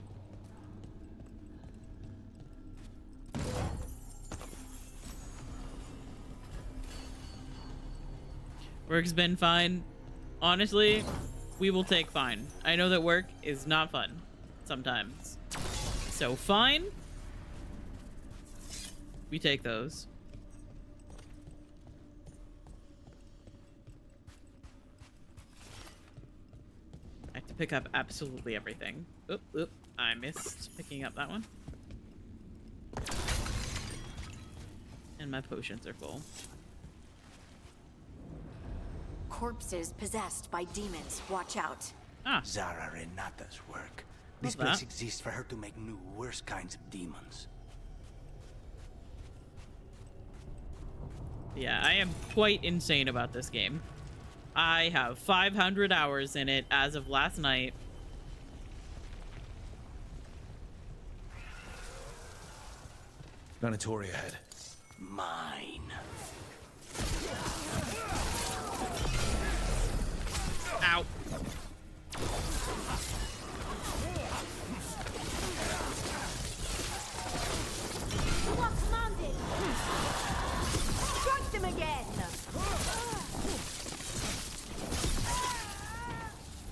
S1: Work's been fine. Honestly, we will take fine. I know that work is not fun sometimes. So fine. We take those. I have to pick up absolutely everything. Oop, I missed picking up that one. And my potions are full.
S2: Corpses possessed by demons. Watch out.
S8: Zara Renata's work. This
S1: Love
S8: place
S1: that.
S8: exists for her to make new, worse kinds of demons.
S1: Yeah, I am quite insane about this game. I have 500 hours in it as of last night.
S3: Venatori ahead.
S8: Mine.
S1: Ow.
S23: You are commanded! Strike them again!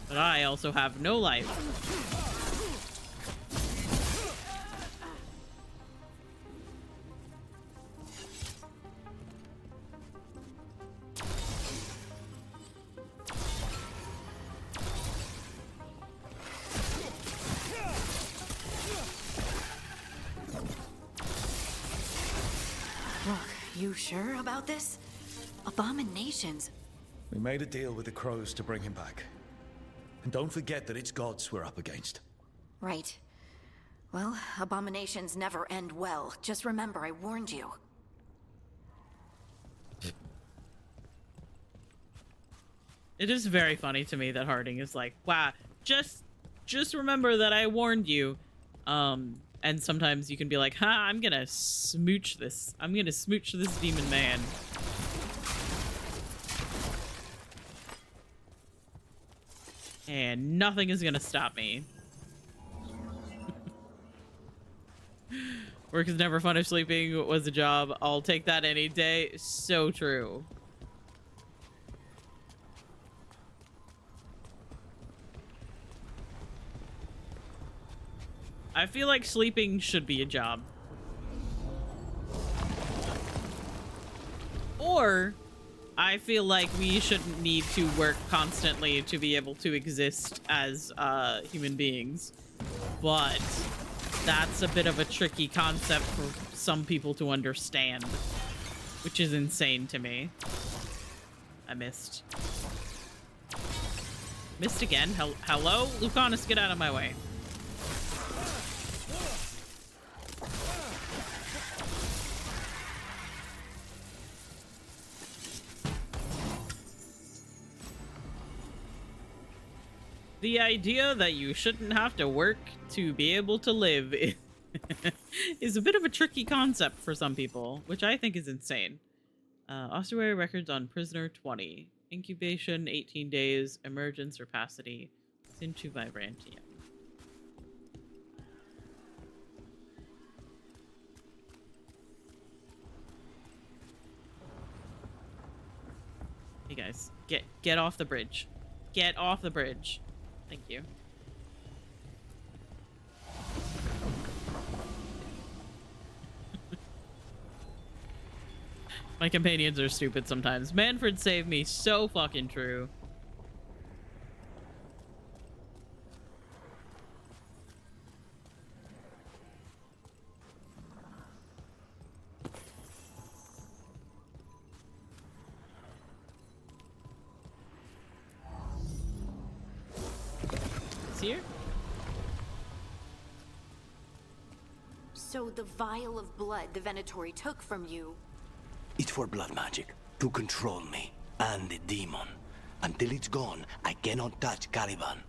S1: But I also have no life.
S2: Look, you sure about this? Abominations.
S3: We made a deal with the crows to bring him back. And don't forget that it's gods we're up against.
S2: Right. Well, abominations never end well. Just remember, I warned you.
S1: It is very funny to me that Harding is like, wow, just remember that I warned you. And sometimes you can be like, ha, I'm gonna smooch this. I'm gonna smooch this demon man. And nothing is gonna stop me. Work is never fun if sleeping was a job. I'll take that any day. So true. I feel like sleeping should be a job. Or I feel like we shouldn't need to work constantly to be able to exist as human beings. But that's a bit of a tricky concept for some people to understand, which is insane to me. I missed. Missed again? Hello? Lucanis, get out of my way. The idea that you shouldn't have to work to be able to live is a bit of a tricky concept for some people, which I think is insane. Ossuary records on prisoner 20. Incubation 18 days. Emergence rapacity. Into vibrantium. Hey guys, get off the bridge. Get off the bridge. Thank you. My companions are stupid sometimes. Manfred saved me, so fucking true. Here?
S2: So the vial of blood the Venatori took from you...
S5: It's for blood magic, to control me, and the demon. Until it's gone, I cannot touch Caliban.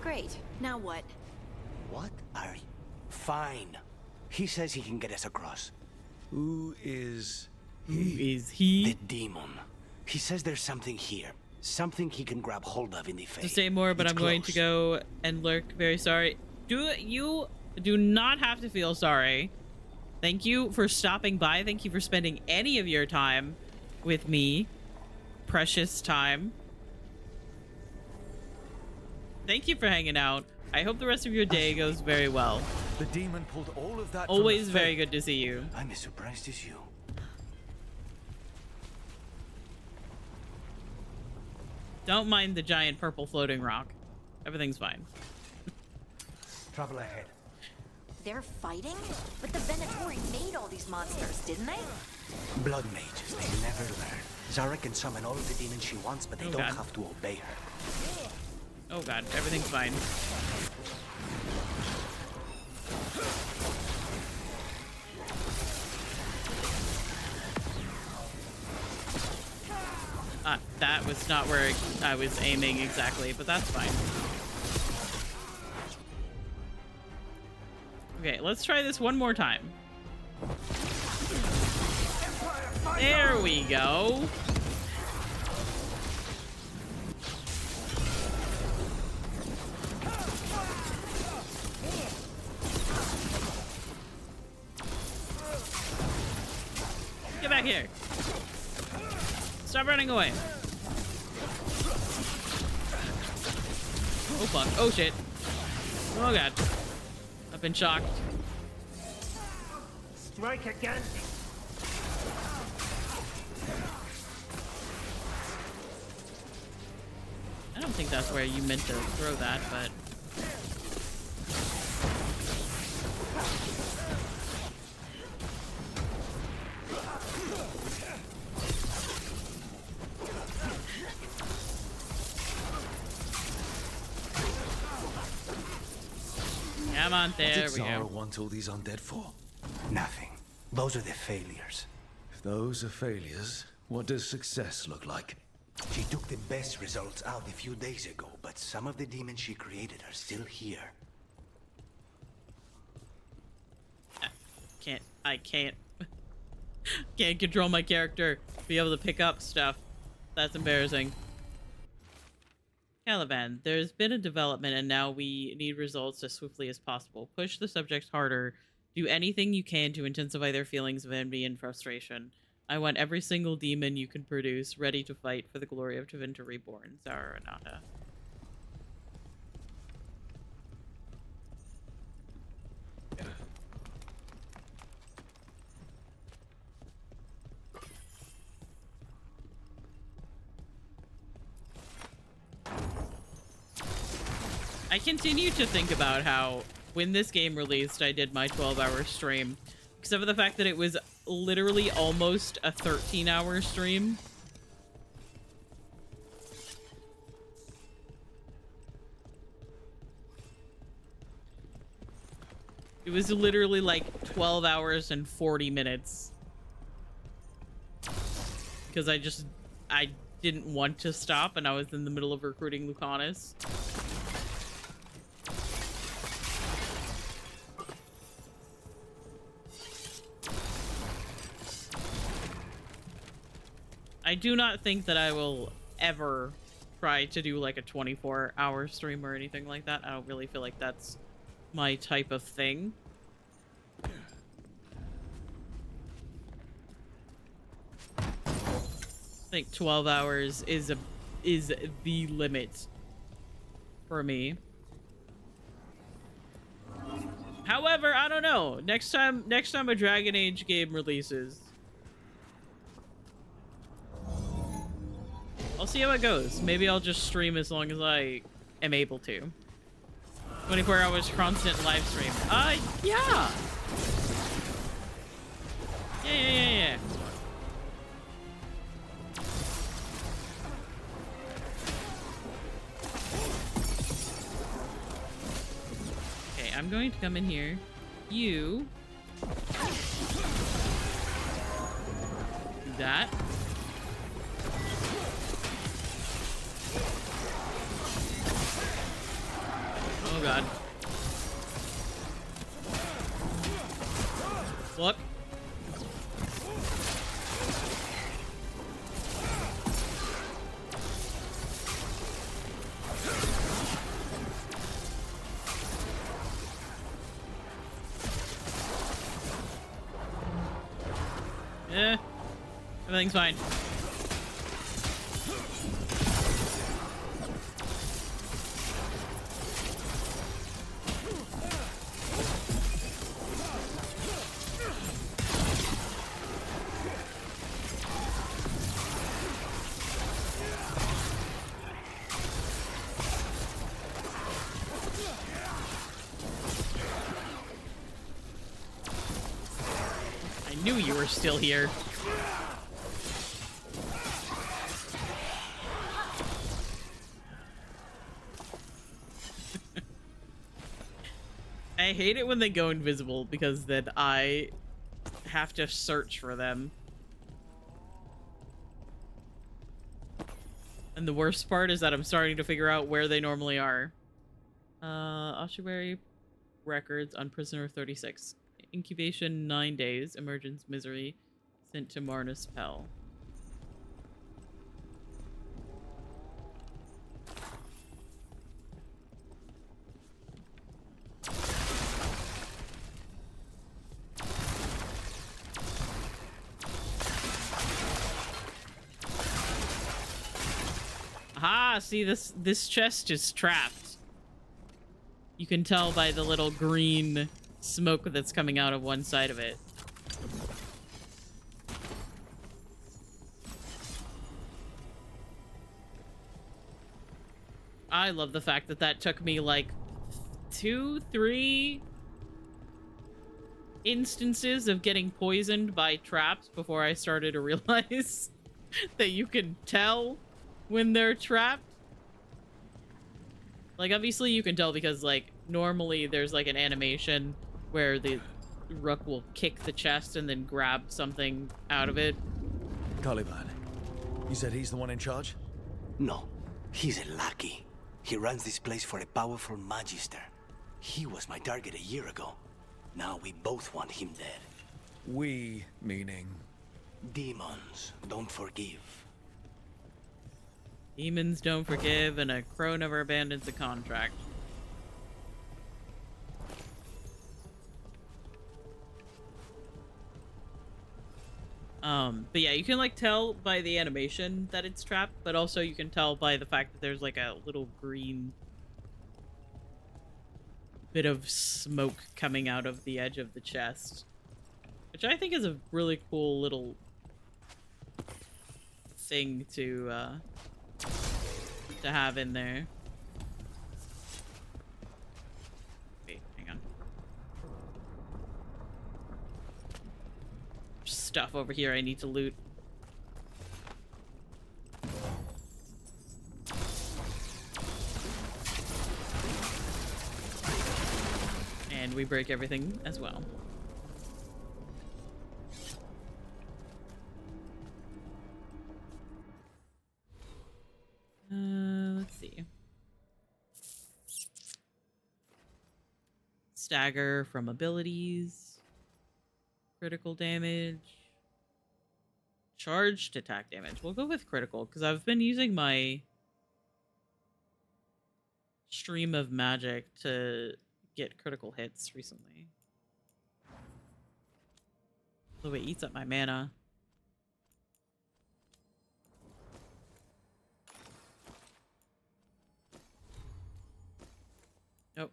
S2: Great. Now what?
S5: What are you? Fine. He says he can get us across.
S3: Who is
S1: he? Who is he?
S5: The demon. He says there's something here. Something he can grab hold of in the face.
S1: To say more, but I'm going to go and lurk. Very sorry. You do not have to feel sorry. Thank you for stopping by. Thank you for spending any of your time with me. Precious time. Thank you for hanging out. I hope the rest of your day goes very well.
S3: The demon pulled all of that.
S1: Always very good to see you.
S5: I'm as surprised as you.
S1: Don't mind the giant purple floating rock. Everything's fine.
S12: Travel ahead.
S2: They're fighting? But the Venatori made all these monsters, didn't they?
S5: Blood mages, they never learn. Zara can summon all of the demons she wants, but they don't have to obey her.
S1: Oh god, everything's fine. That was not where I was aiming exactly, but that's fine. Okay, let's try this one more time. There we go. Get back here. Stop running away. Oh fuck. Oh shit. Oh god. I've been shocked.
S12: Strike again.
S1: I don't think that's where you meant to throw that, but... Come on, there we go.
S3: What did Zara want all these undead for?
S5: Nothing. Those are the failures.
S3: If those are failures, what does success look like?
S5: She took the best results out a few days ago, but some of the demons she created are still here.
S1: I can't control my character, be able to pick up stuff. That's embarrassing. Caliban, there's been a development and now we need results as swiftly as possible. Push the subjects harder. Do anything you can to intensify their feelings of envy and frustration. I want every single demon you can produce ready to fight for the glory of Tevinter Reborn. Zara Anata. I continue to think about how when this game released, I did my 12-hour stream. Except for the fact that it was literally almost a 13-hour stream. It was literally like 12 hours and 40 minutes. Because I didn't want to stop and I was in the middle of recruiting Lucanis. I do not think that I will ever try to do like a 24-hour stream or anything like that. I don't really feel like that's my type of thing. I think 12 hours is the limit for me. However, I don't know. Next time a Dragon Age game releases, I'll see how it goes. Maybe I'll just stream as long as I am able to. 24 hours constant live stream. Yeah. Yeah. Okay, I'm going to come in here. You do that. Oh god. Look. Yeah. Everything's fine. I knew you were still here. I hate it when they go invisible because then I have to search for them. And the worst part is that I'm starting to figure out where they normally are. Ossuary records on prisoner 36. Incubation 9 days. Emergence misery. Sent to Marnus Pell. Aha! See, this chest is trapped. You can tell by the little green smoke that's coming out of one side of it. I love the fact that that took me like 2-3 instances of getting poisoned by traps before I started to realize that you can tell when they're trapped. Like, obviously you can tell because, like, normally there's, like, an animation where the Rook will kick the chest and then grab something out of it.
S3: Caliban, you said he's the one in charge?
S5: No, he's a lackey. He runs this place for a powerful magister. He was my target a year ago. Now we both want him dead.
S3: We, meaning?
S5: Demons don't forgive.
S1: Demons don't forgive, and a crow never abandons a contract. But yeah, you can like tell by the animation that it's trapped, but also you can tell by the fact that there's like a little green bit of smoke coming out of the edge of the chest, which I think is a really cool little thing to have in there. Wait, hang on. stuff over here I need to loot. And we break everything as well. Let's see. Stagger from abilities. Critical damage. Charged attack damage. We'll go with critical because I've been using my stream of magic to get critical hits recently. Although it eats up my mana.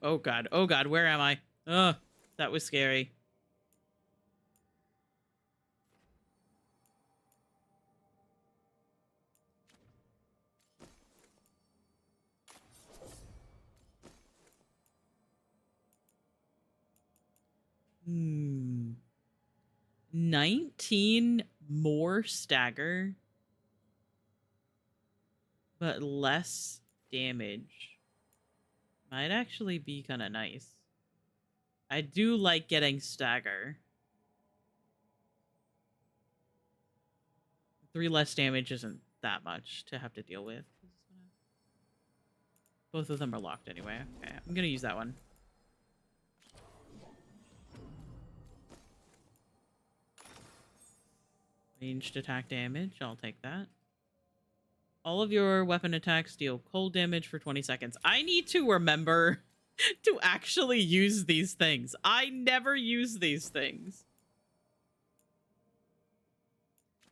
S1: Oh god. Oh god, where am I? Ugh, that was scary. Hmm. 19 more stagger, but less damage. Might actually be kind of nice. I do like getting stagger. 3 less damage isn't that much to have to deal with. Both of them are locked anyway. Okay, I'm gonna use that one. Ranged attack damage, I'll take that. All of your weapon attacks deal cold damage for 20 seconds. I need to remember to actually use these things. I never use these things.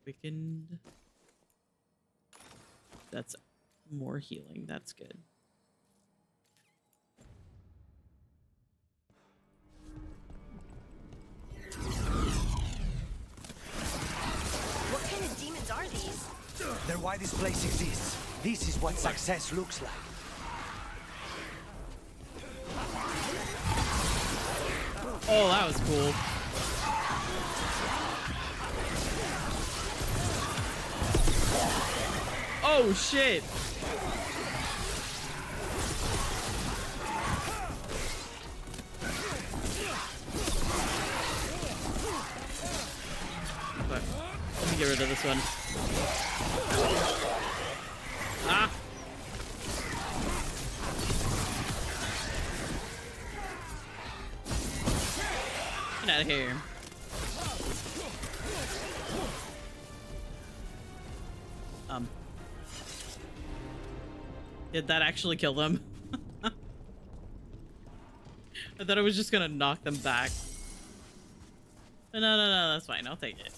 S1: Quickened. That's more healing. That's good.
S10: What kind of demons are these?
S12: They're why this place exists. This is what success looks like.
S1: Oh, that was cool. Oh, shit. But let me get rid of this one. Ah. Get out of here. Did that actually kill them? I thought I was just gonna knock them back. But no, that's fine. I'll take it.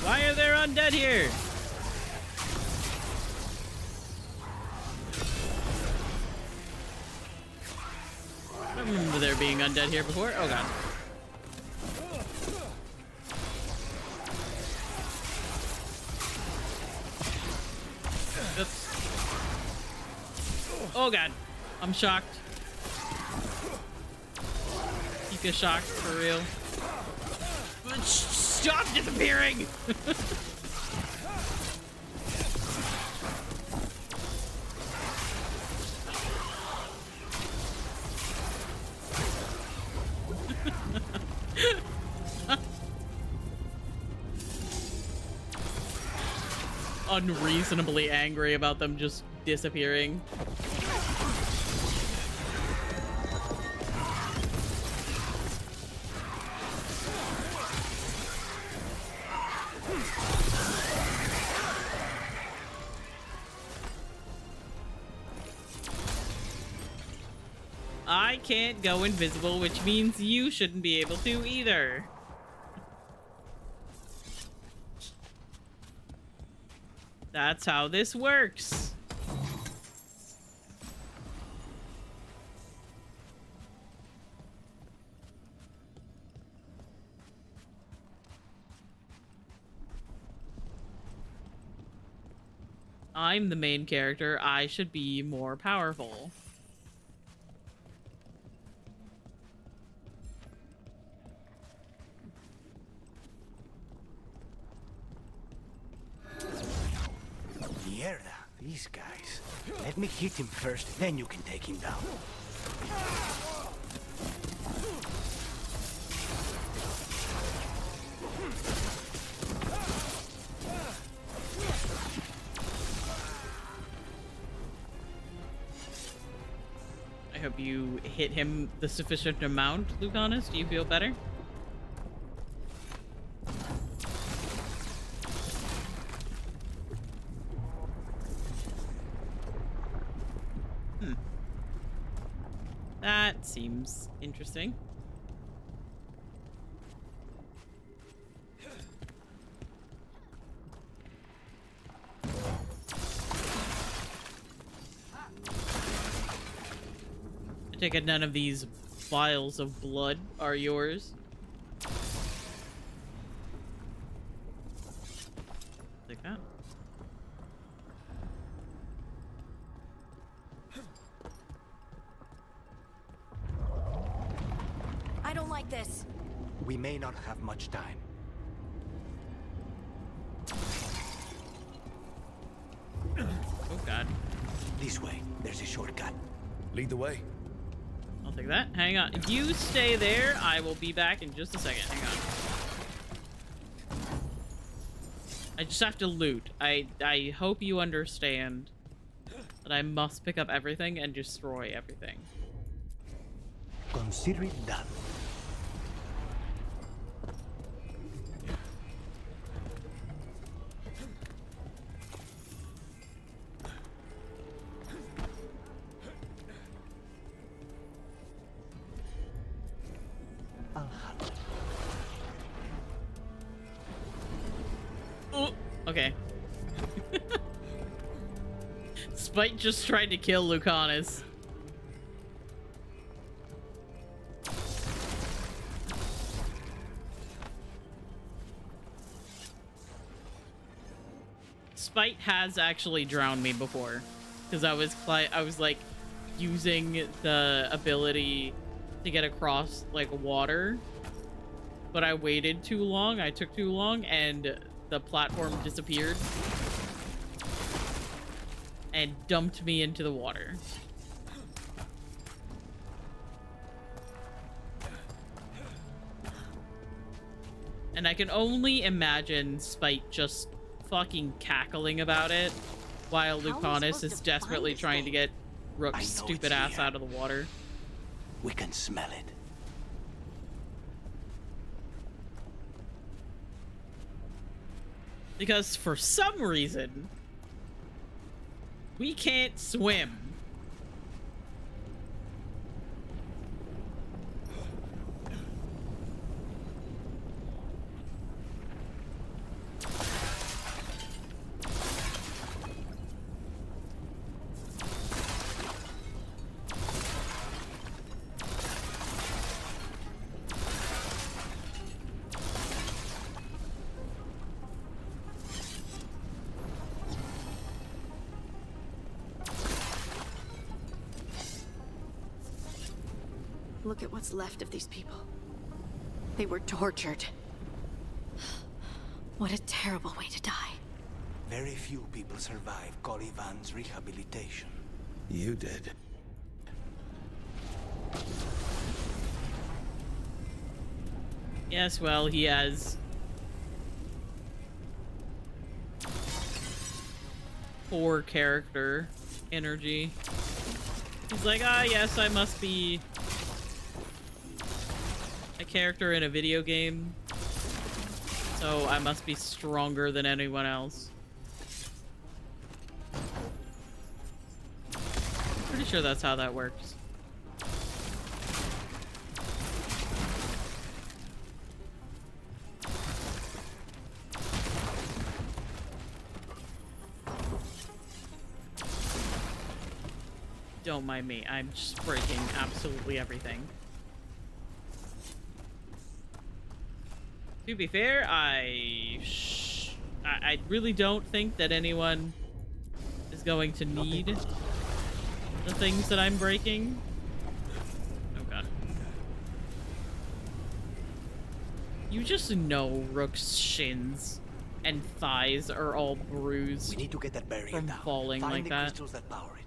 S1: Why are there undead here? I don't remember there being undead here before. Oh god. Oops. Oh god. I'm shocked. Pika shocked for real. Stop disappearing! Unreasonably angry about them just disappearing. I can't go invisible, which means you shouldn't be able to either. That's how this works. I'm the main character. I should be more powerful.
S5: Mierda, these guys. Let me hit him first, then you can take him down.
S1: I hope you hit him the sufficient amount, Lucanis. Do you feel better? That seems interesting. I take it none of these vials of blood are yours. Like that.
S10: I don't like this.
S5: We may not have much time.
S1: Oh god.
S5: This way. There's a shortcut.
S3: Lead the way.
S1: I'll take that. Hang on. If you stay there, I will be back in just a second. Hang on. I just have to loot. I hope you understand that I must pick up everything and destroy everything.
S5: Consider it done.
S1: Oh, okay. Spite just tried to kill Lucanis. Spite has actually drowned me before, because I was like using the ability to get across like water, but I waited too long. I took too long, and the platform disappeared and dumped me into the water. And I can only imagine Spite just fucking cackling about it while Lucanis is desperately trying to get Rook's stupid ass out of the water.
S5: We can smell it.
S1: Because for some reason, we can't swim.
S2: Look at what's left of these people. They were tortured. What a terrible way to die.
S5: Very few people survive Colivan's rehabilitation.
S3: You did.
S1: Yes, well, he has poor character energy. He's like, ah, yes, I must be a character in a video game, so I must be stronger than anyone else. Pretty sure that's how that works. Don't mind me, I'm just breaking absolutely everything. To be fair, I really don't think that anyone going to need the things that I'm breaking. Oh god. You just know Rook's shins and thighs are all bruised.
S5: We need to get that barrier
S1: from
S5: down.
S1: falling
S5: Find
S1: like
S5: the
S1: that.
S5: crystals that power it.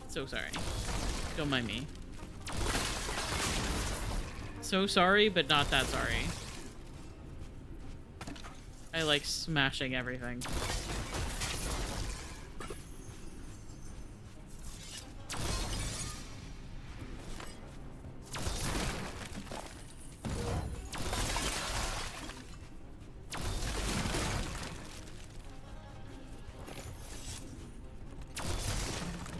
S1: So sorry. Don't mind me. So sorry, but not that sorry. I like smashing everything.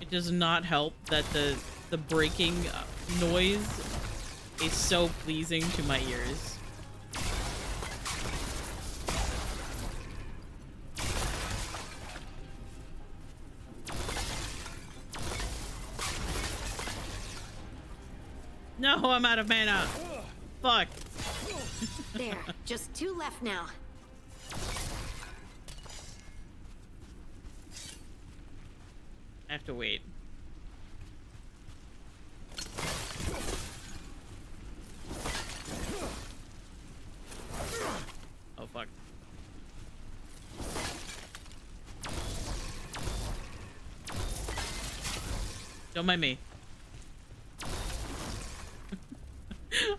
S1: It does not help that the breaking noise is so pleasing to my ears. No, I'm out of mana. Fuck.
S2: There, just 2 left now.
S1: I have to wait. Oh, fuck. Don't mind me.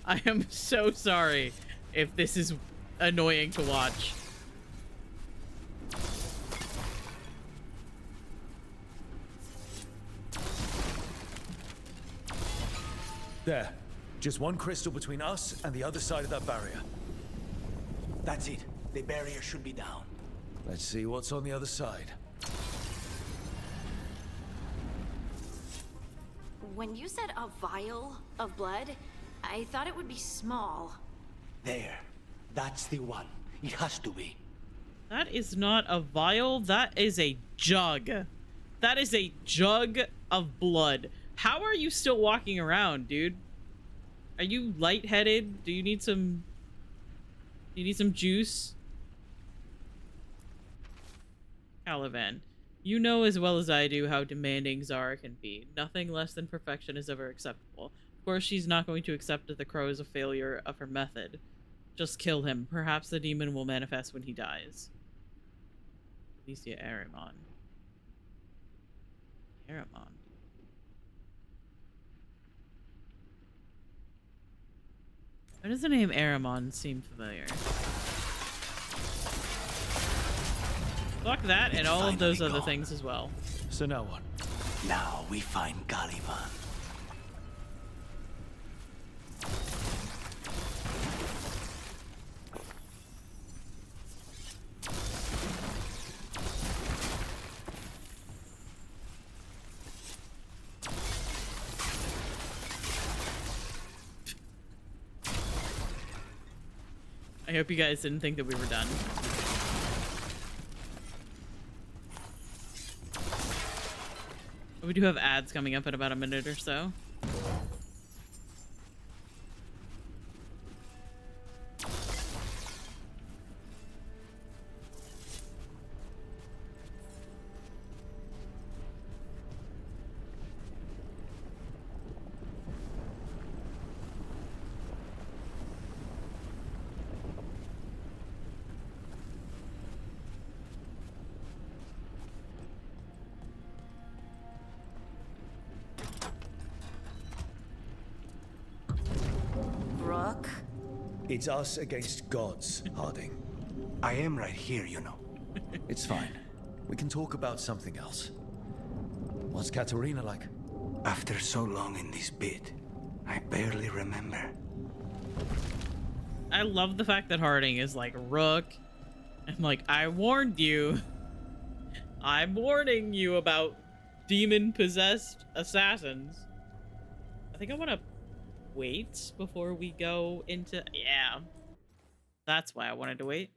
S1: I am so sorry if this is annoying to watch.
S3: There. Just one crystal between us and the other side of that barrier.
S5: That's it. The barrier should be down.
S3: Let's see what's on the other side.
S2: When you said a vial of blood, I thought it would be small.
S5: There. That's the one. It has to be.
S1: That is not a vial. That is a jug. That is a jug of blood. How are you still walking around, dude? Are you lightheaded? Do you need some... Do you need some juice? Caliban, you know as well as I do how demanding Zara can be. Nothing less than perfection is ever acceptable. Of course, she's not going to accept the crow as a failure of her method. Just kill him. Perhaps the demon will manifest when he dies. Alicia Aramon. Aramon. Why does the name Aramon seem familiar? Fuck that and all of those other things as well.
S3: So now what?
S5: Now we find Caliban.
S1: I hope you guys didn't think that we were done. We do have ads coming up in about a minute or so.
S11: Rook?
S3: It's us against gods, Harding.
S5: I am right here, you know.
S3: It's fine. We can talk about something else. What's Katerina like?
S5: After so long in this bit, I barely remember.
S1: I love the fact that Harding is like, Rook, and like, I warned you. I'm warning you about demon-possessed assassins. I think I want to wait before we go into... Yeah. That's why I wanted to wait.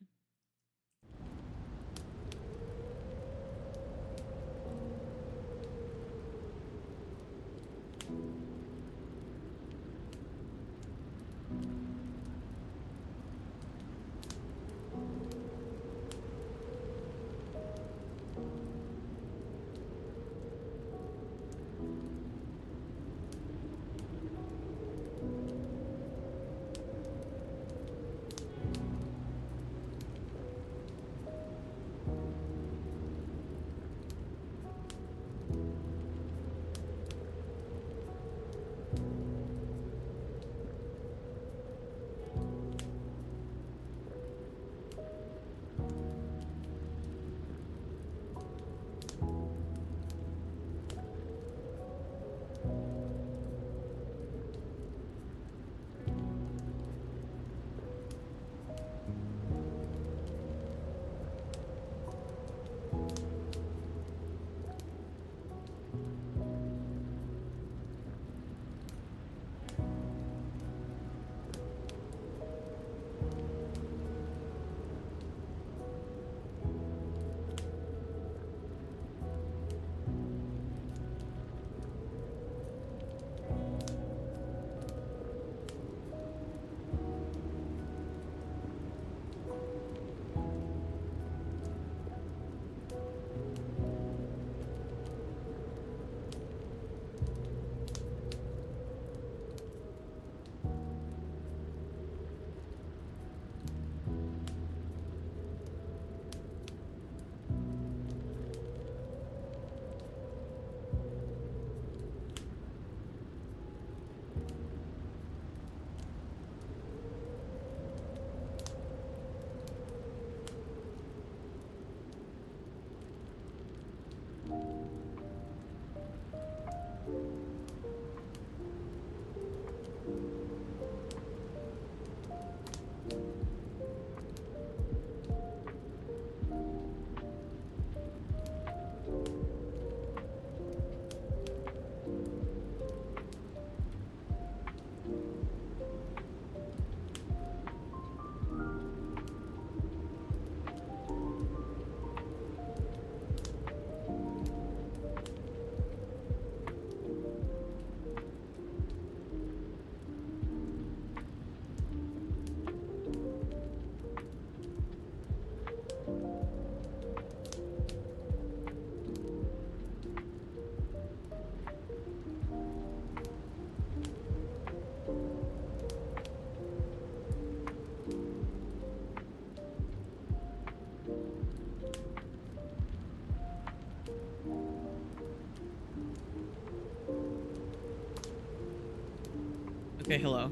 S1: Okay, hello.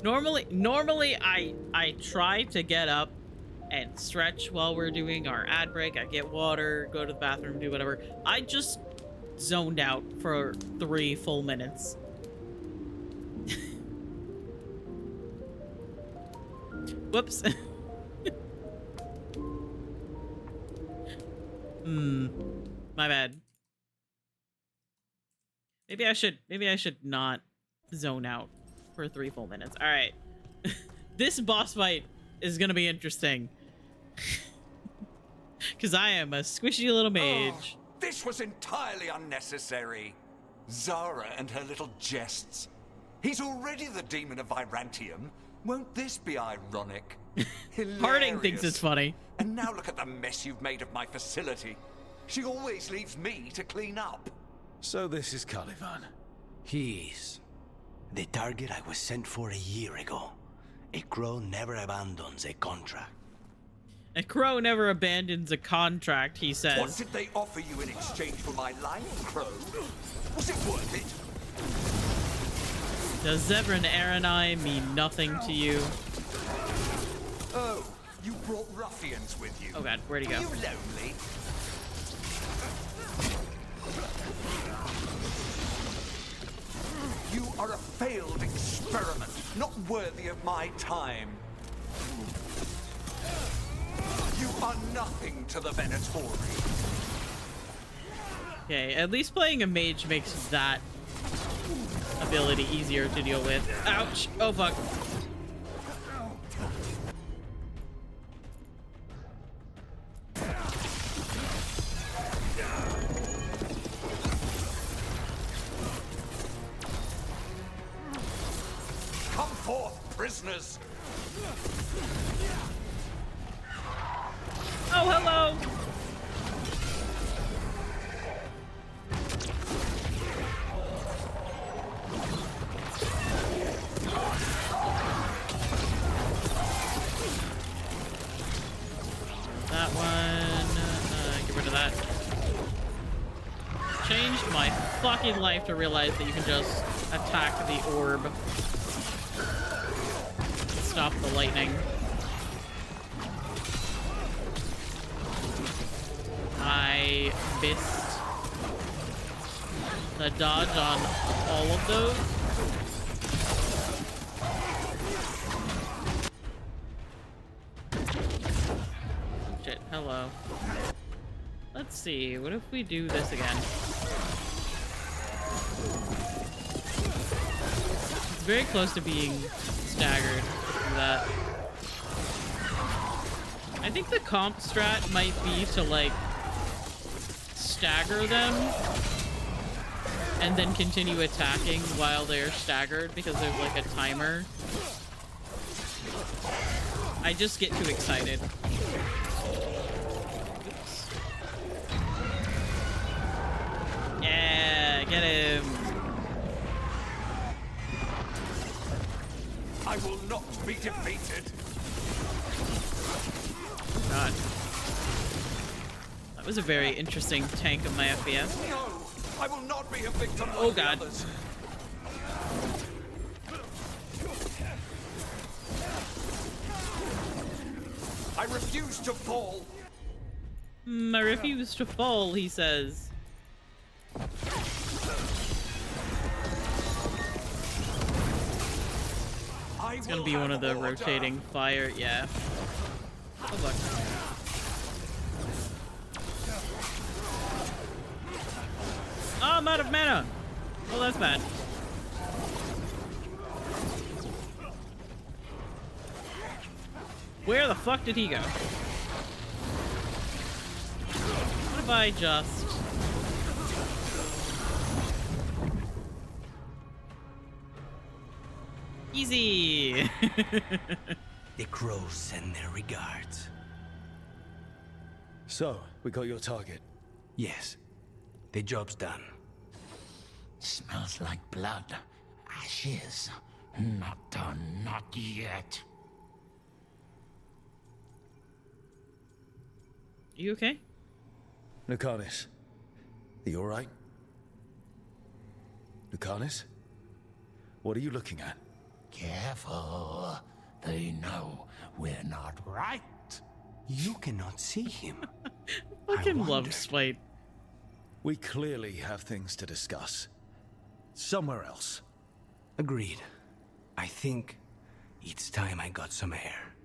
S1: Normally I try to get up and stretch while we're doing our ad break. I get water, go to the bathroom, do whatever. I just zoned out for 3 full minutes. Whoops. My bad. Maybe I should not zone out for 3 full minutes. All right. This boss fight is gonna be interesting. Because I am a squishy little mage.
S5: Oh, this was entirely unnecessary. Zara and her little jests. He's already the demon of Virantium. Won't this be ironic?
S1: Harding thinks it's funny.
S5: And now look at the mess you've made of my facility. She always leaves me to clean up.
S3: So this is Caliban.
S8: He is. The target I was sent for a year ago. A crow never abandons a contract.
S1: A crow never abandons a contract, he says.
S5: What did they offer you in exchange for my life, Crow? Was it worth it?
S1: Does Zevran Aranai mean nothing to you?
S5: Oh, you brought ruffians with you.
S1: Oh god, where'd he go?
S5: Are you lonely? You are a failed experiment, not worthy of my time. You are nothing to the Venatori.
S1: Okay, at least playing a mage makes that a ability easier to deal with. Ouch! Oh fuck.
S15: Come forth, prisoners!
S1: Oh, hello! That one. Get rid of that. Changed my fucking life to realize that you can just attack the orb. Stop the lightning. I missed the dodge on all of those. Shit, hello. Let's see, what if we do this again? It's very close to being staggered from that. I think the comp strat might be to, like, stagger them and then continue attacking while they're staggered because there's, like, a timer. I just get too excited. Oops. Yeah, get him.
S15: I will not be defeated.
S1: God. That was a very interesting tank of my FPS.
S15: No, I will not be a victim.
S1: Oh God.
S15: I refuse to fall.
S1: I refuse to fall, he says. It's gonna be one of the rotating fire, yeah. Oh look. Oh, I'm out of mana! Oh, that's bad. Where the fuck did he go? What if I just... Easy!
S5: The crows send their regards.
S3: So, we got your target?
S5: Yes. The job's done.
S8: Smells like blood. Ashes. Not done, not yet.
S1: You okay?
S3: Lucanis, are you alright? Lucanis? What are you looking at?
S8: Careful. They know we're not right.
S5: You cannot see him.
S1: Fucking love Spite.
S3: We clearly have things to discuss. Somewhere else.
S5: Agreed. I think it's time I got some air.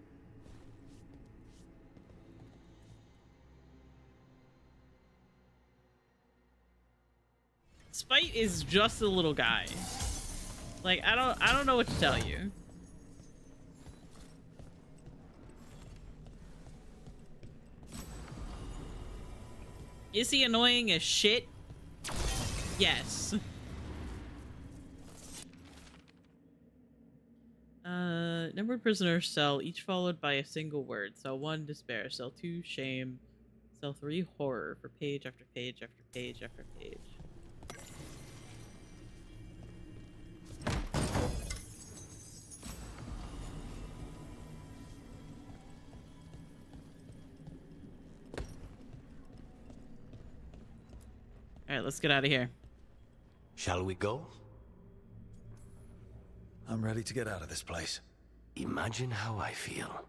S1: Spite is just a little guy. Like, I don't know what to tell you. Is he annoying as shit? Yes. Numbered prisoners cell, each followed by a single word. Cell 1, despair. Cell 2, shame. Cell 3, horror. For page after page after page after page. All right, let's get out of here.
S5: Shall we go?
S3: I'm ready to get out of this place.
S5: Imagine how I feel.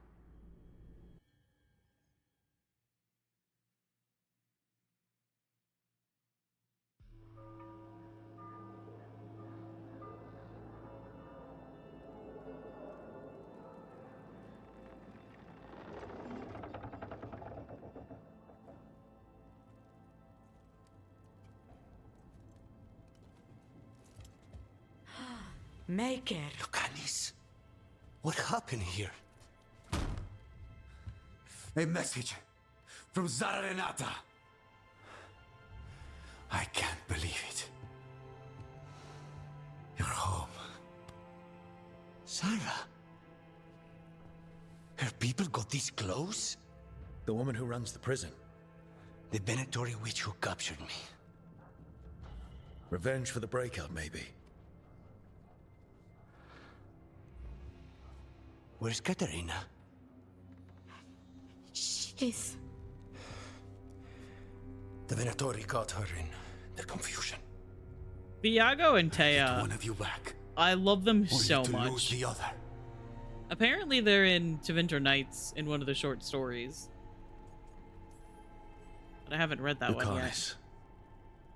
S20: Maker.
S5: Lucanis, what happened here? A message from Zara Renata. I can't believe it. You're home. Sarah? Her people got this close?
S3: The woman who runs the prison.
S5: The Venatori witch who captured me.
S3: Revenge for the breakup, maybe.
S5: Where's Katerina?
S20: She's...
S5: The Venatori caught her in their confusion.
S1: Viago and Taya.
S5: One of you back.
S1: I love them
S5: Only
S1: so
S5: to
S1: much.
S5: lose the other.
S1: Apparently they're in Tevinter Nights in one of the short stories. But I haven't read that one yet.
S3: Lucanis,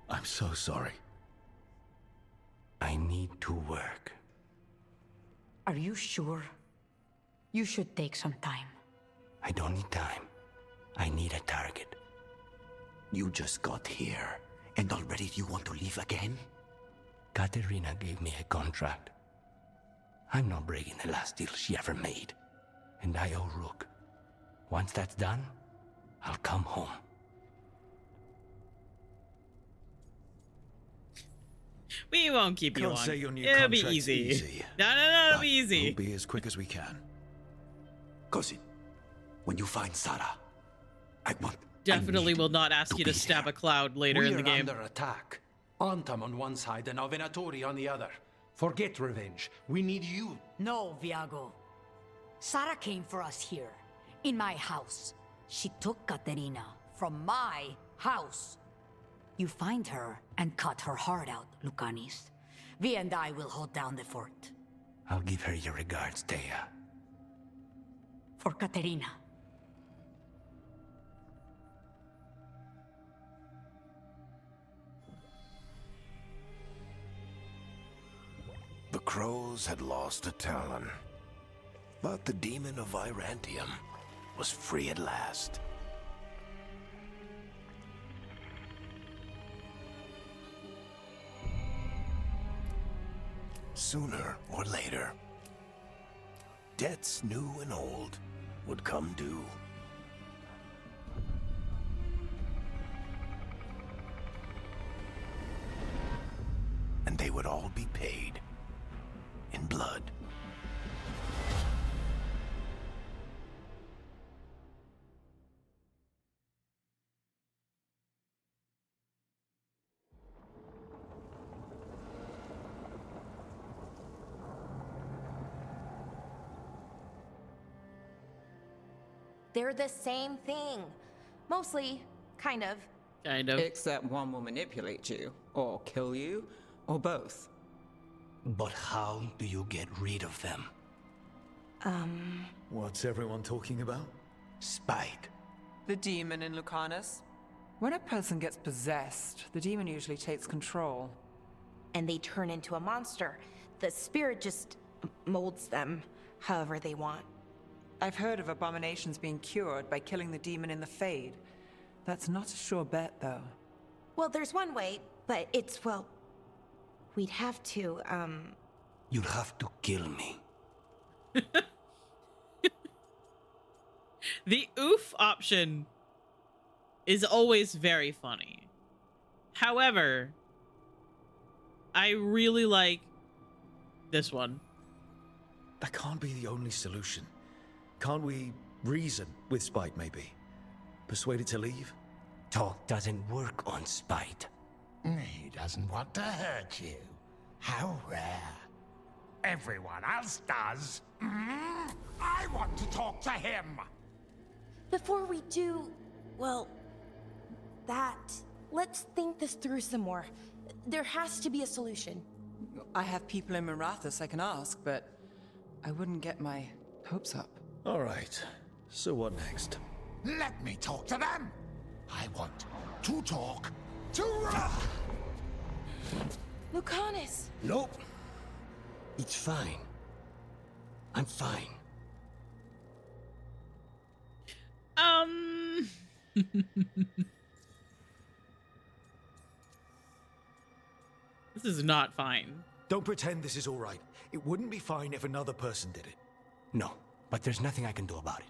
S3: I'm so sorry.
S5: I need to work.
S20: Are you sure? You should take some time.
S5: I don't need time. I need a target. You just got here, and already you want to leave again? Katerina gave me a contract. I'm not breaking the last deal she ever made. And I owe Rook. Once that's done, I'll come home.
S1: We won't keep you
S3: Can't
S1: long.
S3: say your new
S1: It'll be
S3: contract's
S1: easy.
S3: easy.
S1: No, it'll be easy.
S3: We'll be as quick as we can.
S5: Cousin, when you find Sarah, I want...
S1: Definitely will not ask you to stab a cloud later in the game.
S13: We're under attack. Antam on one side and Venatori on the other. Forget revenge. We need you.
S20: No, Viago. Sarah came for us here, in my house. She took Katerina from my house. You find her and cut her heart out, Lucanis. Vi and I will hold down the fort.
S5: I'll give her your regards, Thea.
S20: For Katerina.
S6: The crows had lost a talon, but the demon of Irantium was free at last. Sooner or later, debts new and old would come due. And they would all be paid in blood.
S7: They're the same thing. Mostly, kind of.
S1: Kind of.
S4: Except one will manipulate you, or kill you, or both.
S5: But how do you get rid of them?
S3: What's everyone talking about?
S5: Spite.
S4: The demon in Lucanis. When a person gets possessed, the demon usually takes control.
S7: And they turn into a monster. The spirit just molds them however they want.
S4: I've heard of abominations being cured by killing the demon in the Fade. That's not a sure bet, though.
S7: Well, there's one way, but it's, well... We'd have to,
S5: You'd have to kill me.
S1: The oof option is always very funny. However, I really like this one.
S3: That can't be the only solution. Can't we reason with Spite, maybe? Persuade it to leave?
S5: Talk doesn't work on Spite.
S16: He doesn't want to hurt you. How rare. Everyone else does. I want to talk to him.
S7: Before we do, well, let's think this through some more. There has to be a solution.
S4: I have people in Marathas I can ask, but I wouldn't get my hopes up.
S3: All right. So what next?
S16: Let me talk to them. I want to talk to
S7: Lucanis!
S5: Nope. It's fine. I'm fine.
S1: This is not fine.
S3: Don't pretend this is all right. It wouldn't be fine if another person did it.
S8: No, but there's nothing I can do about it.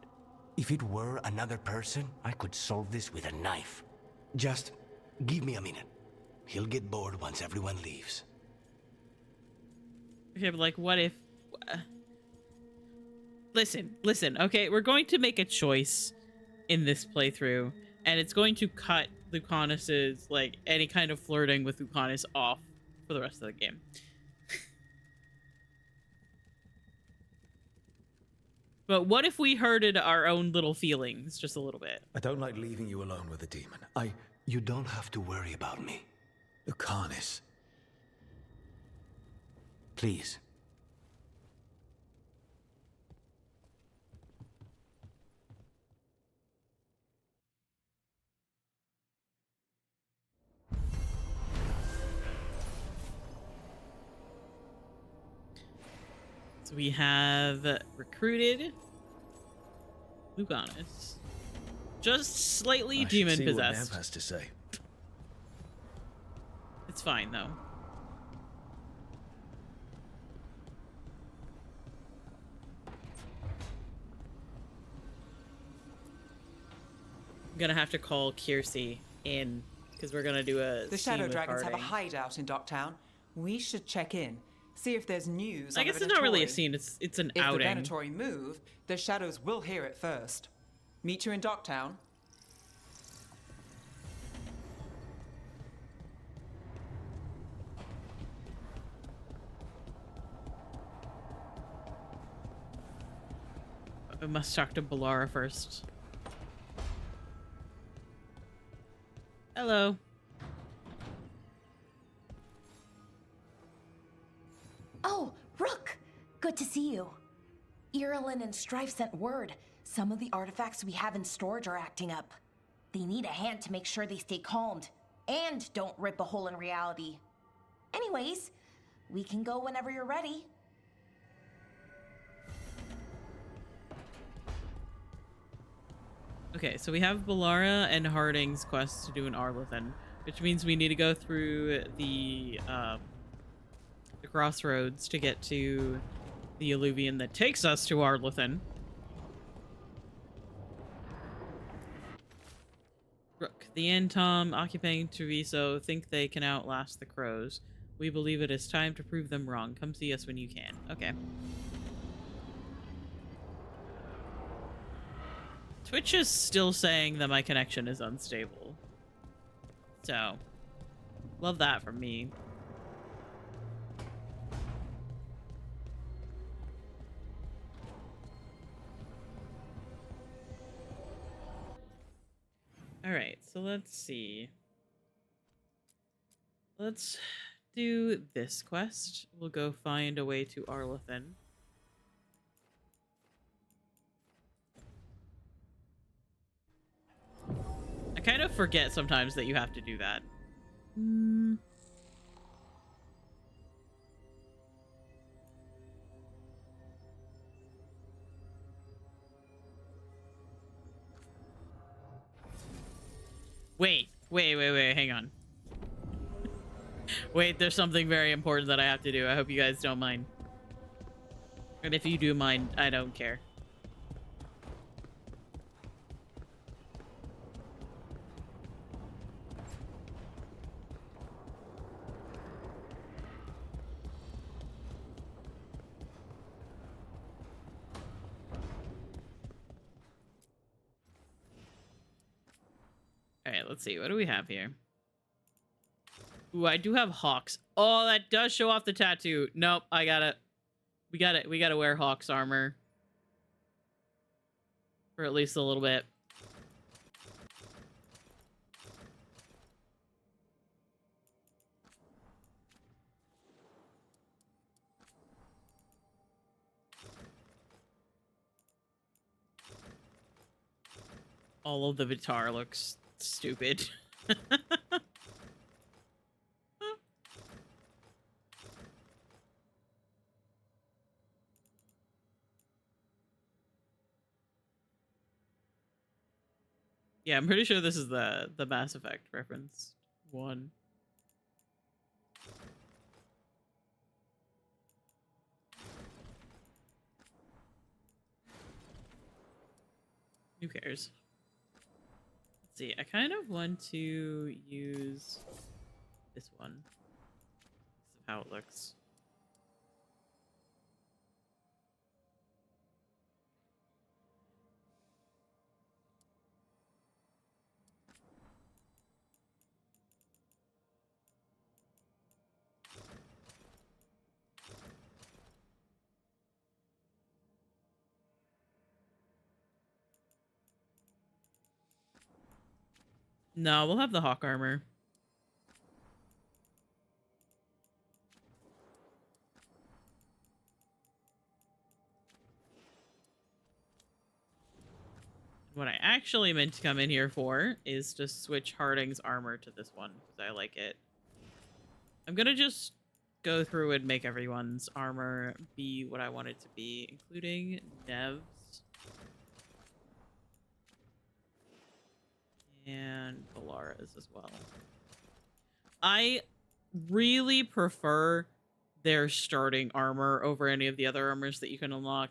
S8: If it were another person, I could solve this with a knife. Just give me a minute. He'll get bored once everyone leaves.
S1: Okay, but like, what if... Listen, okay? We're going to make a choice in this playthrough, and it's going to cut Lucanis's, like, any kind of flirting with Lucanis off for the rest of the game. But what if we hurted our own little feelings just a little bit?
S3: I don't like leaving you alone with a demon.
S8: You don't have to worry about me.
S3: Lucanis.
S8: Please.
S1: So we have recruited Lucanis. Just slightly demon
S3: see
S1: possessed.
S3: What Nev has to say.
S1: It's fine though. I'm gonna have to call Kiersey in because we're gonna do a.
S4: The Shadow Dragons have a hideout in Docktown. We should check in, see if there's news.
S1: I guess it's not really a scene. It's an outing.
S4: If the Venatori move, the Shadows will hear it first. Meet you in Docktown.
S1: I must talk to Balara first. Hello.
S7: Oh, Rook! Good to see you. Irilyn and Strife sent word. Some of the artifacts we have in storage are acting up. They need a hand to make sure they stay calmed. And don't rip a hole in reality. Anyways, we can go whenever you're ready.
S1: Okay, so we have Balara and Harding's quest to do in Arlothan, which means we need to go through the crossroads to get to the alluvion that takes us to Arlothan. Rook, the Antom occupying Treviso think they can outlast the crows. We believe it is time to prove them wrong. Come see us when you can. Okay. Twitch is still saying that my connection is unstable. So, love that from me. Alright, so let's see. Let's do this quest. We'll go find a way to Arlothan. I kind of forget sometimes that you have to do that. Wait, hang on. Wait, there's something very important that I have to do. I hope you guys don't mind. And if you do mind, I don't care. Alright, let's see. What do we have here? Ooh, I do have Hawks. Oh, that does show off the tattoo. Nope, I gotta... We gotta wear Hawks armor. For at least a little bit. All of the Vitar looks stupid. Yeah, I'm pretty sure this is the Mass Effect reference one. Who cares? Let's see. I kind of want to use this one. This is how it looks. No, we'll have the hawk armor. What I actually meant to come in here for is to switch Harding's armor to this one, because I like it. I'm gonna just go through and make everyone's armor be what I want it to be, including Nev's. And Valara's as well. I really prefer their starting armor over any of the other armors that you can unlock.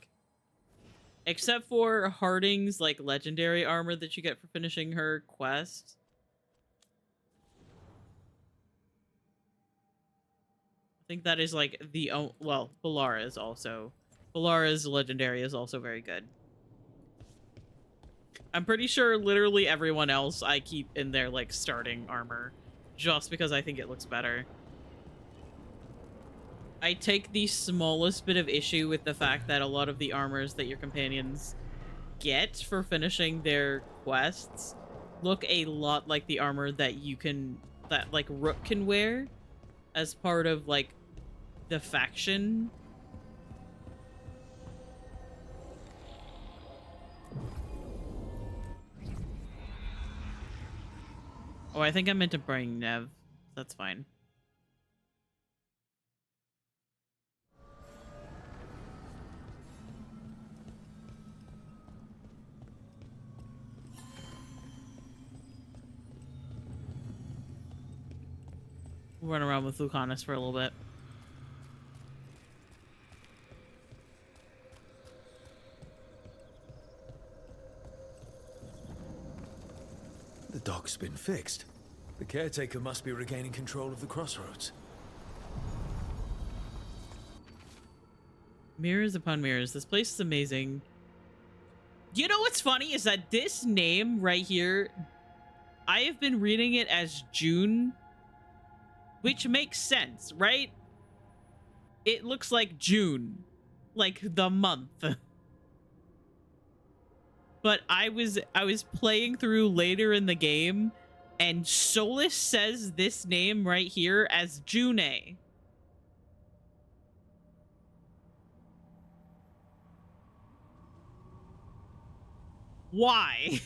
S1: Except for Harding's, like, legendary armor that you get for finishing her quest. I think that is, like, the... well, Valara's also. Valara's legendary is also very good. I'm pretty sure literally everyone else I keep in their, like, starting armor. Just because I think it looks better. I take the smallest bit of issue with the fact that a lot of the armors that your companions get for finishing their quests look a lot like the armor that you can... that, like, Rook can wear as part of, like, the faction. Oh, I think I meant to bring Nev. That's fine. We'll run around with Lucanis for a little bit.
S3: The dock's been fixed. The caretaker must be regaining control of the crossroads.
S1: Mirrors upon mirrors. This place is amazing. You know what's funny is that this name right here, I have been reading it as June, which makes sense, right? It looks like June, like the month. But I was playing through later in the game, and Solus says this name right here as June. Why?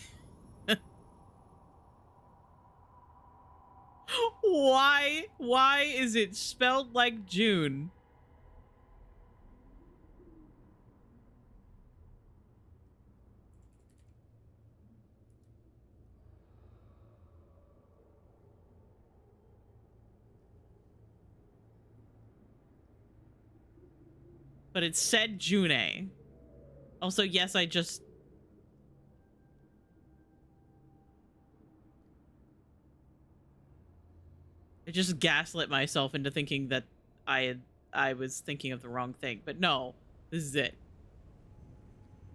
S1: Why is it spelled like June? But it said June. Also, yes, I just gaslit myself into thinking that I was thinking of the wrong thing. But no, this is it.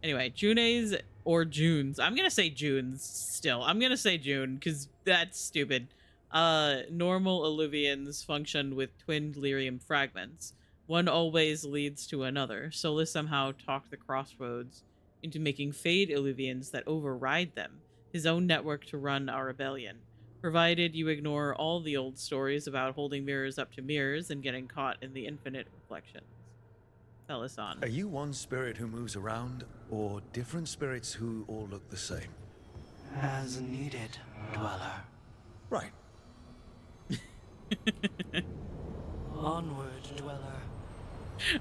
S1: Anyway, June's or June's. I'm gonna say June's still. I'm gonna say June, because that's stupid. Normal Illuvians function with twinned lyrium fragments. One always leads to another. Solus somehow talked the crossroads into making Fade Illuvians that override them, his own network to run our rebellion. Provided you ignore all the old stories about holding mirrors up to mirrors and getting caught in the infinite reflections. Pelisan.
S3: Are you one spirit who moves around, or different spirits who all look the same?
S8: As needed, Dweller.
S3: Right.
S8: Onward, Dweller.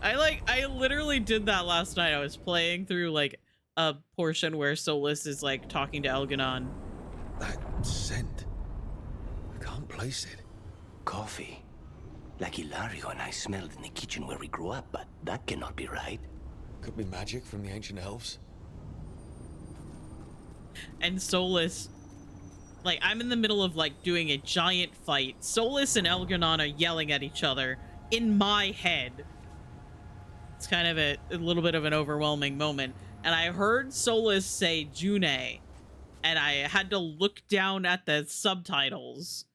S1: I literally did that last night. I was playing through, like, a portion where Solus is, like, talking to Elganon.
S3: That scent. I can't place it.
S5: Coffee. Like Hilario and I smelled in the kitchen where we grew up, but that cannot be right.
S3: Could be magic from the ancient elves.
S1: and Solus, like, I'm in the middle of, like, doing a giant fight. Solus and Elganon are yelling at each other in my head. It's kind of a little bit of an overwhelming moment. And I heard Solus say June, and I had to look down at the subtitles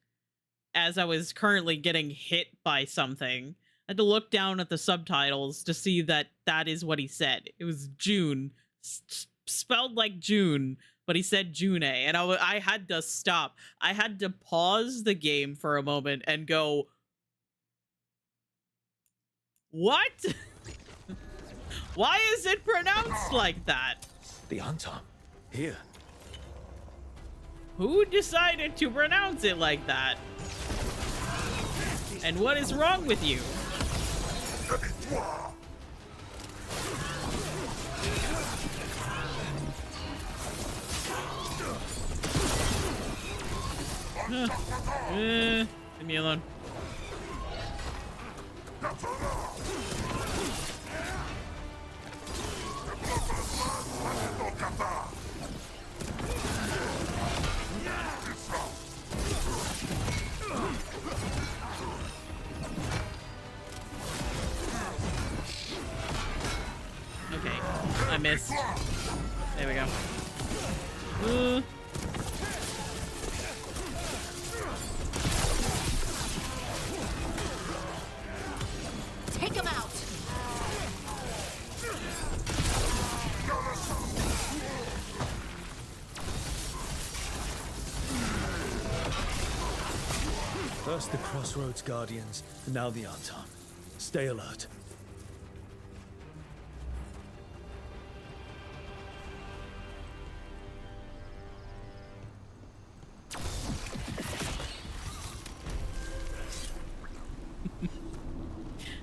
S1: as I was currently getting hit by something. I had to look down at the subtitles to see that that is what he said. It was June, spelled like June, but he said June, and I had to stop. I had to pause the game for a moment and go, what? Why is it pronounced like that?
S3: The Antam. Here.
S1: Who decided to pronounce it like that? And what is wrong with you? Leave me alone. Okay, I missed. There we go.
S2: Take him out.
S3: First the Crossroads Guardians, and now the Antam. Stay alert.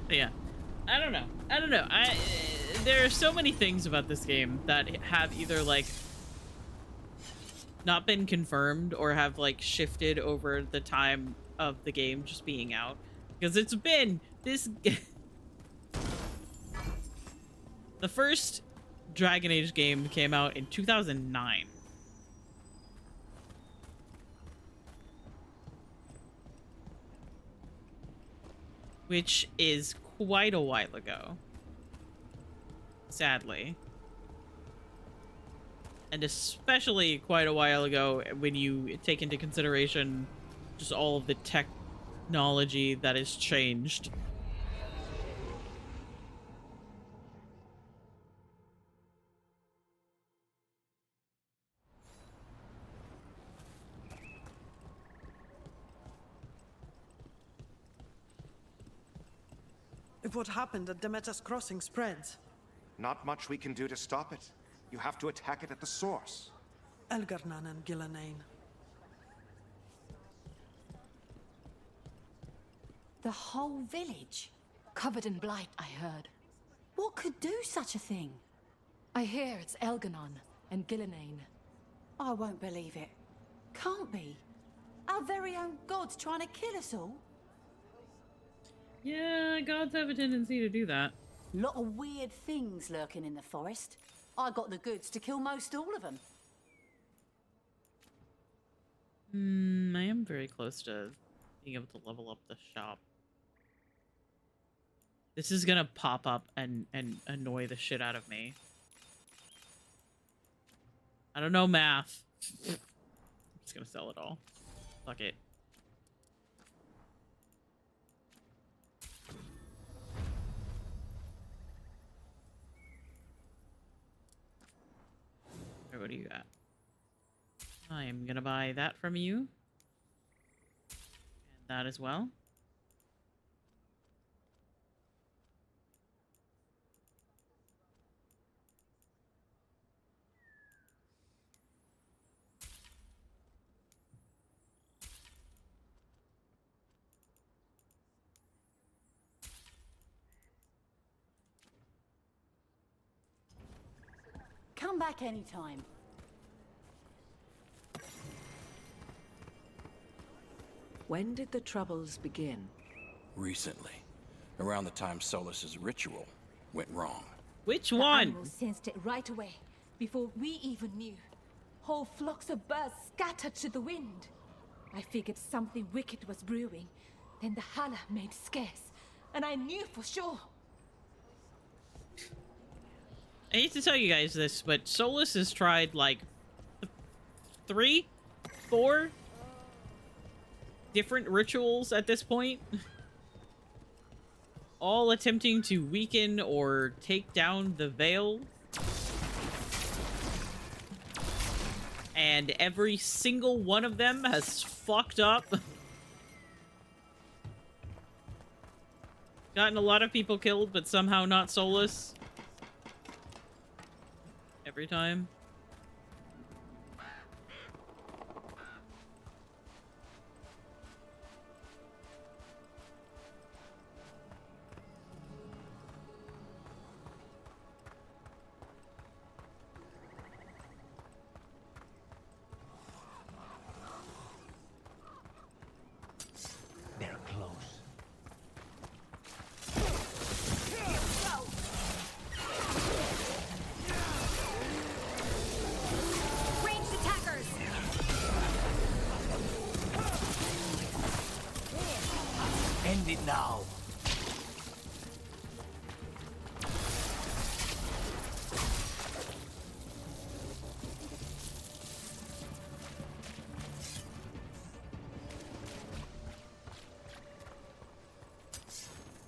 S1: Yeah, I don't know. There are so many things about this game that have either like not been confirmed or have like shifted over the time of the game just being out, because it's been this the first Dragon Age game came out in 2009. Which is quite a while ago. Sadly. And especially quite a while ago when you take into consideration just all of the technology that has changed.
S17: If what happened at Demeter's Crossing spreads,
S18: Not much we can do to stop it. You have to attack it at the source.
S17: Elgarnan and Gillenane.
S19: The whole village? Covered in blight, I heard. What could do such a thing? I hear it's Elganon and Gillenane. I won't believe it. Can't be. Our very own gods trying to kill us all?
S1: Yeah, gods have a tendency to do that.
S19: Lot of weird things lurking in the forest. I got the goods to kill most all of them.
S1: I am very close to being able to level up the shop. This is gonna pop up and annoy the shit out of me. I don't know math. I'm just gonna sell it all. Fuck it. What do you got? I am gonna buy that from you. And that as well.
S19: Come back anytime.
S24: When did the troubles begin?
S25: Recently. Around the time Solus's ritual went wrong.
S1: Which
S19: The
S1: one?
S19: animals sensed it right away, before we even knew.
S9: whole flocks of birds scattered to the wind. I figured something wicked was brewing. Then the holla made scarce, and I knew for sure.
S1: I hate to tell you guys this, but Solus has tried like 3, 4 different rituals at this point. All attempting to weaken or take down the Veil. And every single one of them has fucked up. Gotten a lot of people killed, but somehow not Solus. Every time.
S8: They're close.
S10: Ranged attackers!
S8: End it now.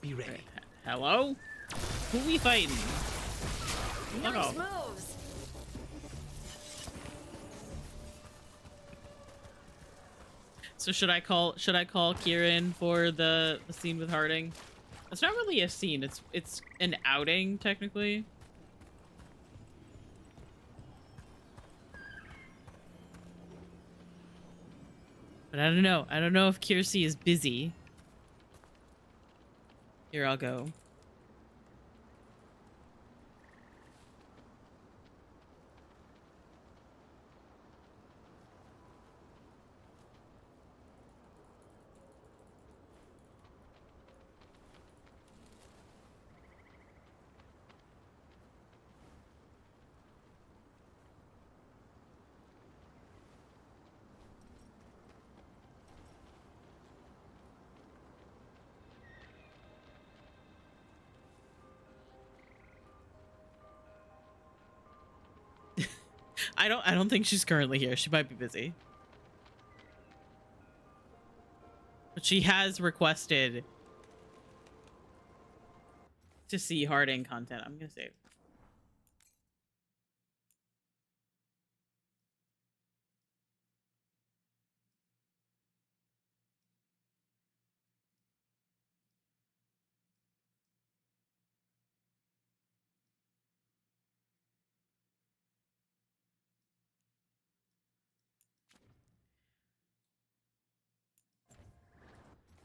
S8: Be ready.
S1: Hello? Who we fighting?
S10: Nice
S1: Uh-oh.
S10: moves!
S1: So should I call Kieran for the scene with Harding? It's not really a scene, it's an outing technically. But I don't know. I don't know if Kiersey is busy. Here, I'll go. I don't think she's currently here. She might be busy. But she has requested to see Harding content. I'm gonna save.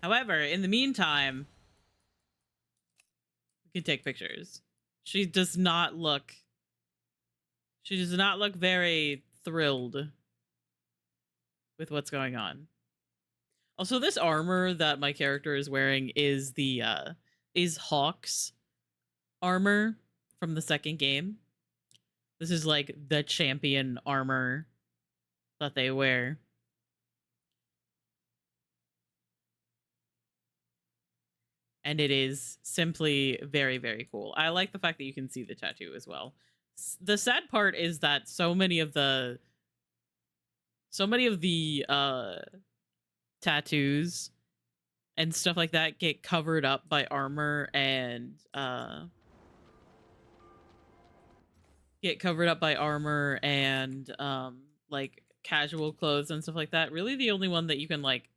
S1: However, in the meantime, we can take pictures. She does not look very thrilled with what's going on. Also, this armor that my character is wearing is Hawk's armor from the second game. This is like the champion armor that they wear. And it is simply very, very cool. I like the fact that you can see the tattoo as well. The sad part is that so many of the tattoos and stuff like that get covered up by armor and like casual clothes and stuff like that. Really the only one that you can like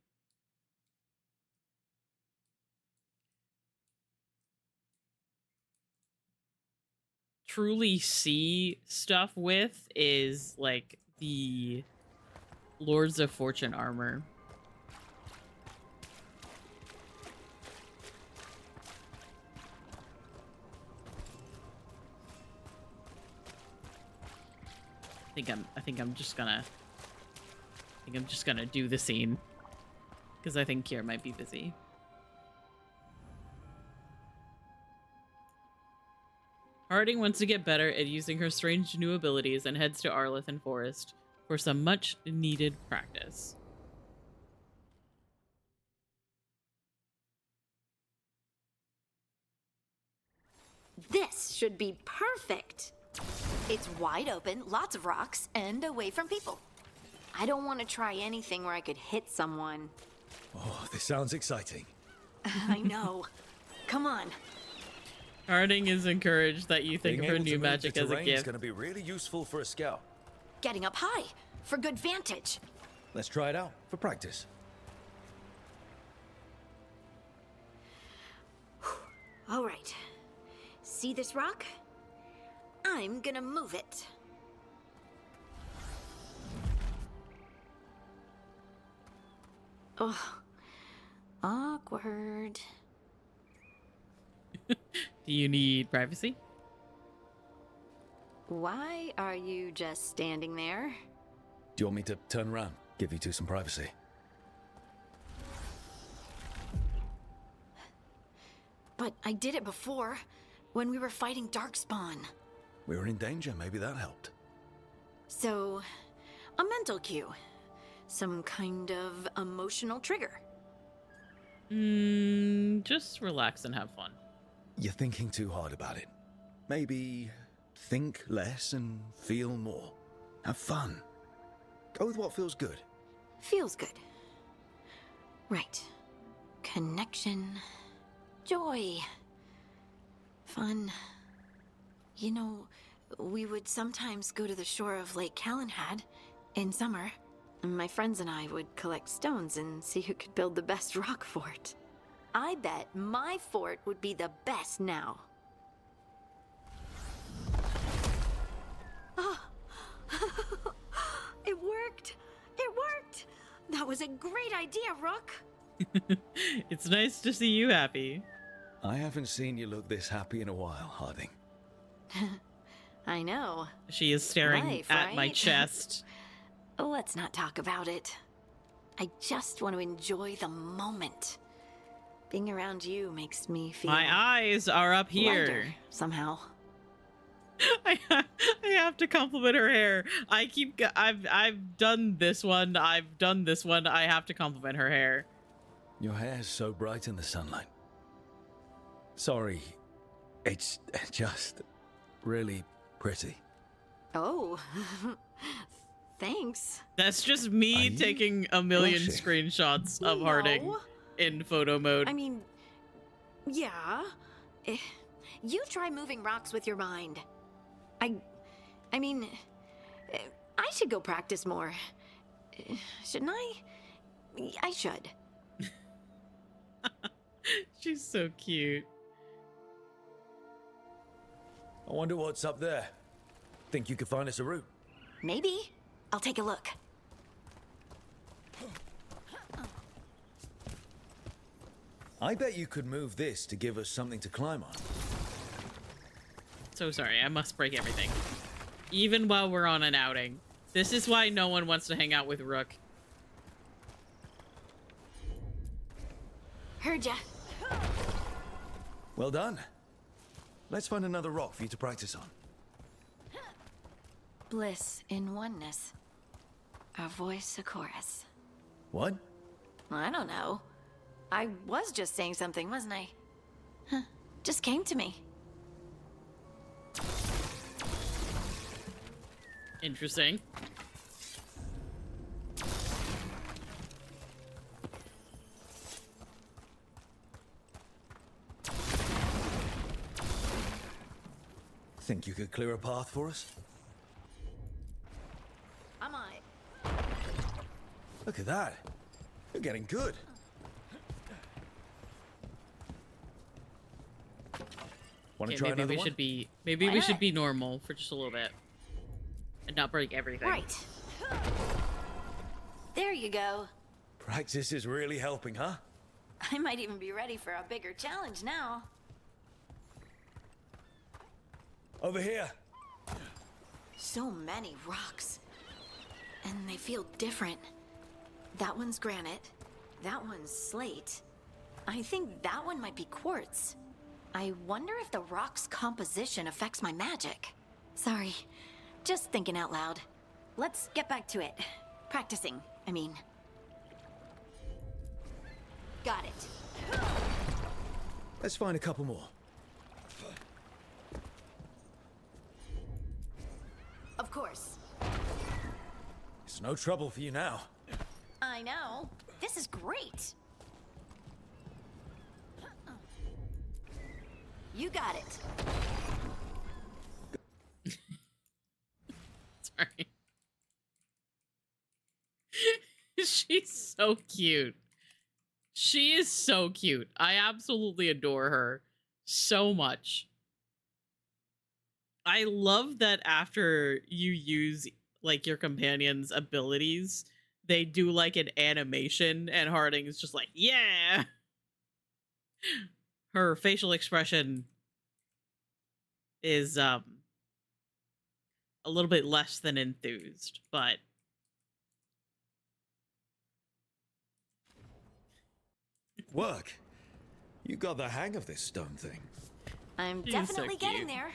S1: truly see stuff with is like the Lords of Fortune armor. I think I'm just gonna do the scene because I think Kier might be busy. Harding wants to get better at using her strange new abilities and heads to Arlithan Forest for some much needed practice.
S2: This should be perfect. It's wide open, lots of rocks, and away from people. I don't want to try anything where I could hit someone.
S3: Oh, this sounds exciting.
S2: I know. Come on.
S1: Harding is encouraged that you think
S3: Being
S1: of her
S3: able to
S1: new
S3: move
S1: magic
S3: the
S1: as a
S3: terrain is
S1: gift.
S3: going to be really useful for a scout.
S2: Getting up high for good vantage.
S3: Let's try it out for practice.
S2: All right. See this rock? I'm gonna move it. Oh, awkward.
S1: Do you need privacy?
S2: Why are you just standing there?
S3: Do you want me to turn around, give you two some privacy?
S2: But I did it before, when we were fighting Darkspawn.
S3: We were in danger, maybe that helped.
S2: So, a mental cue. Some kind of emotional trigger.
S1: Just relax and have fun.
S3: You're thinking too hard about it. Maybe think less and feel more. Have fun. Go with what feels good.
S2: Feels good. Right. Connection. Joy. Fun. You know, we would sometimes go to the shore of Lake Calenhad in summer. My friends and I would collect stones and see who could build the best rock fort. I bet my fort would be the best now. Oh. It worked! It worked! That was a great idea, Rook!
S1: It's nice to see you happy.
S3: I haven't seen you look this happy in a while, Harding.
S2: I know.
S1: She is staring
S2: Life,
S1: at my
S2: right?
S1: chest.
S2: Let's not talk about it. I just want to enjoy the moment. Being around you makes me feel...
S1: My eyes are up here.
S2: lighter, somehow.
S1: I have to compliment her hair. I've done this one. I've done this one. I have to compliment her hair.
S3: Your hair's so bright in the sunlight. Sorry, it's just really pretty.
S2: Oh, thanks.
S1: That's just me taking a million
S3: blushing?
S1: screenshots of Harding
S2: No.
S1: in photo mode.
S2: I mean, yeah. You try moving rocks with your mind. I mean, I should go practice more. Shouldn't I? I should.
S1: She's so cute.
S3: I wonder what's up there. Think you could find us a route?
S2: Maybe. I'll take a look.
S3: I bet you could move this to give us something to climb on.
S1: So sorry, I must break everything. Even while we're on an outing. This is why no one wants to hang out with Rook.
S2: Heard ya.
S3: Well done. Let's find another rock for you to practice on.
S2: Bliss in oneness. A voice, a chorus.
S3: What?
S2: I don't know. I was just saying something, wasn't I? Huh. Just came to me.
S1: Interesting.
S3: Think you could clear a path for us?
S2: I'm on it.
S3: Look at that. You're getting good. Want to
S1: Okay,
S3: try
S1: maybe
S3: another
S1: we
S3: one?
S1: should be we should be normal for just a little bit. And not break everything.
S2: Right. There you go.
S3: Practice is really helping, huh?
S2: I might even be ready for a bigger challenge now.
S3: Over here.
S2: So many rocks. And they feel different. That one's granite. That one's slate. I think that one might be quartz. I wonder if the rock's composition affects my magic. Sorry, just thinking out loud. let's get back to it. Practicing, I mean. Got it.
S3: Let's find a couple more.
S2: Of course.
S3: It's no trouble for you now.
S2: I know. This is great. You got it.
S1: Sorry. She's so cute. She is so cute. I absolutely adore her so much. I love that after you use like your companion's abilities, they do like an animation and Harding is just like, yeah. Her facial expression is a little bit less than enthused, but
S3: work. You got the hang of this stone thing.
S2: I'm
S1: She's so
S2: definitely getting
S1: cute.
S2: there.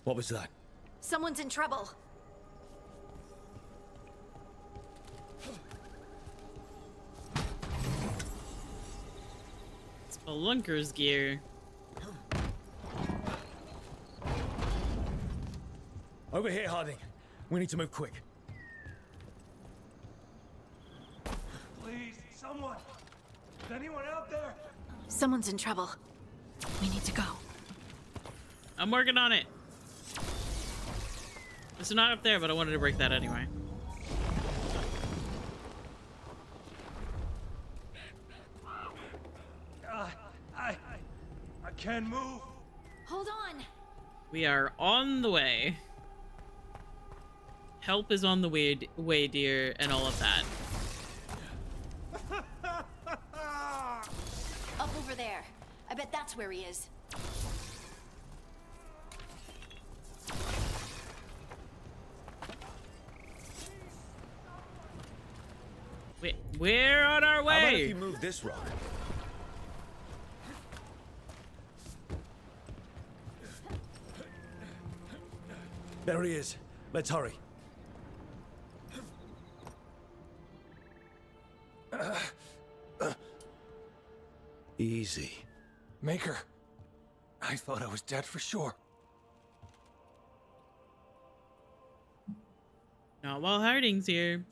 S3: What was that?
S2: Someone's in trouble.
S1: Spelunker's gear.
S3: Over here, Harding. We need to move quick.
S12: Please, someone! Is anyone out there?
S2: Someone's in trouble. We need to go.
S1: I'm working on it. It's not up there, but I wanted to break that anyway.
S12: I can't move.
S2: Hold on.
S1: We are on the way. Help is on the way, dear, and all of that.
S2: Up over there. I bet that's where he is.
S1: We're on our
S3: How about if
S1: way.
S3: you move this rock? There he is. Let's hurry. Easy.
S15: Maker, I thought I was dead for sure.
S1: Not while Harding's here.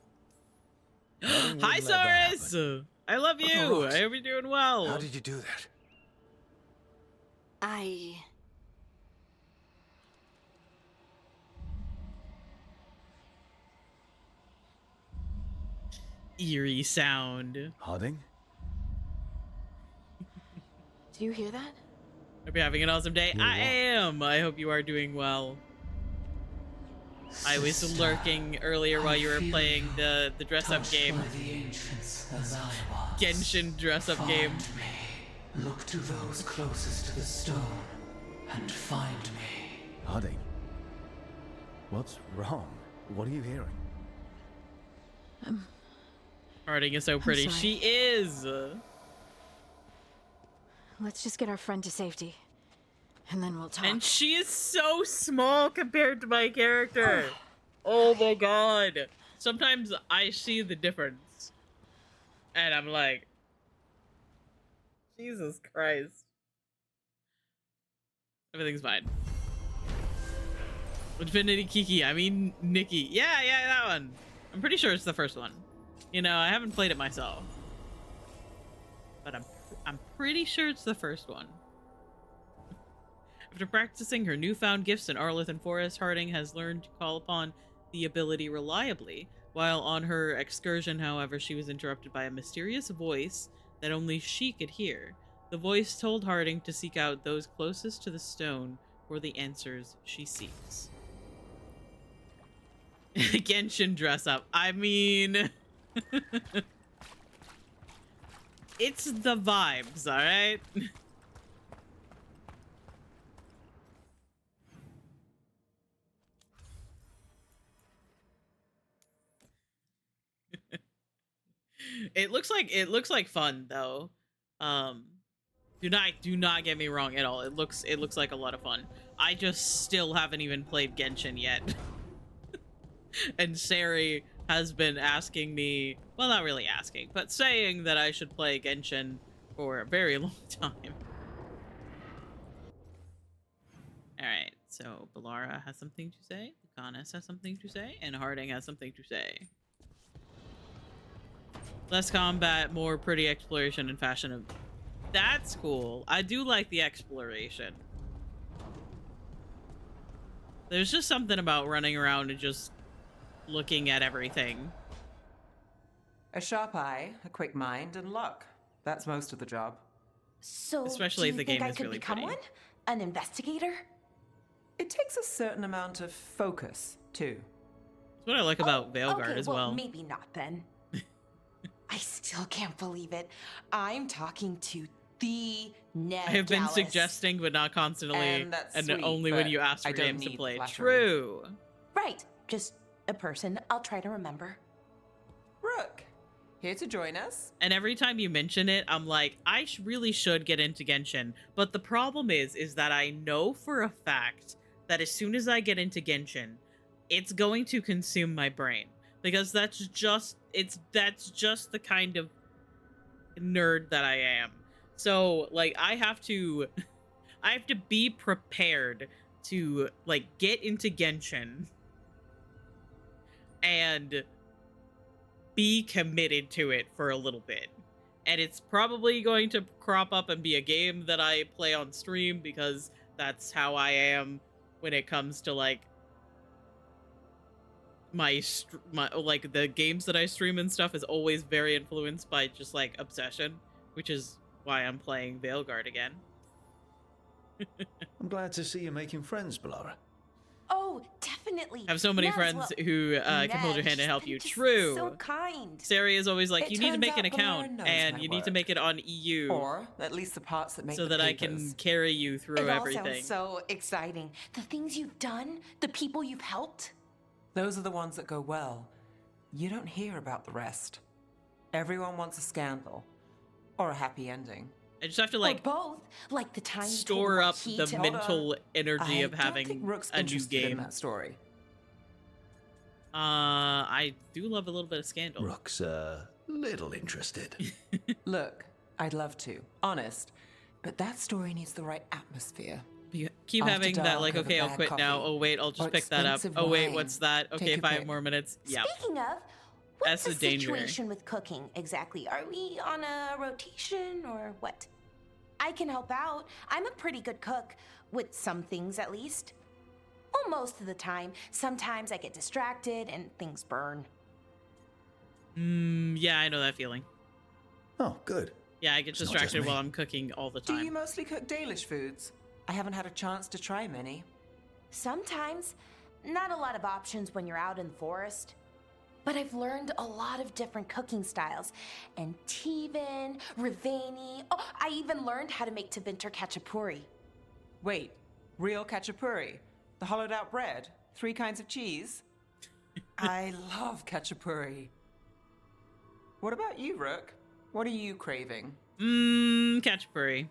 S3: Harding
S1: Hi,
S3: wouldn't let that
S1: Saurus. I love
S15: What the
S1: you.
S15: rocks?
S1: I hope you're doing well.
S15: How did you do that?
S1: Eerie sound.
S3: Harding?
S2: Do you hear that?
S1: Hope you're having an awesome day.
S3: You're
S1: I
S3: what?
S1: am. I hope you are doing well. I was
S8: Sister,
S1: lurking earlier while you were
S8: I
S1: playing
S8: feel
S1: the dress up
S8: touched
S1: game.
S8: by the ancients as I was.
S1: Genshin dress up game.
S8: Find me. Look to those closest to the stone and find me.
S3: Harding? What's wrong? What are you hearing?
S1: Harding is so pretty.
S2: sorry.
S1: She is.
S2: Let's just get our friend to safety. And then we'll talk.
S1: And she is so small compared to my character. Oh my god. Sometimes I see the difference. And I'm like, Jesus Christ. Everything's fine. Infinity Kiki, I mean Nikki. Yeah, that one. I'm pretty sure it's the first one. You know, I haven't played it myself. But I'm pretty sure it's the first one. After practicing her newfound gifts in Arlithan Forest, Harding has learned to call upon the ability reliably. While on her excursion, however, she was interrupted by a mysterious voice that only she could hear. The voice told Harding to seek out those closest to the stone for the answers she seeks. Genshin dress up. I mean... it's the vibes, alright? It looks like fun though. Do not get me wrong at all. It looks like a lot of fun. I just still haven't even played Genshin yet. And Sari has been asking me, well, not really asking, but saying that I should play Genshin for a very long time. Alright, so Balara has something to say, Lucanis has something to say, and Harding has something to say. Less combat, more pretty exploration and fashion of... That's cool. I do like the exploration. There's just something about running around and just looking at everything.
S4: A sharp eye, a quick mind, and luck. That's most of the job.
S7: So,
S1: especially
S7: do
S1: if
S7: you
S1: the
S7: think
S1: game
S7: I
S1: is
S7: could
S1: really
S7: become
S1: pretty.
S7: one? An investigator?
S4: It takes a certain amount of focus, too.
S1: That's what I like about Veilguard
S7: Okay,
S1: as well.
S7: Maybe not then. I still can't believe it. I'm talking to the Ned
S1: I have been
S7: Gallus.
S1: suggesting, but not constantly,
S4: And that's sweet,
S1: only when
S4: but
S1: you ask
S4: I
S1: for
S4: don't
S1: games to
S4: need
S1: play.
S4: flattery.
S1: True.
S7: Right, just a person I'll try to remember.
S4: Rook, here to join us.
S1: And every time you mention it, I'm like, I really should get into Genshin. But the problem is that I know for a fact that as soon as I get into Genshin, it's going to consume my brain. Because that's just the kind of nerd that I am. So, like, I have to be prepared to, like, get into Genshin and be committed to it for a little bit. And it's probably going to crop up and be a game that I play on stream because that's how I am when it comes to, like, my like the games that I stream and stuff is always very influenced by just like obsession, which is why I'm playing Veilguard again.
S3: I'm glad to see you're making friends, Balara.
S7: Oh, definitely.
S1: I have so many
S7: Nez,
S1: friends
S7: well,
S1: who can hold your
S7: Nez,
S1: hand and
S7: she's
S1: help
S7: been
S1: you.
S7: just
S1: True.
S7: So kind.
S1: Sari is always like,
S4: It
S1: you need to
S4: turns
S1: make an
S4: out Balara
S1: account
S4: knows
S1: and
S4: my
S1: you need to
S4: work.
S1: make it on EU.
S4: Or at least the parts that make
S1: so
S4: the
S1: that I
S4: papers.
S1: can carry you through
S7: It all
S1: everything.
S7: sounds so exciting. The things you've done, the people you've helped.
S4: Those are the ones that go well. You don't hear about the rest. Everyone wants a scandal. Or a happy ending.
S1: I just have to like
S7: or both, like the time
S1: store up the mental energy of
S4: I don't think
S1: having
S4: Rook's
S1: a new
S4: interested in
S1: game.
S4: that story.
S1: I do love a little bit of scandal.
S3: Rook's a little interested.
S4: Look, I'd love to, honest, but that story needs the right atmosphere.
S1: You keep
S4: After
S1: having that,
S4: dark
S1: like,
S4: over
S1: okay, I'll
S4: bad
S1: quit now.
S4: coffee.
S1: Oh, wait, I'll just
S4: Or
S1: pick that up.
S4: expensive
S1: Oh, wait,
S4: wine.
S1: what's that? Okay,
S4: Take a
S1: 5
S4: pick.
S1: more minutes. Yeah.
S7: Speaking of,
S1: That's
S7: what's
S1: the
S7: the
S1: danger.
S7: situation with cooking exactly? Are we on a rotation or what? I can help out. I'm a pretty good cook, with some things at least. Well, most of the time. Sometimes I get distracted and things burn.
S1: Yeah, I know that feeling.
S3: Oh, good.
S1: Yeah, I get
S3: It's not just
S1: distracted
S3: me.
S1: while I'm cooking all the
S4: Do
S1: time.
S4: you mostly cook Dalish foods? I haven't had a chance to try many.
S7: Sometimes. Not a lot of options when you're out in the forest. But I've learned a lot of different cooking styles. And Tevan, Rivani. Oh, I even learned how to make Tevinter Khachapuri.
S4: Wait, real khachapuri? The hollowed out bread? 3 kinds of cheese? I love khachapuri. What about you, Rook? What are you craving?
S1: Khachapuri.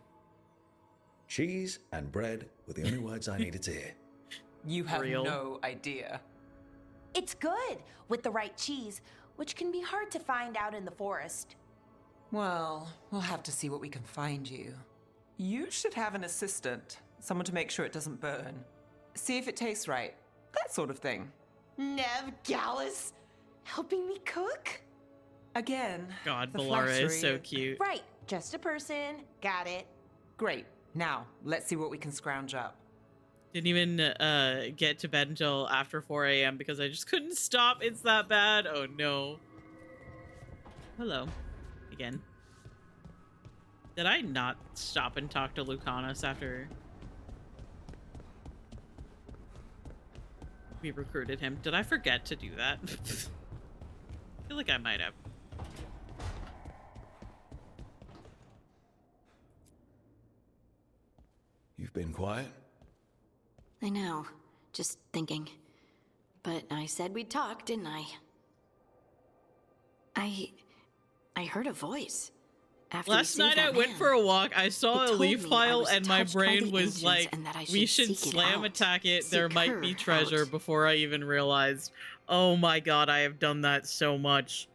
S3: Cheese and bread were the only words I needed to hear.
S4: You have
S1: Real.
S4: no idea.
S7: It's good with the right cheese, which can be hard to find out in the forest.
S4: Well, we'll have to see what we can find you. You should have an assistant, someone to make sure it doesn't burn. See if it tastes right. That sort of thing.
S7: Nev Gallus, helping me cook?
S4: Again.
S1: God,
S4: the
S1: Balara is so
S4: flattery.
S1: cute.
S7: Right, just a person. Got it.
S4: Great. Now, let's see what we can scrounge up.
S1: Didn't even get to bed until after 4 a.m. because I just couldn't stop. It's that bad. Oh, no. Hello. Again. Did I not stop and talk to Lucanis after we recruited him? Did I forget to do that? I feel like I might have.
S3: You've been quiet?
S2: I know. Just thinking. But I said we'd talk, didn't I? I heard a voice. After
S1: Last night I went for a walk. I saw a leaf pile and my brain was like, we should slam attack it. There might be treasure before I even realized. Oh my god, I have done that so much.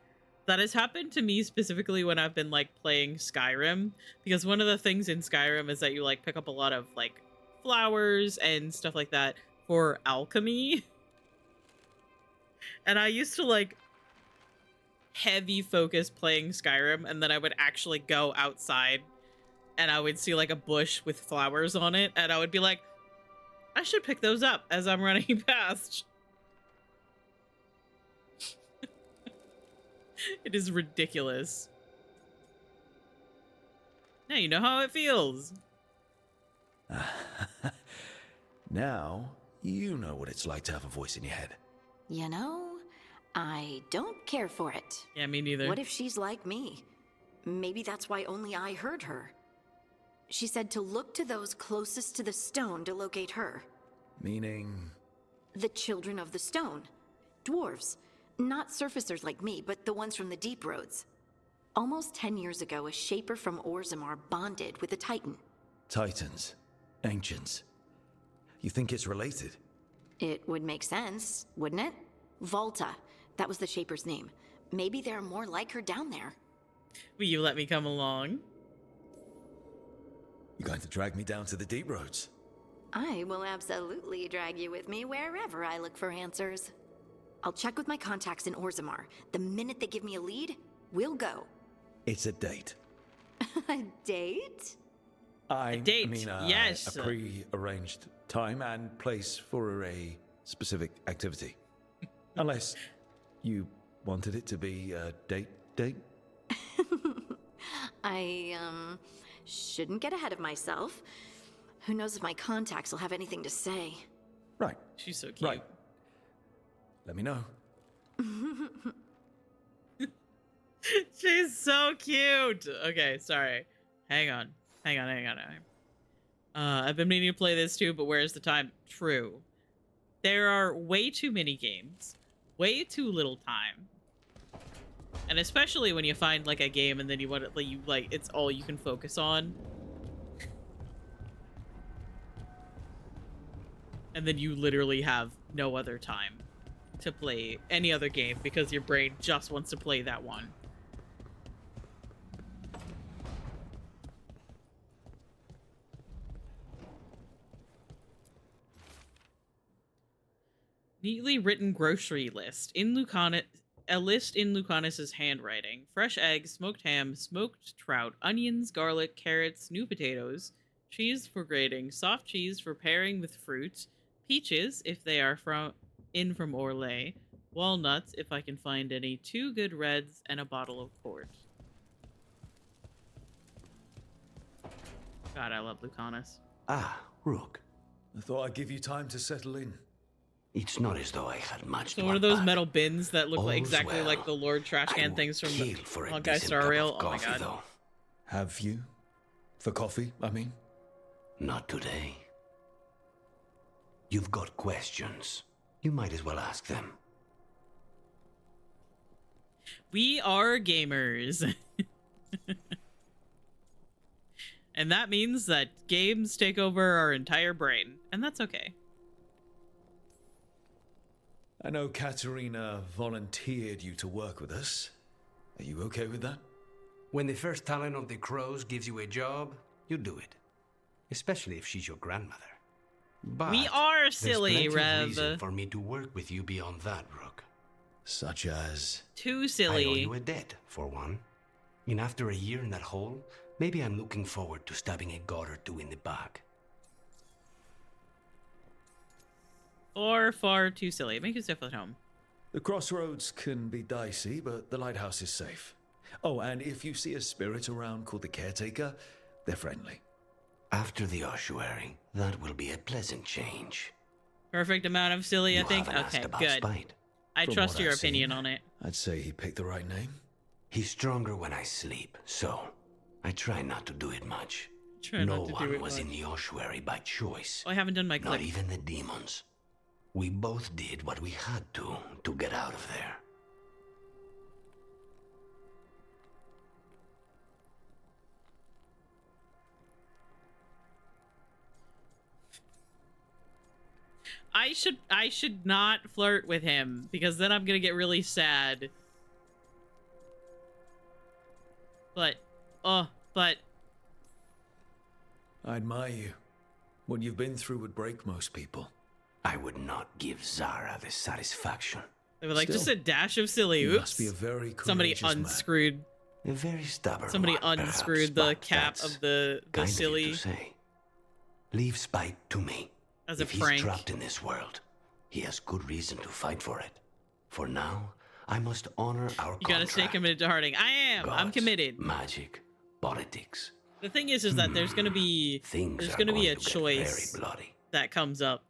S1: That has happened to me specifically when I've been like playing Skyrim, because one of the things in Skyrim is that you like pick up a lot of like flowers and stuff like that for alchemy. And I used to like heavy focus playing Skyrim, and then I would actually go outside and I would see like a bush with flowers on it, and I would be like, I should pick those up as I'm running past. It is ridiculous. Now you know how it feels.
S3: Now you know what it's like to have a voice in your head.
S2: You know, I don't care for it.
S1: Yeah, me neither.
S2: What if she's like me? Maybe that's why only I heard her. She said to look to those closest to the stone to locate her.
S3: Meaning?
S2: The children of the stone. Dwarves. Not surfacers like me, but the ones from the deep roads. Almost 10 years ago, a shaper from Orzammar bonded with a titan.
S3: Titans. Ancients. You think it's related?
S2: It would make sense, wouldn't it? Volta. That was the shaper's name. Maybe there are more like her down there.
S1: Will you let me come along?
S3: You're going to drag me down to the deep roads?
S2: I will absolutely drag you with me wherever I look for answers. I'll check with my contacts in Orzammar. The minute they give me a lead, we'll go.
S3: It's a date.
S2: A date?
S3: I mean,
S1: yes.
S3: A pre-arranged time and place for a specific activity. Unless you wanted it to be a date?
S2: I, shouldn't get ahead of myself. Who knows if my contacts will have anything to say.
S3: Right.
S1: She's so cute.
S3: Right. Let me know.
S1: She's so cute. Okay, sorry. Hang on. I've been meaning to play this too, but where's the time? True. There are way too many games. Way too little time. And especially when you find like a game and then you want it, it's all you can focus on. And then you literally have no other time to play any other game because your brain just wants to play that one. Neatly written grocery list in Lucanis. A list in Lucanis's handwriting. Fresh eggs, smoked ham, smoked trout, onions, garlic, carrots, new potatoes, cheese for grating, soft cheese for pairing with fruit, peaches if they are from Orlais, walnuts if I can find any, 2 good reds, and a bottle of port. God, I love Lucanis.
S5: Ah, Rook.
S3: I thought I'd give you time to settle in.
S5: It's not as though I had much
S1: So
S5: to
S1: one of those
S5: unpack.
S1: metal bins that look like
S5: All's
S1: exactly
S5: well.
S1: like the Lord Trash
S5: I
S1: Can
S5: would
S1: things from
S5: kill for a
S1: Honkai
S5: decent
S1: Star
S5: cup
S1: Rail.
S5: of
S1: Oh my
S5: coffee,
S1: god.
S5: though.
S3: Have you? For coffee, I mean?
S5: Not today. You've got questions. You might as well ask them.
S1: We are gamers. And that means that games take over our entire brain. And that's okay.
S3: I know Katerina volunteered you to work with us. Are you okay with that?
S13: When the first talent of the crows gives you a job, you do it. Especially if she's your grandmother. But
S1: we are
S13: there's
S1: silly,
S13: plenty of
S1: Rev.
S13: reason for me to work with you beyond that, Rook.
S3: Such as?
S1: Too
S5: I
S1: silly.
S5: owe you a debt, for one. And after a year in that hole, maybe I'm looking forward to stabbing a god or two in the back.
S1: Or far too silly. Make yourself at home.
S3: The crossroads can be dicey, but the lighthouse is safe. Oh, and if you see a spirit around called the Caretaker, they're friendly.
S5: After the ossuary, that will be a pleasant change.
S1: Perfect amount of silly, I
S5: You
S1: think.
S5: haven't asked
S1: Okay,
S5: about
S1: good.
S5: spite.
S1: I
S3: From
S1: trust
S3: what
S1: your
S3: I've
S1: opinion
S3: seen,
S1: on it.
S3: I'd say he picked the right name.
S5: He's stronger when I sleep, so I try not to do it much.
S1: Try
S5: no
S1: not to do
S5: one
S1: it
S5: was
S1: much.
S5: in the ossuary by choice.
S1: Oh, I haven't done my clip.
S5: Not even the demons. We both did what we had to get out of there.
S1: I should not flirt with him because then I'm gonna get really sad. But, but
S3: I admire you. What you've been through would break most people.
S5: I would not give Zara the satisfaction.
S1: they were like
S3: Still,
S1: just a dash of silly.
S3: you
S1: Oops.
S3: must be a very courageous
S1: Somebody
S3: man.
S1: unscrewed.
S5: A very stubborn
S1: Somebody
S5: one,
S1: unscrewed
S5: perhaps,
S1: the
S5: but
S1: cap
S5: that's
S1: of the
S5: kind of you
S1: silly
S5: to say. Leave spite to me.
S1: as a
S5: If he's
S1: prank.
S5: trapped in this world, he has good reason to fight for it. For now, I must honor our
S1: You gotta stay committed to Harding. I am. I'm
S5: Gods,
S1: committed.
S5: Magic, politics.
S1: The thing is that there's gonna be
S5: Things
S1: there's
S5: are
S1: gonna be
S5: going
S1: a
S5: to get
S1: choice
S5: very bloody.
S1: that comes up,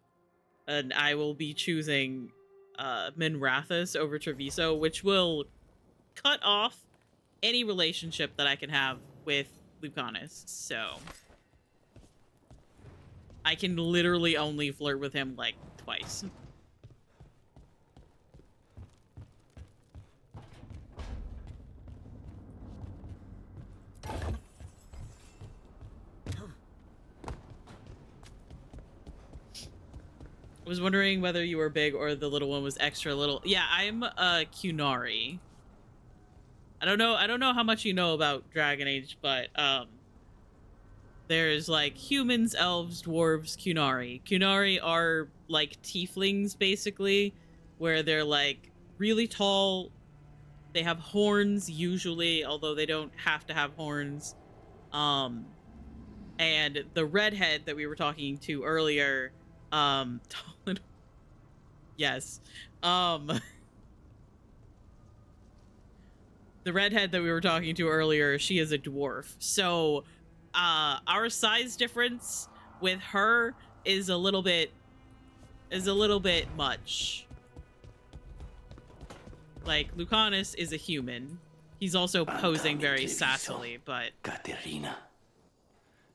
S1: and I will be choosing Minrathous over Treviso, which will cut off any relationship that I can have with Lucanis. So I can literally only flirt with him like twice. I was wondering whether you were big or the little one was extra little. Yeah, I'm a Qunari. I don't know how much you know about Dragon Age, but there's like humans, elves, dwarves, Qunari. Qunari are like tieflings basically, where they're like really tall. They have horns usually, although they don't have to have horns. And the redhead that we were talking to earlier, yes. The redhead that we were talking to earlier, she is a dwarf. So, our size difference with her is a little bit much. Like, Lucanis is a human. He's also posing very sassily, but...
S5: Katerina,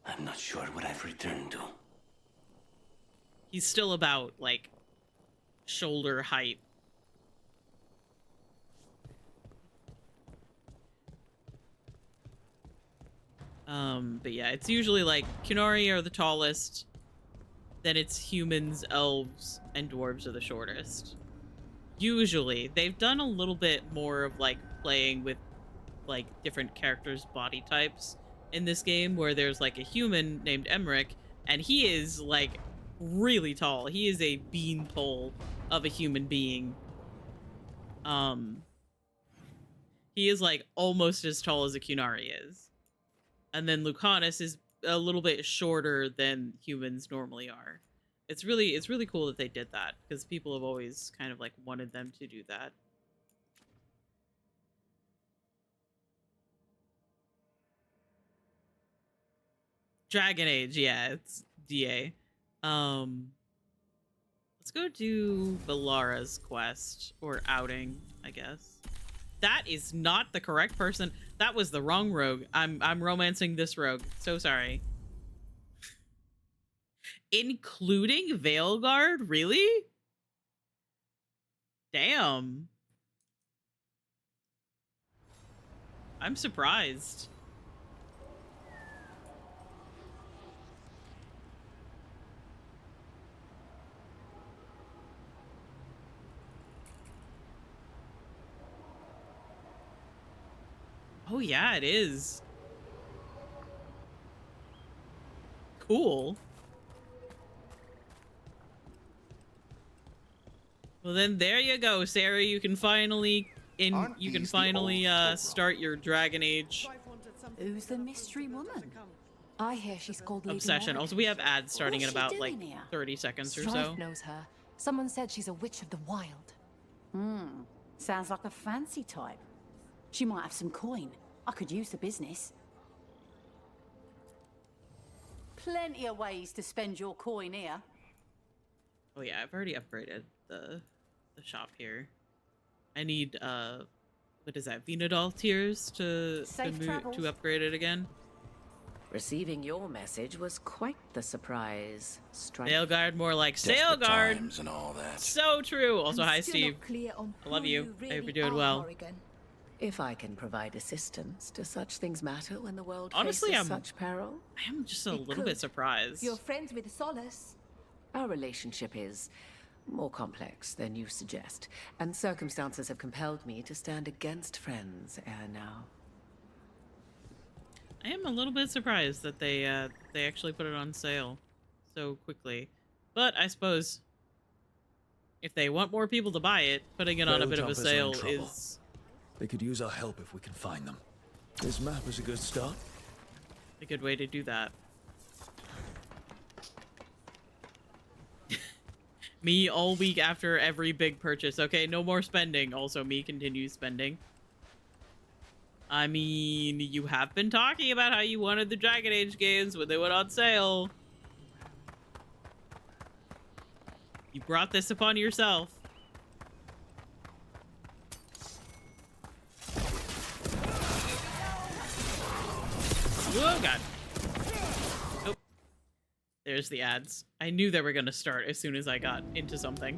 S5: I'm not sure what I've returned to.
S1: He's still about, like, shoulder height. But yeah, it's usually, like, Qunari are the tallest, then it's humans, elves, and dwarves are the shortest. Usually. They've done a little bit more of, like, playing with, like, different characters' body types in this game, where there's, like, a human named Emmerich, and he is, like, really tall. He is a beanpole of a human being. He is, like, almost as tall as a Qunari is. And then Lucanis is a little bit shorter than humans normally are. It's really cool that they did that, because people have always kind of, like, wanted them to do that. Dragon Age, yeah, it's DA. Let's go do Valara's quest, or outing, I guess. That is not the correct person. That was the wrong rogue. I'm romancing this rogue. So sorry. Including Veilguard? Really? Damn. I'm surprised. Oh yeah, it is. Cool. Well then, there you go, Sarah. You can finally start your Dragon Age
S19: Who's the mystery woman? I hear she's called Lady
S1: obsession.
S19: Morrigan.
S1: Also, we have ads starting in
S19: What's she
S1: about like
S19: doing here?
S1: 30 seconds or
S19: Strife
S1: so.
S19: knows her. Someone said she's a witch of the wild.
S20: Sounds like a fancy type. She might have some coin. I could use the business. Plenty of ways to spend your coin here.
S1: Oh yeah, I've already upgraded the shop here. I need what is that? Venadol tears to upgrade it again.
S11: Receiving your message was quite the surprise.
S1: Veilguard, more like
S11: Desperate
S1: Sailguard.
S11: times and all that.
S1: So true. Also,
S11: I'm
S1: hi
S11: still
S1: Steve.
S11: not clear on
S1: I love
S11: who
S1: you.
S11: you
S1: I hope
S11: really
S1: you're doing
S11: are,
S1: well.
S11: Morrigan. If I can provide assistance, do such things matter when the world
S1: Honestly,
S11: faces
S1: I'm
S11: such peril?
S1: I am just a
S11: It
S1: little bit
S11: could.
S1: surprised.
S11: You're friends with Solace. Our relationship is More complex than you suggest, and circumstances have compelled me to stand against friends ere now.
S1: I am a little bit surprised that they actually put it on sale so quickly. But I suppose if they want more people to buy it, putting it on a bit of a sale is...
S3: They could use our help if we can find them. This map is a good start.
S1: a good way to do that. Me all week after every big purchase. Okay, no more spending. Also, me continue spending. I mean, you have been talking about how you wanted the Dragon Age games when they went on sale. You brought this upon yourself. Oh, God. Oh. There's the ads. I knew they were going to start as soon as I got into something.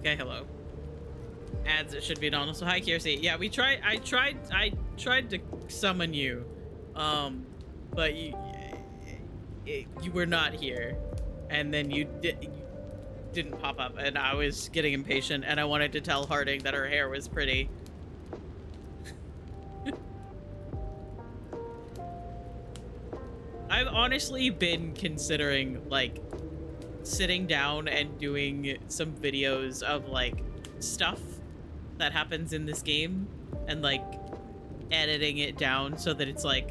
S1: Okay, hello. Ads, it should be done. So hi, Kiersey. Yeah, I tried to summon you, but you were not here, and then you didn't pop up, and I was getting impatient, and I wanted to tell Harding that her hair was pretty. I've honestly been considering, like, sitting down and doing some videos of, like, stuff that happens in this game and, like, editing it down so that it's, like,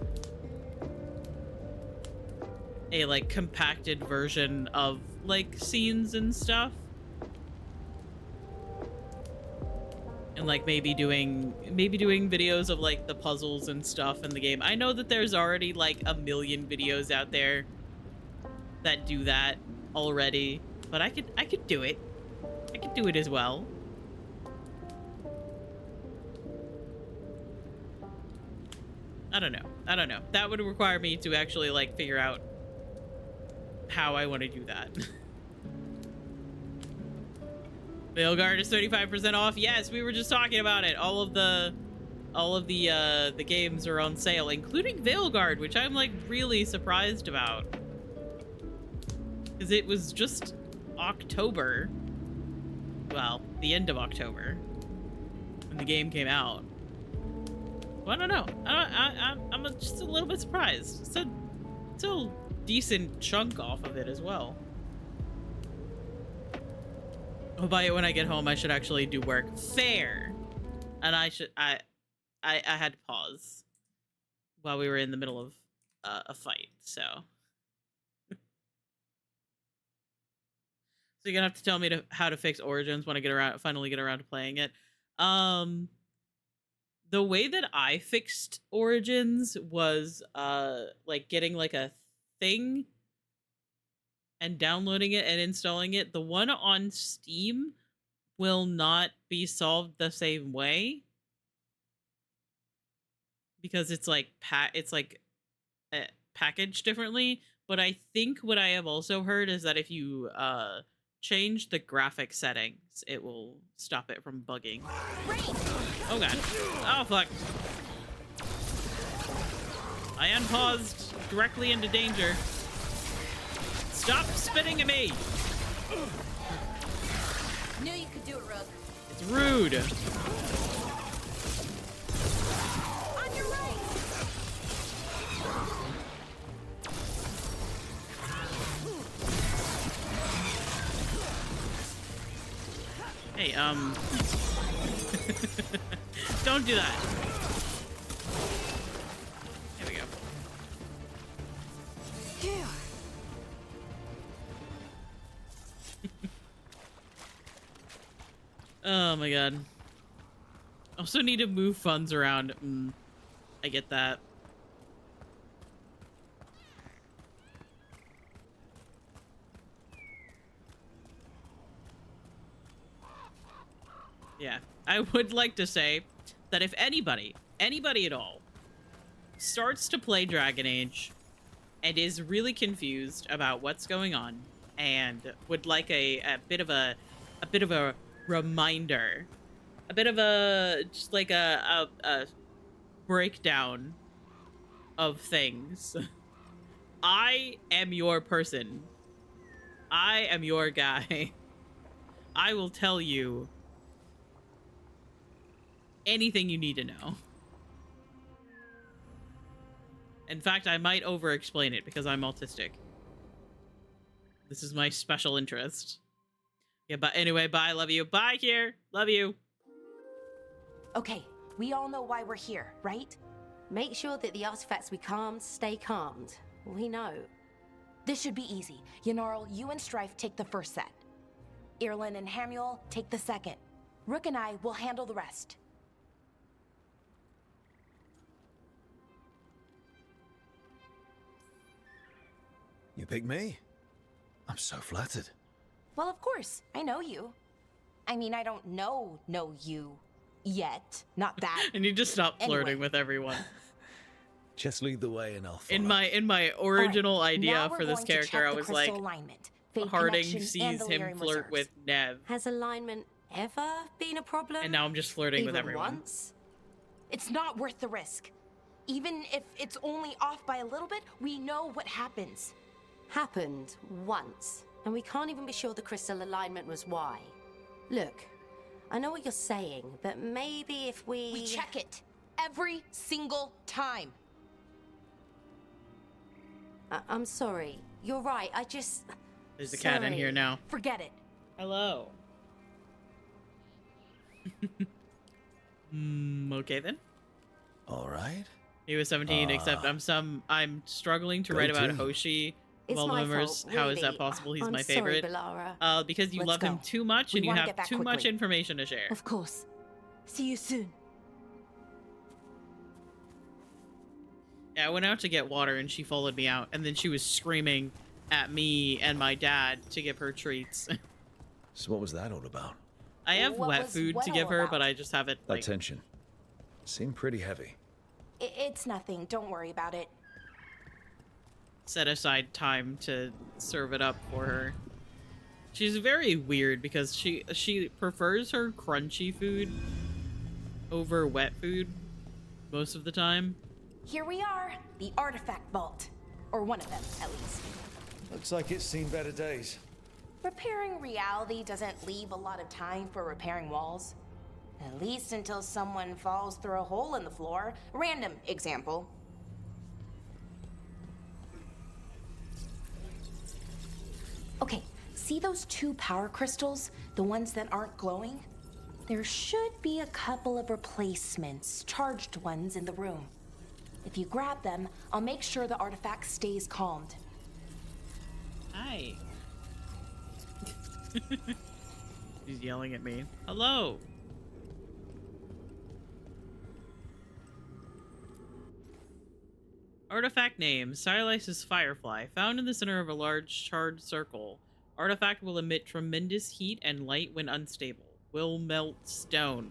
S1: a, like, compacted version of, like, scenes and stuff. And, like, maybe doing videos of, like, the puzzles and stuff in the game. I know that there's already, like, a million videos out there that do that already, but I could do it. I could do it as well. I don't know. That would require me to actually like figure out how I want to do that. Veilguard is 35% off. Yes, we were just talking about it. All of the games are on sale, including Veilguard, which I'm like really surprised about. Because it was just October. Well, the end of October when the game came out. Well, I don't know. I'm just a little bit surprised. It's a decent chunk off of it as well. I'll buy it when I get home. I should actually do work. Fair. And I had to pause while we were in the middle of a fight, so. So you're gonna have to tell me how to fix Origins when I finally get around to playing it. The way that I fixed Origins was like getting like a thing and downloading it and installing it. The one on Steam will not be solved the same way because it's like packaged differently. But I think what I have also heard is that if you change the graphic settings, it will stop it from bugging. Oh god. Oh fuck. I unpaused directly into danger. Stop spitting at me!
S10: Knew you could do it, Rook.
S1: It's rude.
S10: On your right.
S1: Hey, don't do that. There we go. Oh my god. Also need to move funds around. I get that. Yeah, I would like to say that if anybody at all, starts to play Dragon Age and is really confused about what's going on and would like a bit of a reminder, a bit of a just like a breakdown of things, I am your person. I am your guy. I will tell you anything you need to know. In fact, I might over-explain it because I'm autistic. This is my special interest. Yeah, but anyway, bye, love you. Bye, here, love you.
S7: Okay, we all know why we're here, right?
S6: Make sure that the artifacts we calmed stay calmed. We know.
S7: This should be easy. Yanarl, you and Strife take the first set. Irlin and Hamuel take the second. Rook and I will handle the rest.
S3: You pick me? I'm so flattered.
S7: Well, of course. I know you. I mean, I don't know you yet. Not that.
S1: I need to stop flirting with everyone.
S3: Just lead the way and I'll follow.
S1: In my original idea for this character, I was like,
S7: Fade
S1: Harding
S7: connection,
S1: sees
S7: and
S1: him
S7: Delirium
S1: flirt
S7: reserves.
S1: with Nev.
S6: Has alignment ever been a problem?
S1: And now I'm just flirting with
S6: Even
S1: everyone.
S6: Once?
S7: It's not worth the risk. Even if it's only off by a little bit, we know what happens.
S6: Happened once, and we can't even be sure the crystal alignment was why. Look, I know what you're saying, but maybe if we...
S7: We check it every single time.
S6: I'm sorry. You're right. I just...
S1: There's a cat in here now.
S7: Forget it.
S1: Hello. Okay then.
S3: All right.
S1: He was 17, except I'm struggling to write about Hoshi. Of all the members, how is that possible? He's my favorite.
S6: Sorry,
S1: because you
S6: Let's
S1: love him
S6: go.
S1: too much and
S6: We
S1: you
S6: wanna
S1: have
S6: get back
S1: too much
S6: quickly.
S1: information to share.
S6: Of course. See you soon.
S1: Yeah, I went out to get water and she followed me out, and then she was screaming at me and my dad to give her treats.
S3: So what was that all about?
S1: I have wet food to give her, but I just have it like...
S3: Attention. Seemed pretty heavy.
S7: It's nothing. Don't worry about it.
S1: Set aside time to serve it up for her. She's very weird because she prefers her crunchy food over wet food most of the time.
S7: Here we are, the artifact vault. Or one of them, at least.
S3: Looks like it's seen better days.
S7: Repairing reality doesn't leave a lot of time for repairing walls. At least until someone falls through a hole in the floor. Random example. Okay, see those 2 power crystals? The ones that aren't glowing? There should be a couple of replacements, charged ones, in the room. If you grab them, I'll make sure the artifact stays calmed.
S1: Hi. She's yelling at me. Hello. Artifact name, Silas's Firefly. Found in the center of a large charred circle. Artifact will emit tremendous heat and light when unstable. Will melt stone.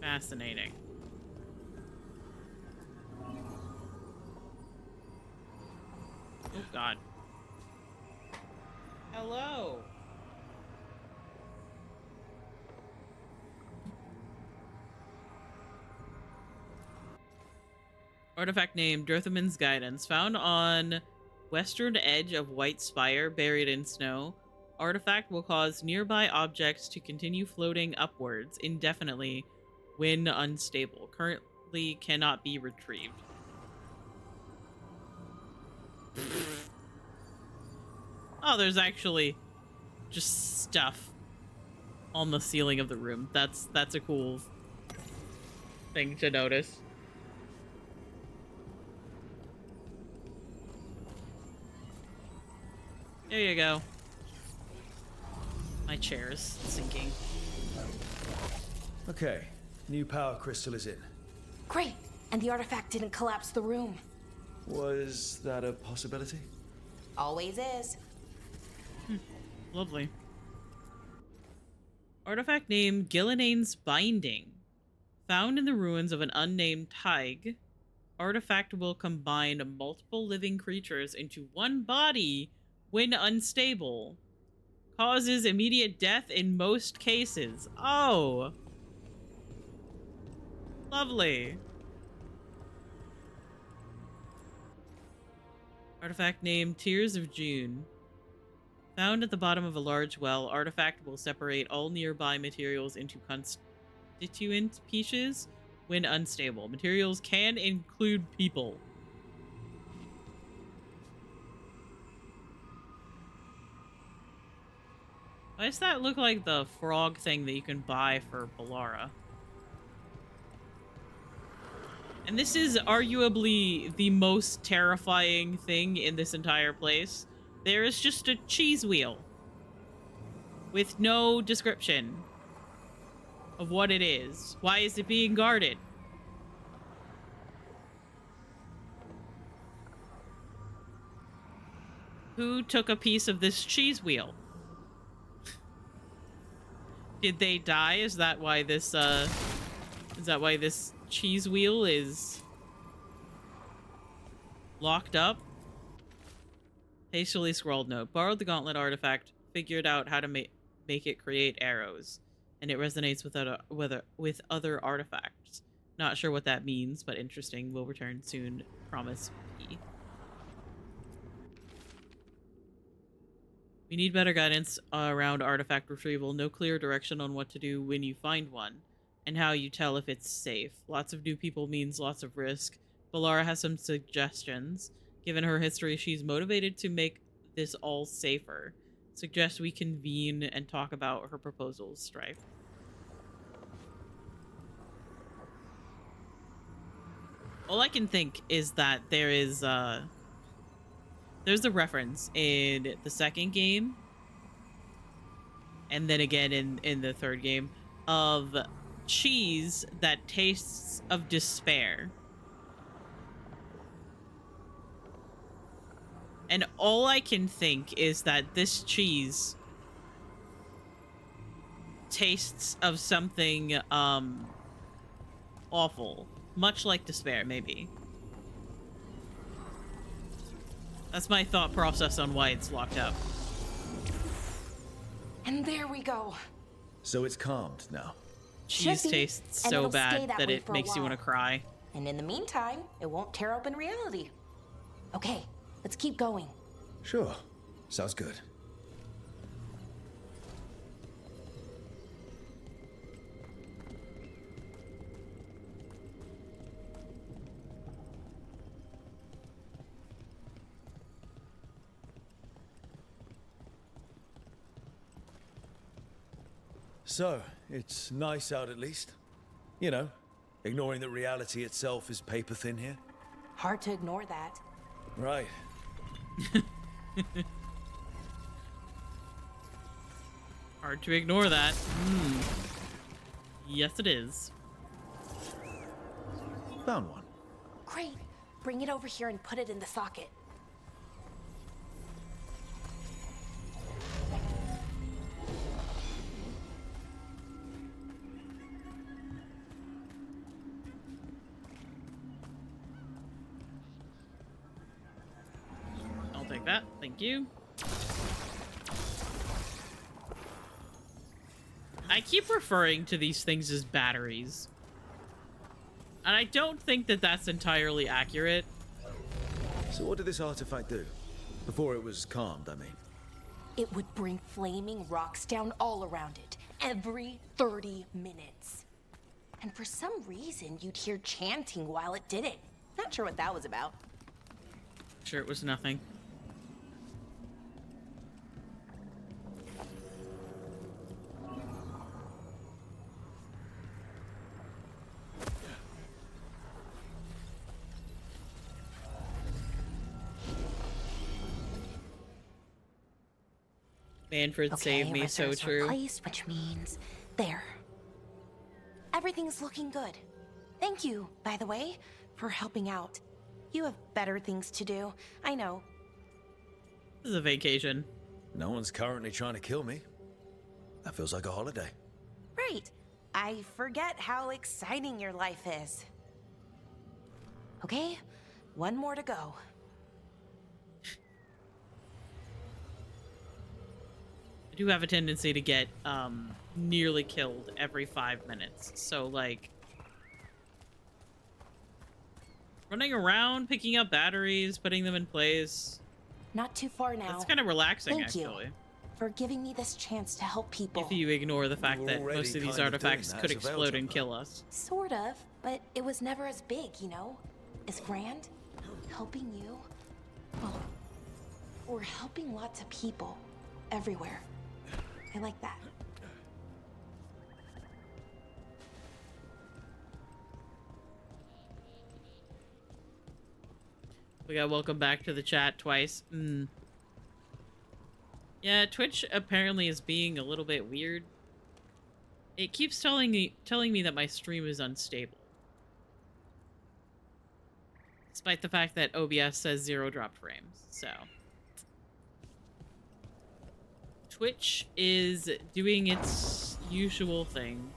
S1: Fascinating. Oh god. Hello. Artifact name, Drothaman's Guidance. Found on western edge of White Spire, buried in snow. Artifact will cause nearby objects to continue floating upwards indefinitely when unstable. Currently cannot be retrieved. Oh, there's actually just stuff on the ceiling of the room. That's a cool thing to notice. There you go. My chair's sinking.
S3: Okay, new power crystal is in.
S7: Great, and the artifact didn't collapse the room.
S3: Was that a possibility?
S7: Always is.
S1: Lovely. Artifact name, Gillinane's Binding. Found in the ruins of an unnamed Tig. Artifact will combine multiple living creatures into one body when unstable. Causes immediate death in most cases. Oh. Lovely. Artifact name, Tears of June. Found at the bottom of a large well, artifact will separate all nearby materials into constituent pieces when unstable. Materials can include people. Why does that look like the frog thing that you can buy for Balara? And this is arguably the most terrifying thing in this entire place. There is just a cheese wheel with no description of what it is. Why is it being guarded? Who took a piece of this cheese wheel? Did they die? Is that why this cheese wheel is locked up? Hastily scrawled note. Borrowed the gauntlet artifact, figured out how to make it create arrows, and it resonates with other artifacts. Not sure what that means, but interesting. Will return soon. Promise P. We need better guidance around artifact retrieval. No clear direction on what to do when you find one, and how you tell if it's safe. Lots of new people means lots of risk. Balara has some suggestions. Given her history, she's motivated to make this all safer. Suggest we convene and talk about her proposals, Strife. All I can think is that there's a reference in the second game, and then again in the third game, of cheese that tastes of despair. And all I can think is that this cheese tastes of something awful, much like despair, maybe. That's my thought process on why it's locked up.
S7: And there we go.
S3: So it's calmed now.
S1: Cheese
S7: Should be,
S1: tastes
S7: and
S1: so
S7: it'll stay
S1: bad
S7: that
S1: that
S7: way
S1: it
S7: for a
S1: makes you want to
S7: while.
S1: cry.
S7: And in the meantime, it won't tear open reality. Okay, let's keep going.
S3: Sure. Sounds good. So, it's nice out at least. You know, ignoring that reality itself is paper thin here.
S7: Hard to ignore that.
S3: Right.
S1: Hard to ignore that. Yes, it is.
S3: Found one.
S7: Great. Bring it over here and put it in the socket.
S1: I'll take that. Thank you. I keep referring to these things as batteries. And I don't think that that's entirely accurate.
S3: So what did this artifact do? Before it was calmed, I mean.
S7: It would bring flaming rocks down all around it, every 30 minutes. And for some reason, you'd hear chanting while it did it. Not sure what that was about.
S1: Sure, it was nothing. Manfred saved me, so
S7: reserves
S1: true.
S7: Replaced, which means there. Everything's looking good. Thank you, by the way, for helping out. You have better things to do. I know.
S1: This is a vacation.
S3: No one's currently trying to kill me. That feels like a holiday.
S7: Right. I forget how exciting your life is. Okay, one more to go.
S1: I do have a tendency to get nearly killed every 5 minutes. So, like, running around, picking up batteries, putting them in place.
S7: Not too far now.
S1: It's kind of relaxing,
S7: Thank
S1: actually.
S7: you for giving me this chance to help people.
S1: If you ignore the fact
S3: We're
S1: that
S3: already
S1: most of these
S3: kind of
S1: artifacts
S3: doing that
S1: could
S3: as a
S1: explode
S3: Veilguard,
S1: and kill us.
S7: Sort of, but it was never as big, you know? As grand. Helping you. Well, we're helping lots of people. Everywhere. I like that.
S1: We got welcome back to the chat twice. Yeah, Twitch apparently is being a little bit weird. It keeps telling me that my stream is unstable. Despite the fact that OBS says 0 dropped frames, so. Twitch is doing its usual thing.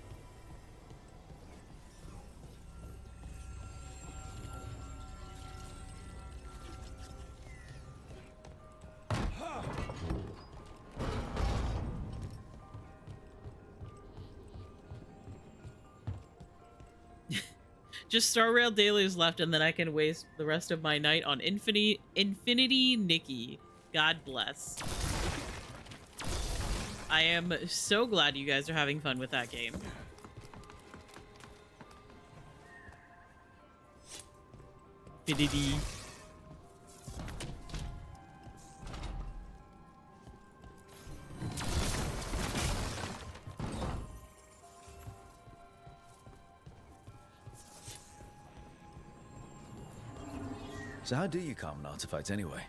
S1: Just Star Rail dailies left, and then I can waste the rest of my night on Infinity Nikki. God bless. I am so glad you guys are having fun with that game. Infinity.
S3: So how do you calm an artifact anyway?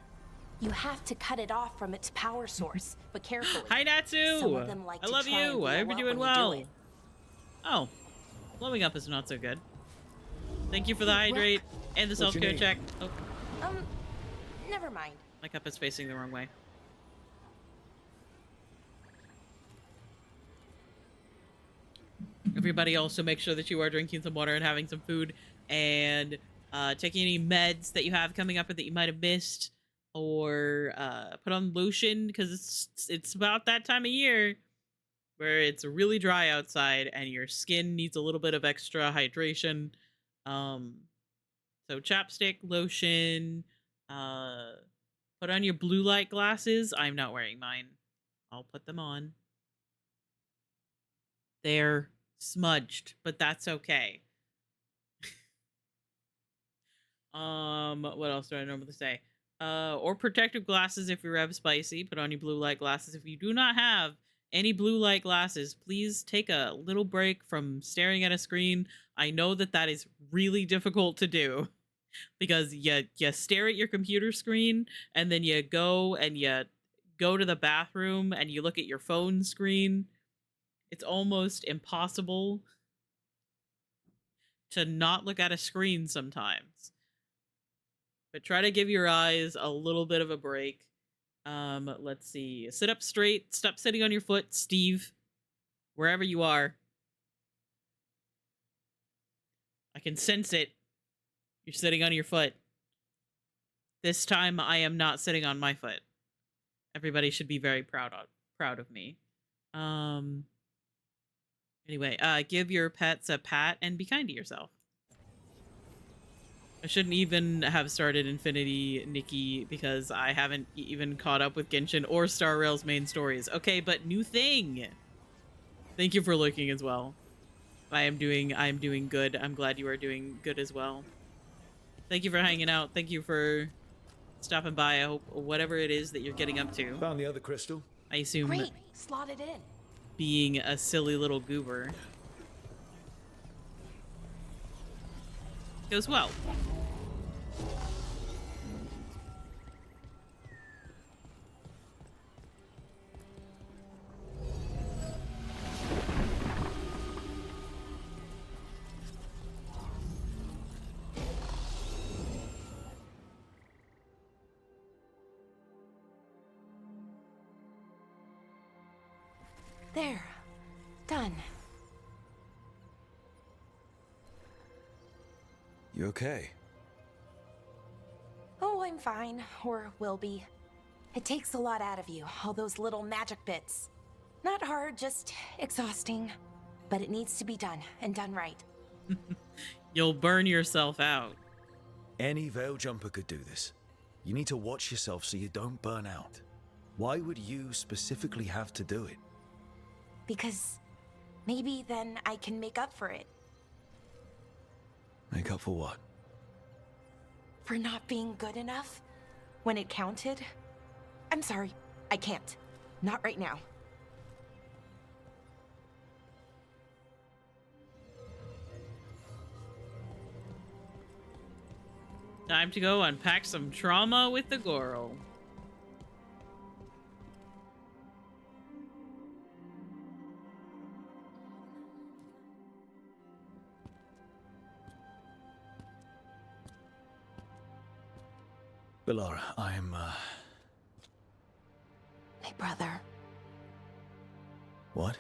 S7: You have to cut it off from its power source, but carefully.
S1: Hi, Natsu!
S7: Some of them like
S1: I
S7: to
S1: love
S7: try and
S1: you!
S7: blow
S1: I hope you're
S7: up
S1: doing
S7: when you do
S1: well.
S7: it.
S1: Oh. Blowing up is not so good. Thank you for the hydrate and the
S3: What you
S1: self-care
S3: need?
S1: check. Oh.
S7: Never mind.
S1: My cup is facing the wrong way. Everybody also make sure that you are drinking some water and having some food and taking any meds that you have coming up or that you might have missed, or put on lotion, because it's about that time of year where it's really dry outside and your skin needs a little bit of extra hydration. So chapstick, lotion, put on your blue light glasses. I'm not wearing mine. I'll put them on. They're smudged, but that's okay. What else do I normally say? Or protective glasses if you're Rev Spicy. Put on your blue light glasses. If you do not have any blue light glasses, please take a little break from staring at a screen. I know that that is really difficult to do because you stare at your computer screen and then you go to the bathroom and you look at your phone screen. It's almost impossible to not look at a screen sometimes. But try to give your eyes a little bit of a break. Let's see. Sit up straight. Stop sitting on your foot, Steve. Wherever you are. I can sense it. You're sitting on your foot. This time I am not sitting on my foot. Everybody should be very proud of me. Anyway, give your pets a pat and be kind to yourself. I shouldn't even have started Infinity Nikki because I haven't even caught up with Genshin or Star Rail's main stories. Okay, but new thing. Thank you for looking as well. I am doing good. I'm glad you are doing good as well. Thank you for hanging out. Thank you for stopping by. I hope whatever it is that you're getting up to.
S3: Found the other crystal.
S1: I assume
S7: Great, slot it in.
S1: Being a silly little goober goes well.
S7: There. Done.
S3: You okay?
S7: Oh, I'm fine. Or will be. It takes a lot out of you, all those little magic bits. Not hard, just exhausting. But it needs to be done, and done right.
S1: You'll burn yourself out.
S3: Any Veil Jumper could do this. You need to watch yourself so you don't burn out. Why would you specifically have to do it?
S7: Because maybe then I can make up for it.
S3: Make up for what?
S7: For not being good enough when it counted. I'm sorry, I can't. Not right now.
S1: Time to go unpack some trauma with the girl.
S3: Bellara, I'm,
S7: My brother.
S3: What?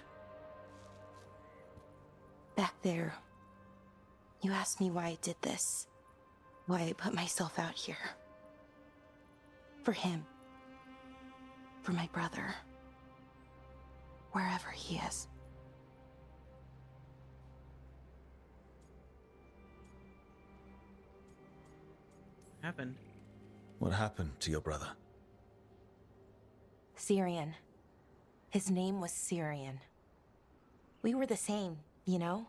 S7: Back there. You asked me why I did this. Why I put myself out here. For him. For my brother. Wherever he is.
S1: Happened.
S3: What happened to your brother?
S7: Syrian. His name was Syrian. We were the same, you know?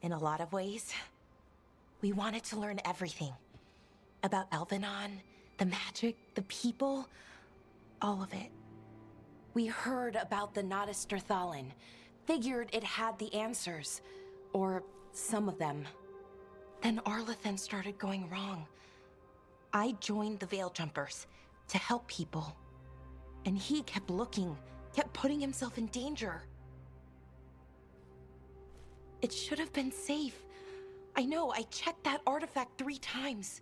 S7: In a lot of ways. We wanted to learn everything. About Elvenon, the magic, the people, all of it. We heard about the Notister Thalin, figured it had the answers, or some of them. Then Arlathan started going wrong. I joined the Veil Jumpers to help people. And he kept looking, kept putting himself in danger. It should have been safe. I know, I checked that artifact 3 times.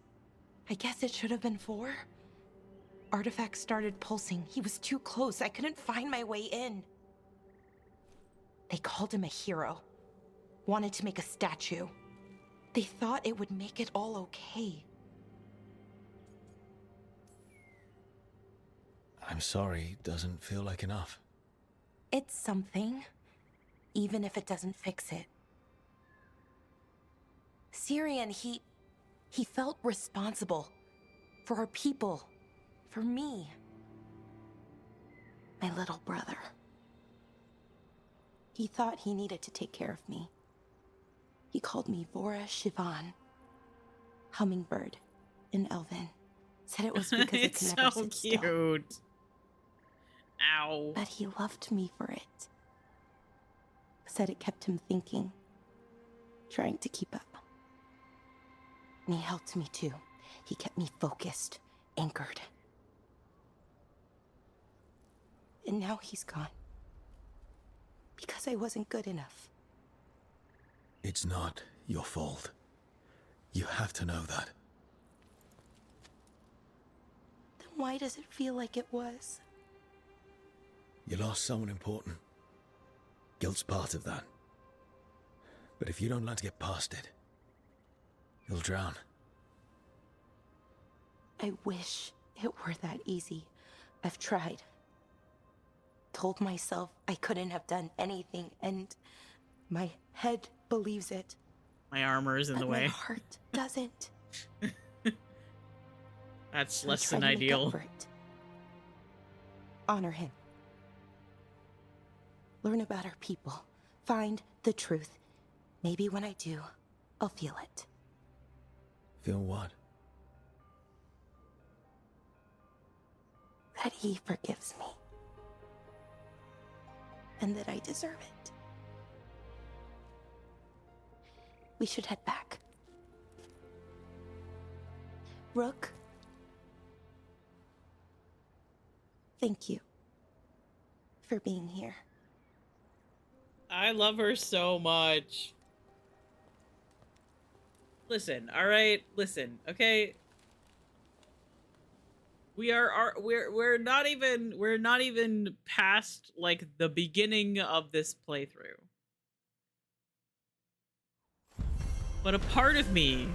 S7: I guess it should have been 4. artifact started pulsing. He was too close. I couldn't find my way in. They called him a hero. Wanted to make a statue. They thought it would make it all okay.
S3: I'm sorry, doesn't feel like enough.
S7: It's something, even if it doesn't fix it. Syrian, he felt responsible for our people, for me, my little brother. He thought he needed to take care of me. He called me Vora Shivan, hummingbird in Elven. Said it was because it
S1: It's
S7: could never
S1: so
S7: sit still.
S1: cute. Ow.
S7: But he loved me for it. Said it kept him thinking, trying to keep up. And he helped me too. He kept me focused, anchored. And now he's gone. Because I wasn't good enough.
S3: It's not your fault. You have to know that.
S7: Then why does it feel like it was?
S3: You lost someone important. Guilt's part of that. But if you don't learn to get past it, you'll drown.
S7: I wish it were that easy. I've tried. Told myself I couldn't have done anything, and my head believes it.
S1: My armor is in the
S7: But
S1: way.
S7: my heart doesn't.
S1: That's
S7: So I
S1: less
S7: try
S1: than
S7: to make up
S1: ideal.
S7: for it. Honor him. Learn about our people. Find the truth. Maybe when I do, I'll feel it.
S3: Feel what?
S7: That he forgives me. And that I deserve it. We should head back. Rook. Thank you for being here.
S1: I love her so much. Listen, all right? Listen, okay? We're not even past like the beginning of this playthrough. But a part of me,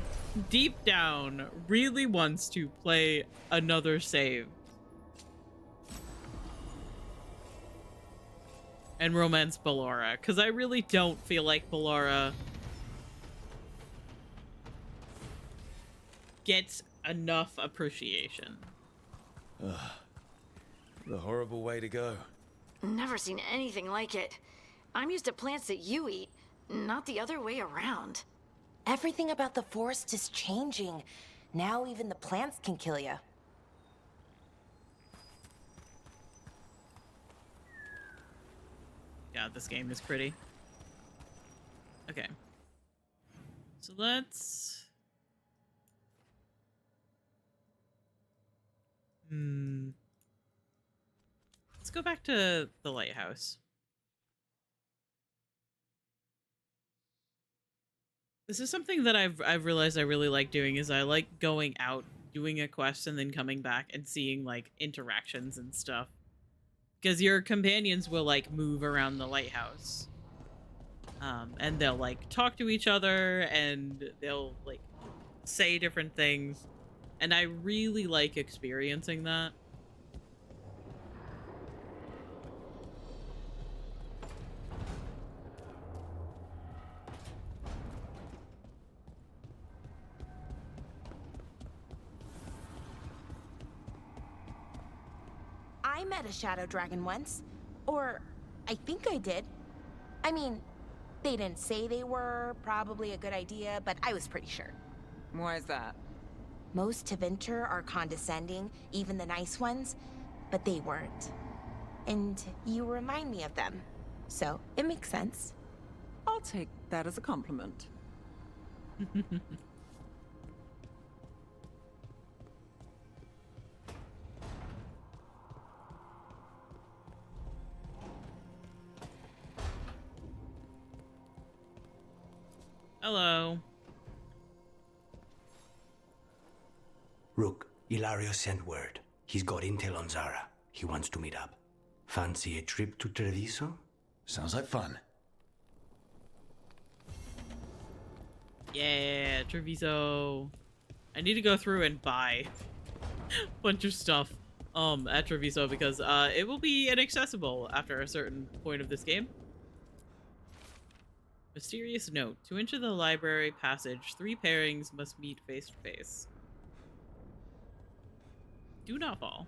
S1: deep down, really wants to play another save. And romance Ballora, because I really don't feel like Ballora gets enough appreciation.
S3: Ugh. The horrible way to go.
S2: Never seen anything like it. I'm used to plants that you eat, not the other way around.
S7: Everything about the forest is changing. Now even the plants can kill you.
S1: God, this game is pretty. Okay. So let's... Let's go back to the lighthouse. This is something that I've realized I really like doing, is I like going out, doing a quest, and then coming back and seeing, like, interactions and stuff. Because your companions will, like, move around the lighthouse. And they'll, like, talk to each other, and they'll, like, say different things. And I really like experiencing that.
S7: I met a shadow dragon once. Or, I think I did. I mean, they didn't say they were probably a good idea, but I was pretty sure.
S4: Why is that?
S7: Most Tevinter are condescending, even the nice ones, but they weren't. And you remind me of them. So, it makes sense.
S4: I'll take that as a compliment.
S1: Hello.
S13: Rook, Ilario sent word. He's got intel on Zara. He wants to meet up. Fancy a trip to Treviso?
S3: Sounds like fun.
S1: Yeah, Treviso. I need to go through and buy a bunch of stuff at Treviso because it will be inaccessible after a certain point of this game. Mysterious note. To enter the library passage, 3 pairings must meet face to face. Do not fall.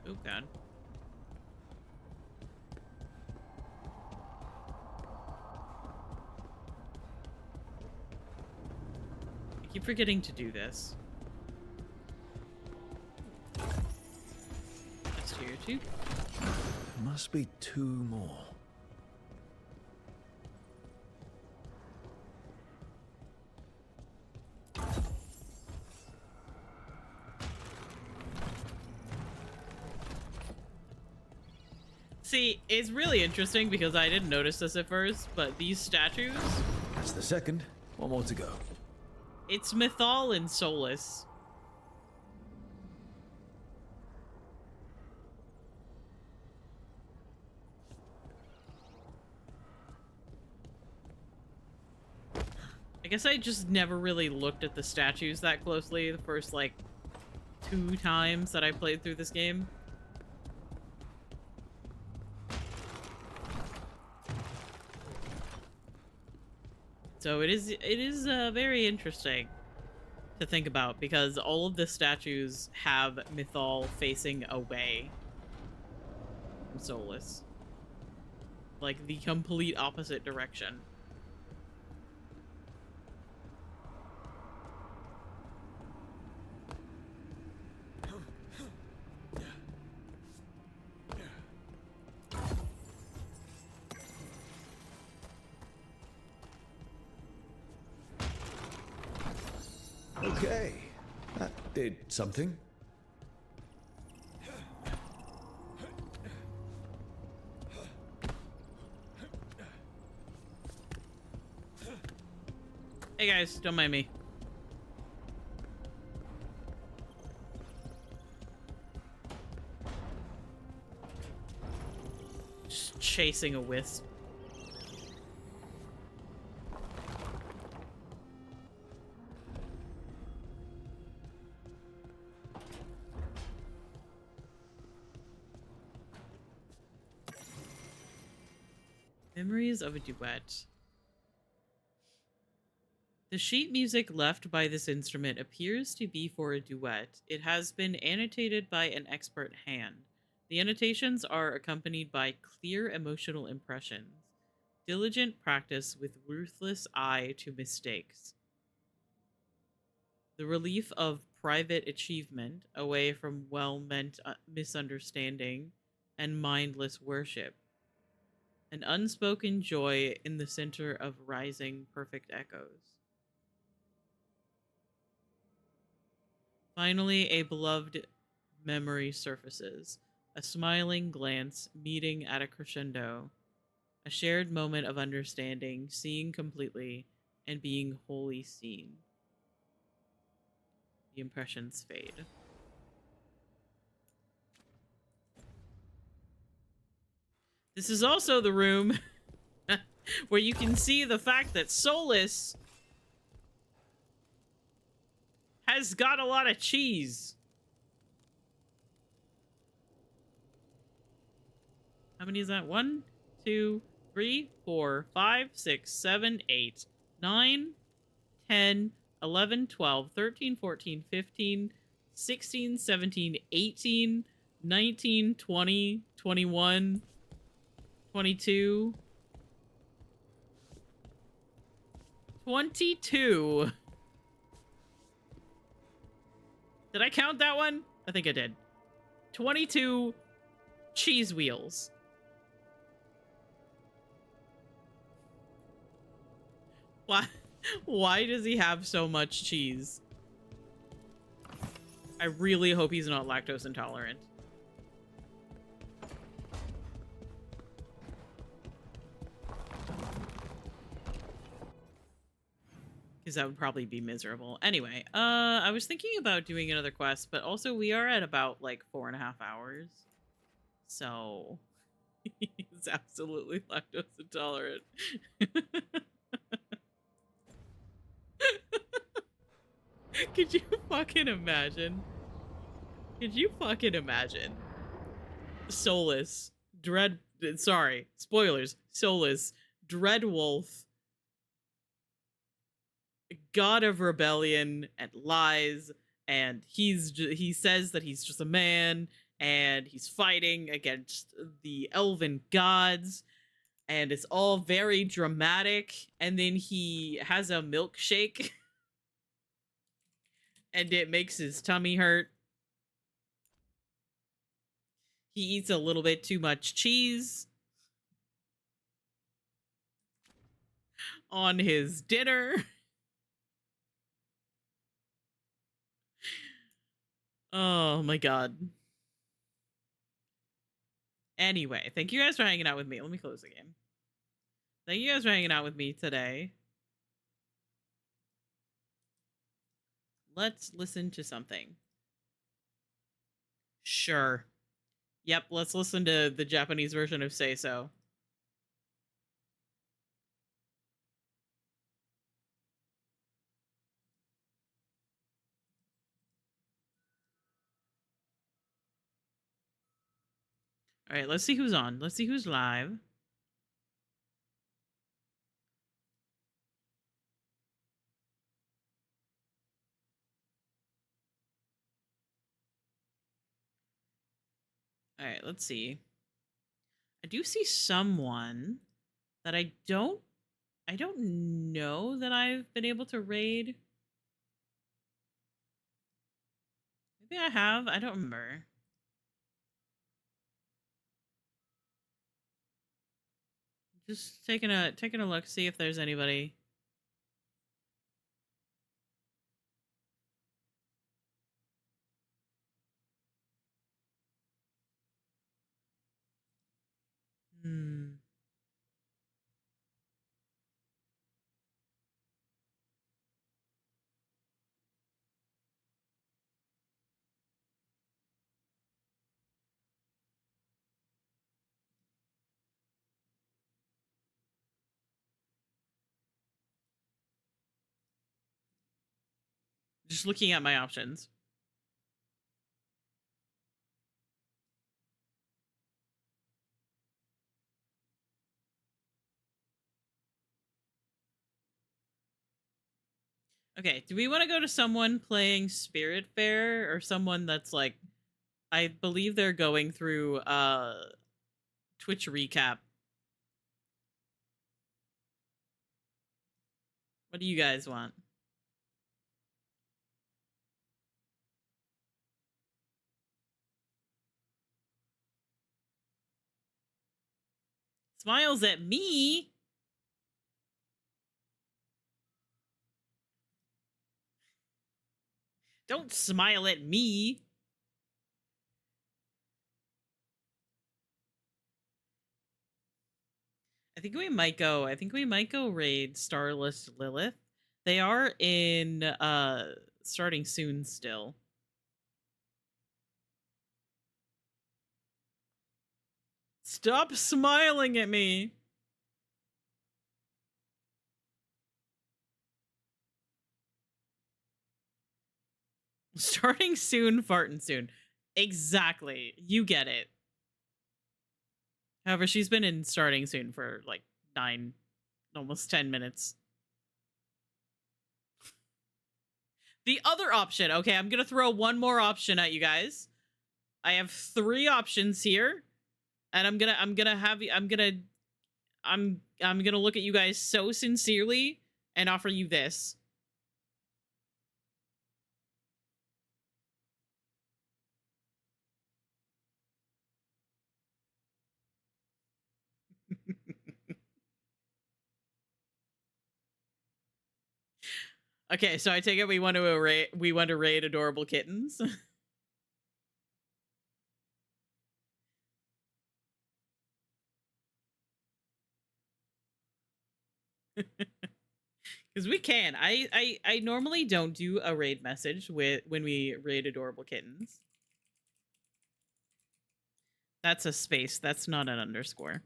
S1: Oh god. I keep forgetting to do this. That's tier 2.
S3: Must be 2 more.
S1: See, it's really interesting because I didn't notice this at first, but these statues...
S3: That's the second. 1 more to go.
S1: It's Mythal and Solus. I guess I just never really looked at the statues that closely the first, like, 2 times that I played through this game. So it is very interesting to think about because all of the statues have Mythal facing away from Solus. Like the complete opposite direction.
S3: Okay, that did something.
S1: Hey guys, don't mind me. Just chasing a wisp. Memories of a duet. The sheet music left by this instrument appears to be for a duet. It has been annotated by an expert hand. The annotations are accompanied by clear emotional impressions, diligent practice with ruthless eye to mistakes. The relief of private achievement away from well-meant misunderstanding and mindless worship. An unspoken joy in the center of rising perfect echoes. Finally, a beloved memory surfaces, a smiling glance meeting at a crescendo, a shared moment of understanding, seeing completely, and being wholly seen. The impressions fade. This is also the room where you can see the fact that Solus has got a lot of cheese. How many is that? 1, 2, 3, 4, 5, 6, 7, 8, 9, 10, 11, 12, 13, 14, 15, 16, 17, 18, 19, 20, 21, 22, 22. Did I count that one? I think I did. 22 cheese wheels. Why does he have so much cheese? I really hope he's not lactose intolerant. because that would probably be miserable. Anyway, I was thinking about doing another quest, but also we are at about like 4.5 hours. So he's absolutely lactose intolerant. Could you fucking imagine? Could you fucking imagine? Solus, sorry, spoilers. Solus, Dreadwolf, god of rebellion and lies, and he says that he's just a man, and he's fighting against the elven gods, and it's all very dramatic, and then he has a milkshake and it makes his tummy hurt. He eats a little bit too much cheese on his dinner. Oh my god. Anyway, thank you guys for hanging out with me. Let me close the game. Thank you guys for hanging out with me today. Let's listen to something. Sure. Yep, let's listen to the Japanese version of Say So. All right, let's see who's on. Let's see who's live. All right, let's see. I do see someone that I don't know that I've been able to raid. Maybe I have. I don't remember. Just taking a look, see if there's anybody. Just looking at my options. Okay, do we want to go to someone playing Spiritfarer or someone that's like, I believe they're going through Twitch recap. What do you guys want? Smiles at me? Don't smile at me. I think we might go raid Starless Lilith. They are in starting soon still. Stop smiling at me. Starting soon, farting soon. Exactly. You get it. However, she's been in starting soon for like 9, almost 10 minutes. The other option, okay, I'm gonna throw one more option at you guys. I have 3 options here, and I'm gonna look at you guys so sincerely and offer you this. Okay, so I take it we want to raid adorable kittens. Because we can. I normally don't do a raid message when we raid adorable kittens. That's a space. That's not an underscore.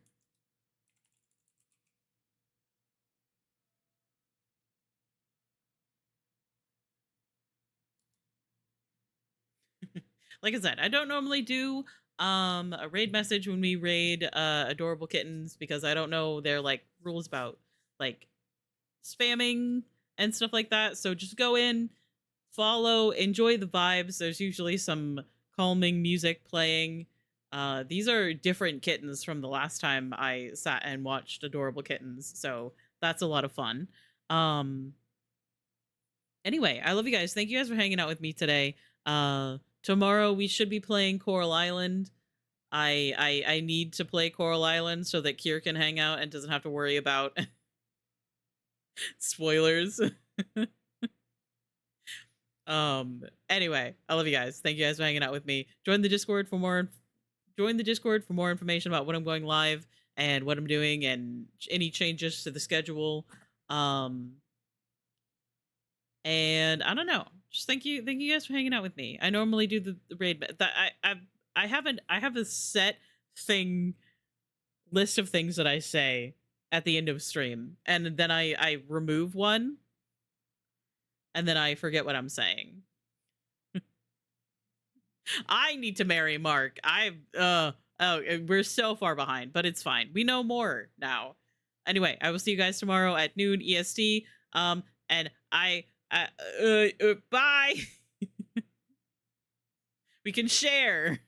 S1: Like I said, I don't normally do a raid message when we raid adorable kittens because I don't know their like rules about like spamming and stuff like that. So just go in, follow, enjoy the vibes. There's usually some calming music playing. These are different kittens from the last time I sat and watched adorable kittens, so that's a lot of fun. Anyway, I love you guys. Thank you guys for hanging out with me today. Tomorrow we should be playing Coral Island. I need to play Coral Island so that Kier can hang out and doesn't have to worry about spoilers. Anyway, I love you guys. Thank you guys for hanging out with me. Join the Discord for more information about when I'm going live and what I'm doing and any changes to the schedule. And I don't know. Just thank you guys for hanging out with me. I normally do the raid, but I have a set list of things that I say at the end of stream, and then I remove one, and then I forget what I'm saying. I need to marry Mark. We're so far behind, but it's fine. We know more now. Anyway, I will see you guys tomorrow at noon EST. And bye. We can share.